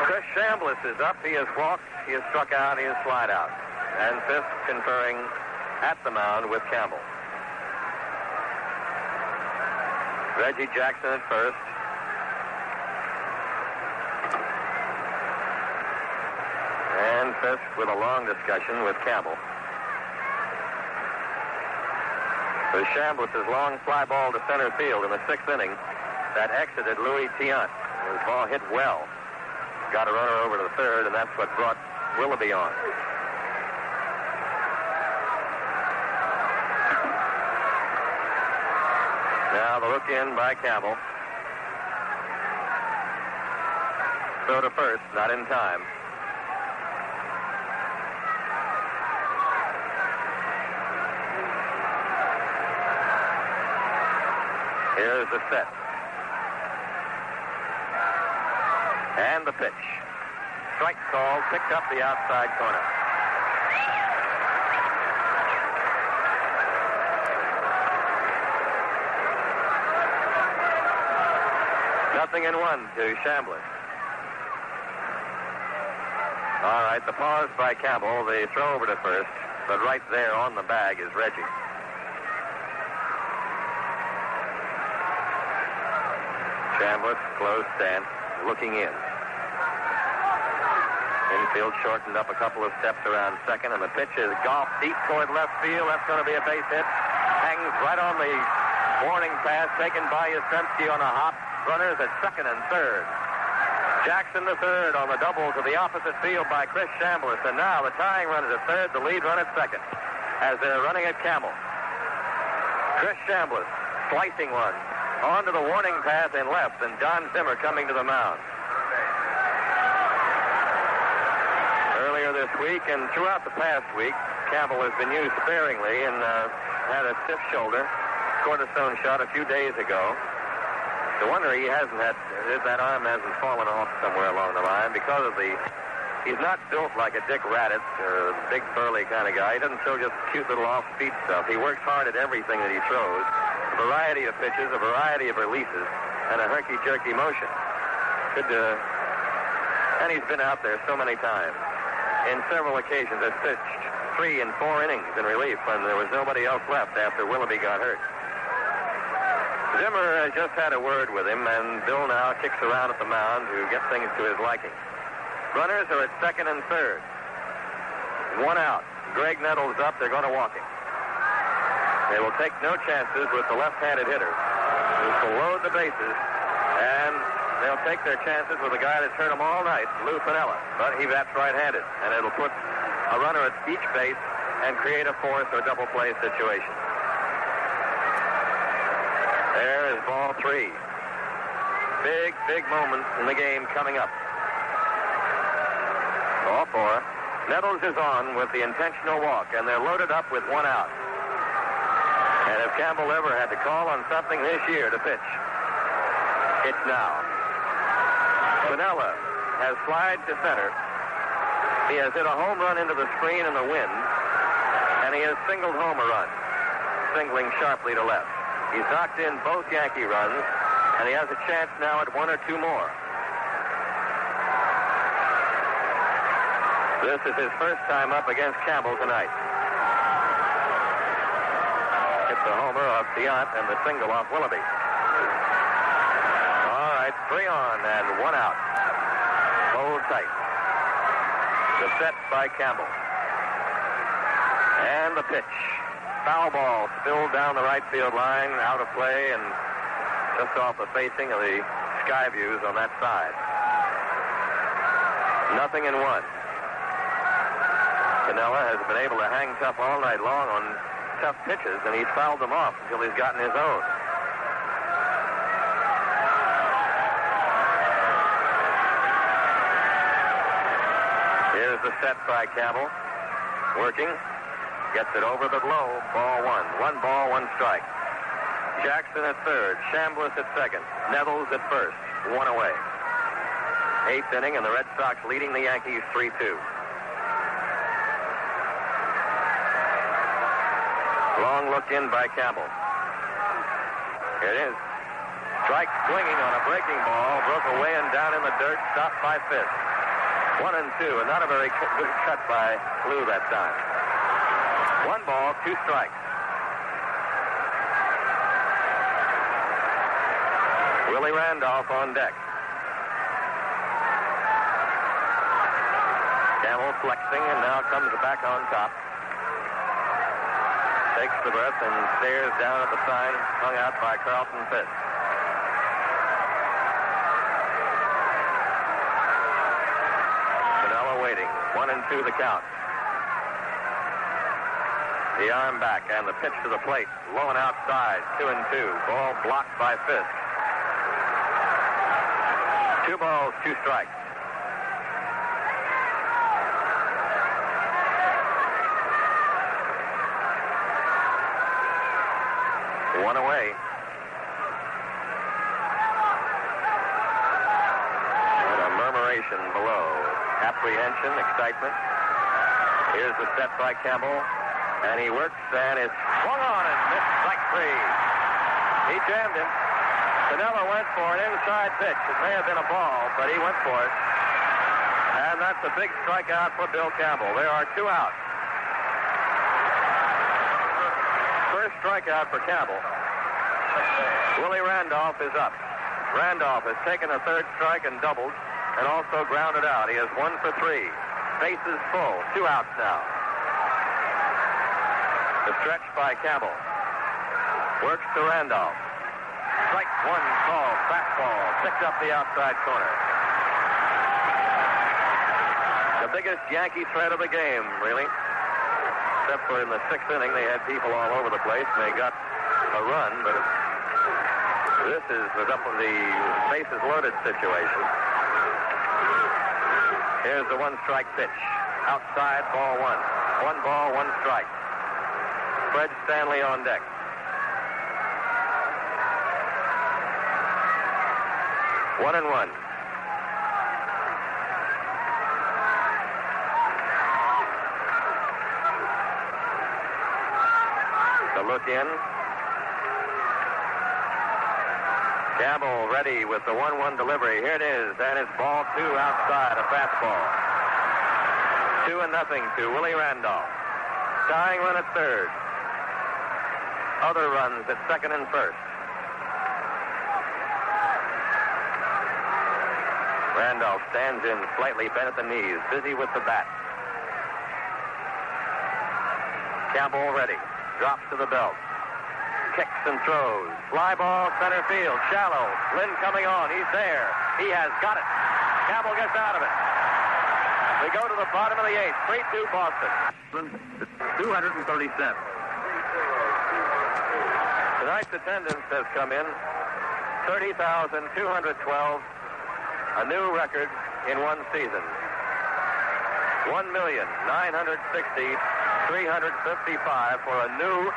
Chris Chambliss is up. He has walked, he has struck out, he has flied out. And Fisk conferring at the mound with Campbell. Reggie Jackson at first. And Fisk with a long discussion with Campbell. There's Chambliss's long fly ball to center field in the 6th inning that exited Louis Tiant. His ball hit well. Got a runner over to the 3rd, and that's what brought Willoughby on. Now the look in by Campbell. Throw to first, not in time. Here's the set. And the pitch. Strike call, picked up the outside corner. 0-1 to Chambliss. All right, the pause by Campbell, the throw over to first, but right there on the bag is Reggie. Chambliss, closed stance, looking in. Infield shortened up a couple of steps around second, and the pitch is golfed deep toward left field. That's going to be a base hit. Hangs right on the warning pass taken by Yastrzemski on a hop. Runners at second and third. Jackson the third on the double to the opposite field by Chris Chambliss. And now the tying run is at third, the lead run at second, as they're running at Campbell. Chris Chambliss slicing one onto the warning path in left, and Don Zimmer coming to the mound. Earlier this week and throughout the past week, Campbell has been used sparingly and had a stiff shoulder. Cortisone shot a few days ago. No wonder he hasn't had, that arm hasn't fallen off somewhere along the line because of he's not built like a Dick Raditz or a big burly kind of guy. He doesn't throw just cute little off-speed stuff. He works hard at everything that he throws. A variety of pitches, a variety of releases, and a herky-jerky motion. And he's been out there so many times. In several occasions, has pitched 3 and 4 innings in relief when there was nobody else left after Willoughby got hurt. Zimmer has just had a word with him, and Bill now kicks around at the mound to get things to his liking. Runners are at second and third. 1 out. Graig Nettles up. They're going to walk him. They will take no chances with the left-handed hitter, who will load the bases, and they'll take their chances with a guy that's hurt them all night, Lou Piniella. But he bats right-handed, and it'll put a runner at each base and create a force or double play situation. There is ball 3. Big, big moment in the game coming up. Ball 4. Nettles is on with the intentional walk, and they're loaded up with 1 out. And if Campbell ever had to call on something this year to pitch, it's now. Piniella has flied to center. He has hit a home run into the screen in the wind, and he has singled home a run, singling sharply to left. He's knocked in both Yankee runs, and he has a chance now at 1 or 2 more. This is his first time up against Campbell tonight. Hit the homer off Tiant and the single off Willoughby. All right, 3 on and 1 out. Hold tight. The set by Campbell. And the pitch. Foul ball spilled down the right field line, out of play, and just off the facing of the sky views on that side. 0-1. Piniella has been able to hang tough all night long on tough pitches, and he's fouled them off until he's gotten his own. Here's the set by Campbell. Working. Gets it over the low. Ball 1. 1 ball, 1 strike. Jackson at third. Chambliss at second. Nettles at first. 1 away. 8th inning, and the Red Sox leading the Yankees 3-2. Long look in by Campbell. Here it is. Strike swinging on a breaking ball. Broke away and down in the dirt. Stopped by Fisk. 1-2, and not a very good cut by Lou that time. 1 ball, 2 strikes. Willie Randolph on deck. Campbell flexing, and now comes back on top. Takes the breath and stares down at the sign hung out by Carlton Fisk. Piniella waiting. 1-2 the count. The arm back and the pitch to the plate. Low and outside. 2-2. Ball blocked by Fisk. 2 balls, 2 strikes. One away. And a murmuration below. Apprehension, excitement. Here's the set by Campbell. And he works and is swung on and missed strike 3. He jammed him. Piniella went for an inside pitch. It may have been a ball, but he went for it. And that's a big strikeout for Bill Campbell. There are 2 outs. First strikeout for Campbell. Willie Randolph is up. Randolph has taken a 3rd strike and doubled, and also grounded out. He is 1 for 3. Bases full. 2 outs now. The stretch by Campbell. Works to Randolph. Strike 1 call. Fastball. Picked up the outside corner. The biggest Yankee threat of the game, really. Except for in the 6th inning, they had people all over the place, and they got a run, but this is the bases loaded situation. Here's the 1-strike pitch. Outside, ball 1. 1 ball, 1 strike. Fred Stanley on deck. One and one. The look in. Campbell ready with the 1-1 delivery. Here it is, and it's ball 2 outside, a fastball. 2-0 to Willie Randolph. Tying run at 3rd. Other runs at 2nd and 1st. Randolph stands in slightly bent at the knees, busy with the bat. Campbell ready. Drops to the belt. Kicks and throws. Fly ball, center field, shallow. Lynn coming on. He's there. He has got it. Campbell gets out of it. We go to the bottom of the 8th. 3-2 Boston. 237. Tonight's attendance has come in 30,212. A new record in one season. 1,960,355 for a new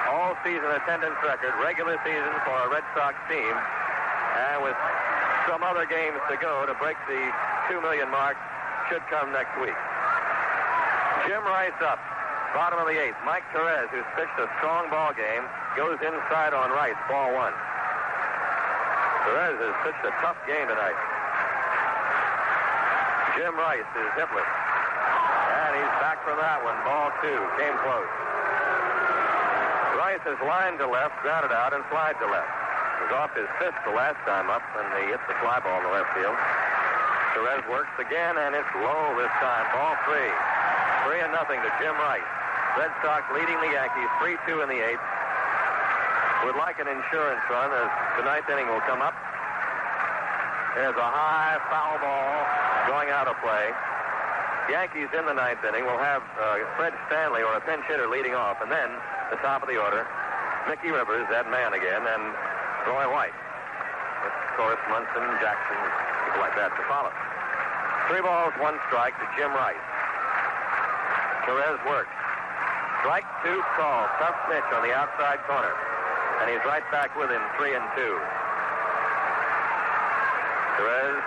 all-season attendance record, regular season for a Red Sox team. And with some other games to go to break the 2 million mark, should come next week. Jim Rice up, bottom of the 8th. Mike Torrez, who's pitched a strong ball game, goes inside on Rice, ball 1. Torrez has pitched a tough game tonight. Jim Rice is hitless. And he's back for that one. Ball 2. Came close. Rice has lined to left, grounded out, and flied to left. He was off his 5th the last time up, and he hit the fly ball in the left field. Torrez works again, and it's low this time. Ball 3. 3-0 to Jim Rice. Red Sox leading the Yankees 3-2 in the 8th. Would like an insurance run as the 9th inning will come up. There's a high foul ball going out of play. Yankees in the 9th inning will have Fred Stanley or a pinch hitter leading off, and then the top of the order, Mickey Rivers, that man again, and Roy White. With, of course, Munson, Jackson, people like that to follow. 3 balls, 1 strike to Jim Rice. Torrez works. Strike 2 call. Tough pitch on the outside corner. And he's right back with him, 3-2. Torrez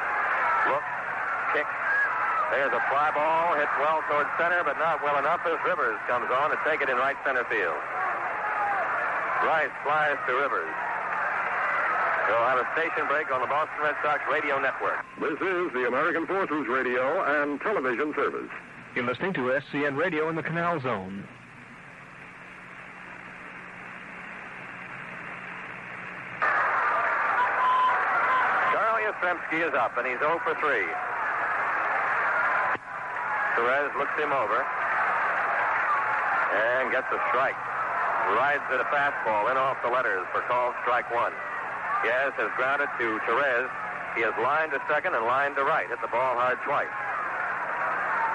looks, kicks. There's a fly ball, hit well towards center, but not well enough as Rivers comes on to take it in right center field. Rice flies to Rivers. We'll have a station break on the Boston Red Sox radio network. This is the American Forces Radio and Television Service. You're listening to SCN Radio in the Canal Zone. Carl Yastrzemski is up, and he's 0 for 3. Torrez looks him over and gets a strike. Rides at a fastball in off the letters for called strike 1. Yaz has grounded to Torrez. He has lined to second and lined to right. Hit the ball hard twice.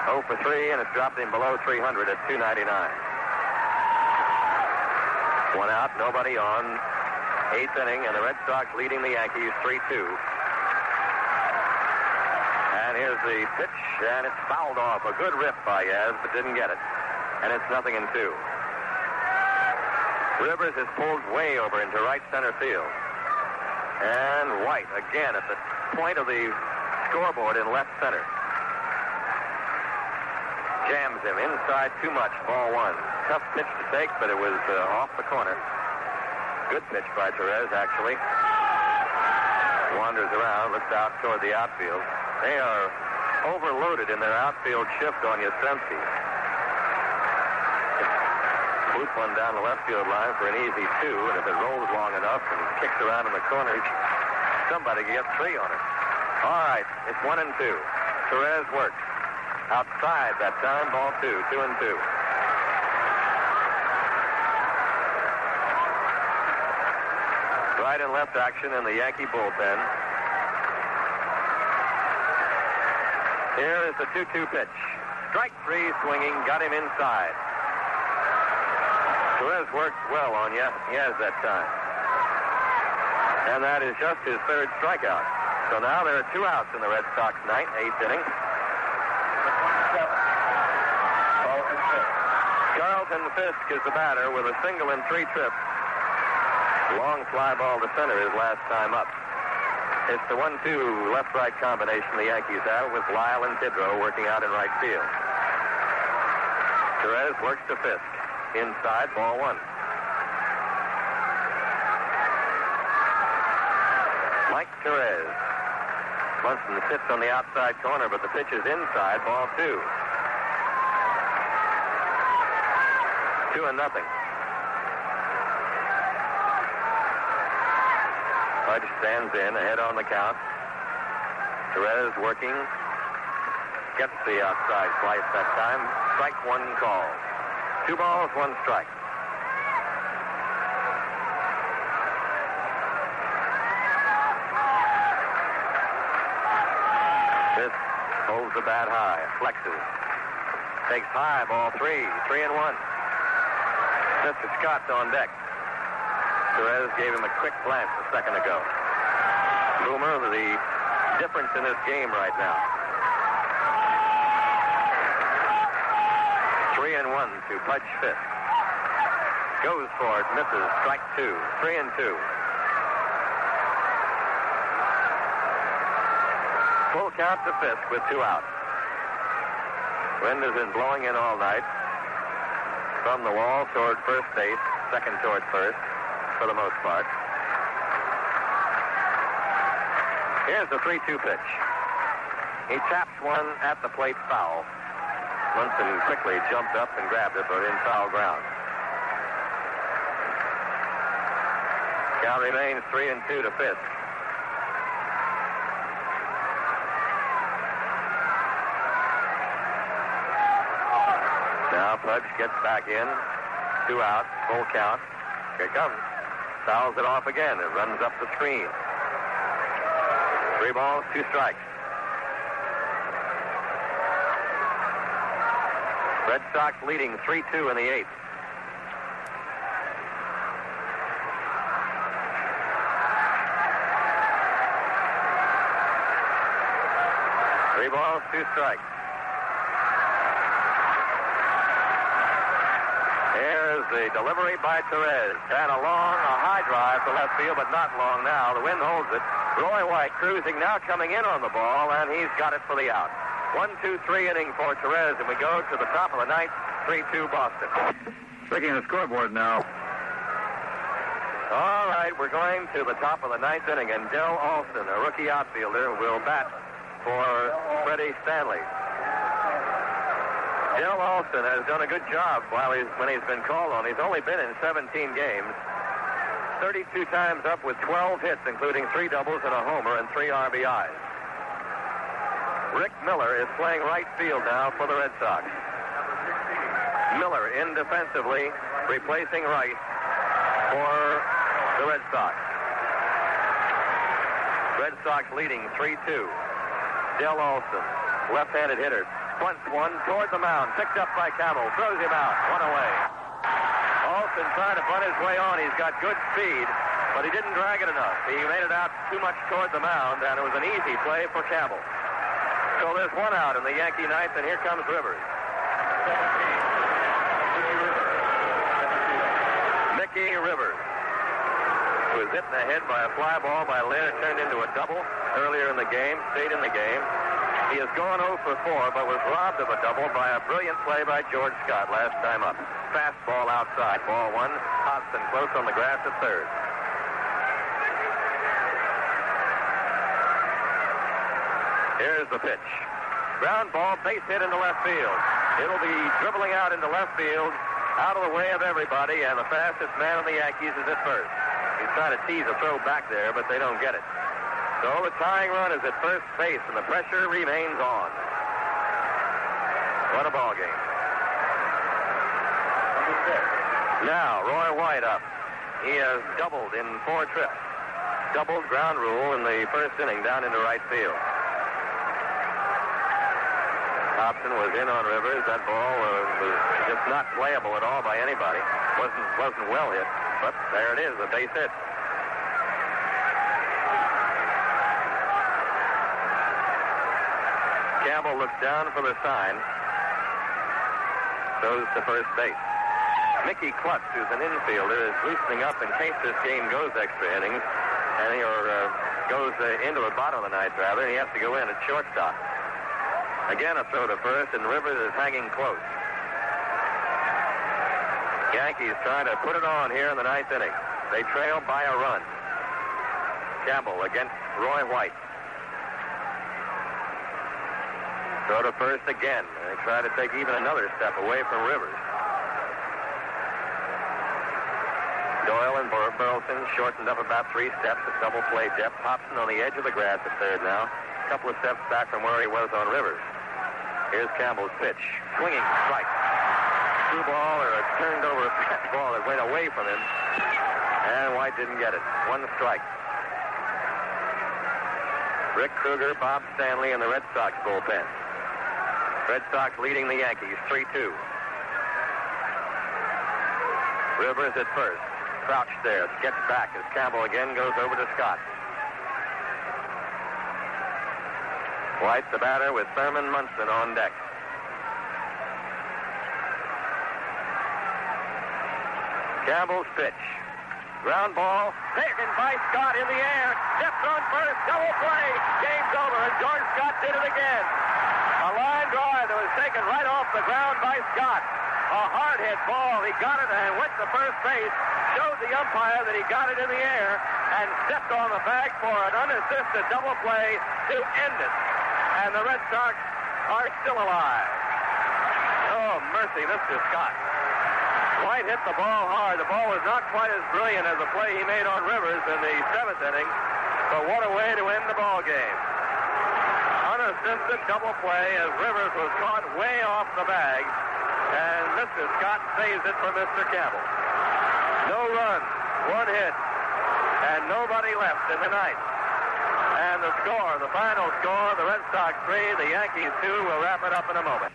0 for 3, and it's dropped him below 300 at 299. 1 out, nobody on. 8th inning, and the Red Sox leading the Yankees 3-2. And here's the pitch, and it's fouled off. A good rip by Yaz, but didn't get it. And it's 0-2. Rivers is pulled way over into right center field. And White, again, at the point of the scoreboard in left center. Jams him inside too much, ball 1. Tough pitch to take, but it was off the corner. Good pitch by Torrez, actually. Wanders around, looks out toward the outfield. They are overloaded in their outfield shift on Yastrzemski. Boots one down the left field line for an easy 2, and if it rolls long enough and kicks around in the corner, somebody can get 3 on it. All right, it's 1 and 2. Torrez works. Outside that time, ball 2, 2 and 2. Right and left action in the Yankee bullpen. Here is the 2-2 pitch. Strike 3 swinging, got him inside. Torrez worked well on Yaz that time. And that is just his 3rd strikeout. So now there are 2 outs in the Red Sox ninth, 8th inning. Carlton Fisk is the batter with a single and 3 trips. Long fly ball to center his last time up. It's the 1-2 left-right combination the Yankees have with Lyle and Tidrow working out in right field. Torrez works to Fisk. Inside, ball 1. Mike Torrez. Munson sits on the outside corner, but the pitch is inside, ball 2. 2-0. Butch stands in, ahead on the count. Torrez working. Gets the outside slice that time. Strike 1 called. 2 balls, 1 strike. This holds the bat high, flexes. Takes high, ball 3, 3 and 1. Mr. Scott's on deck. Torrez gave him a quick glance a second ago. Boomer, the difference in this game right now. 3 and 1 to Butch Fisk. Goes for it, misses. Strike 2. 3 and 2. Full count to Fisk with 2 outs. Wind has been blowing in all night. From the wall toward first base, second toward first, for the most part. Here's the 3-2 pitch. He taps one at the plate foul. Munson quickly jumped up and grabbed it, but in foul ground. Count remains 3 and 2 to Fisk. Now Pudge gets back in. 2 out, full count. Here it comes. Fouls it off again. It runs up the screen. 3 balls, 2 strikes. Red Sox leading 3-2 in the 8th. Three balls, 2 strikes. Here's the delivery by Torrez. And a high drive to left field, but not long now. The wind holds it. Roy White cruising now, coming in on the ball, and he's got it for the out. 1-2-3 inning for Torrez, and we go to the top of the ninth, 3-2 Boston. Checking the scoreboard now. All right, we're going to the top of the ninth inning, and Del Alston, a rookie outfielder, will bat for Freddie Stanley. Del Alston has done a good job when he's been called on. He's only been in 17 games. 32 times up with 12 hits, including 3 doubles and a homer and 3 RBIs. Rick Miller is playing right field now for the Red Sox. Miller in defensively, replacing Rice for the Red Sox. Red Sox leading 3-2. Del Alston, left-handed hitter, bunts one toward the mound, picked up by Campbell, throws him out, 1 away. Alston trying to bunt his way on. He's got good speed, but he didn't drag it enough. He made it out too much toward the mound, and it was an easy play for Campbell. So there's 1 out in the Yankee ninth, and here comes Rivers. Mickey Rivers, who was hit in the head by a fly ball by Lynn. It turned into a double earlier in the game, stayed in the game. He has gone 0 for 4, but was robbed of a double by a brilliant play by George Scott last time up. Fastball outside, ball 1. Hobson close on the grass at third. Here's the pitch. Ground ball, base hit into left field. It'll be dribbling out into left field, out of the way of everybody, and the fastest man on the Yankees is at first. He's trying to tease a throw back there, but they don't get it. So the tying run is at first base, and the pressure remains on. What a ball game. Now, Roy White up. He has doubled in 4 trips. Doubled ground rule in the first inning down into right field. Hobson was in on Rivers. That ball was just not playable at all by anybody. Wasn't well hit, but there it is, a base hit. Campbell looks down for the sign. Goes to first base. Mickey Klutz, who's an infielder, is loosening up in case this game goes extra innings, and he goes into the bottom of the ninth, rather, and he has to go in at shortstop. Again, a throw to first, and Rivers is hanging close. Yankees trying to put it on here in the ninth inning. They trail by a run. Campbell against Roy White. Throw to first again. They try to take even another step away from Rivers. Doyle and Burleson shortened up about 3 steps at double play depth. Hobson on the edge of the grass at third now. A couple of steps back from where he was on Rivers. Here's Campbell's pitch. Swinging strike. Through ball or a turned over ball that went away from him. And White didn't get it. 1 strike. Rick Kruger, Bob Stanley, and the Red Sox bullpen. Red Sox leading the Yankees 3-2. Rivers at first. Crouched there. Gets back as Campbell again goes over to Scott. White the batter with Thurman Munson on deck. Campbell's pitch. Ground ball. Taken by Scott in the air. Steps on first. Double play. Game's over. And George Scott did it again. A line drive that was taken right off the ground by Scott. A hard hit ball. He got it and went to first base. Showed the umpire that he got it in the air and stepped on the bag for an unassisted double play to end it. And the Red Sox are still alive. Oh, mercy, this is Scott. White hit the ball hard. The ball was not quite as brilliant as the play he made on Rivers in the 7th inning. But what a way to end the ball game. Unassisted double play as Rivers was caught way off the bag. And Mr. Scott saves it for Mr. Campbell. No runs, 1 hit, and nobody left in the ninth. And the score, the final score, the Red Sox 3, the Yankees 2. We'll wrap it up in a moment.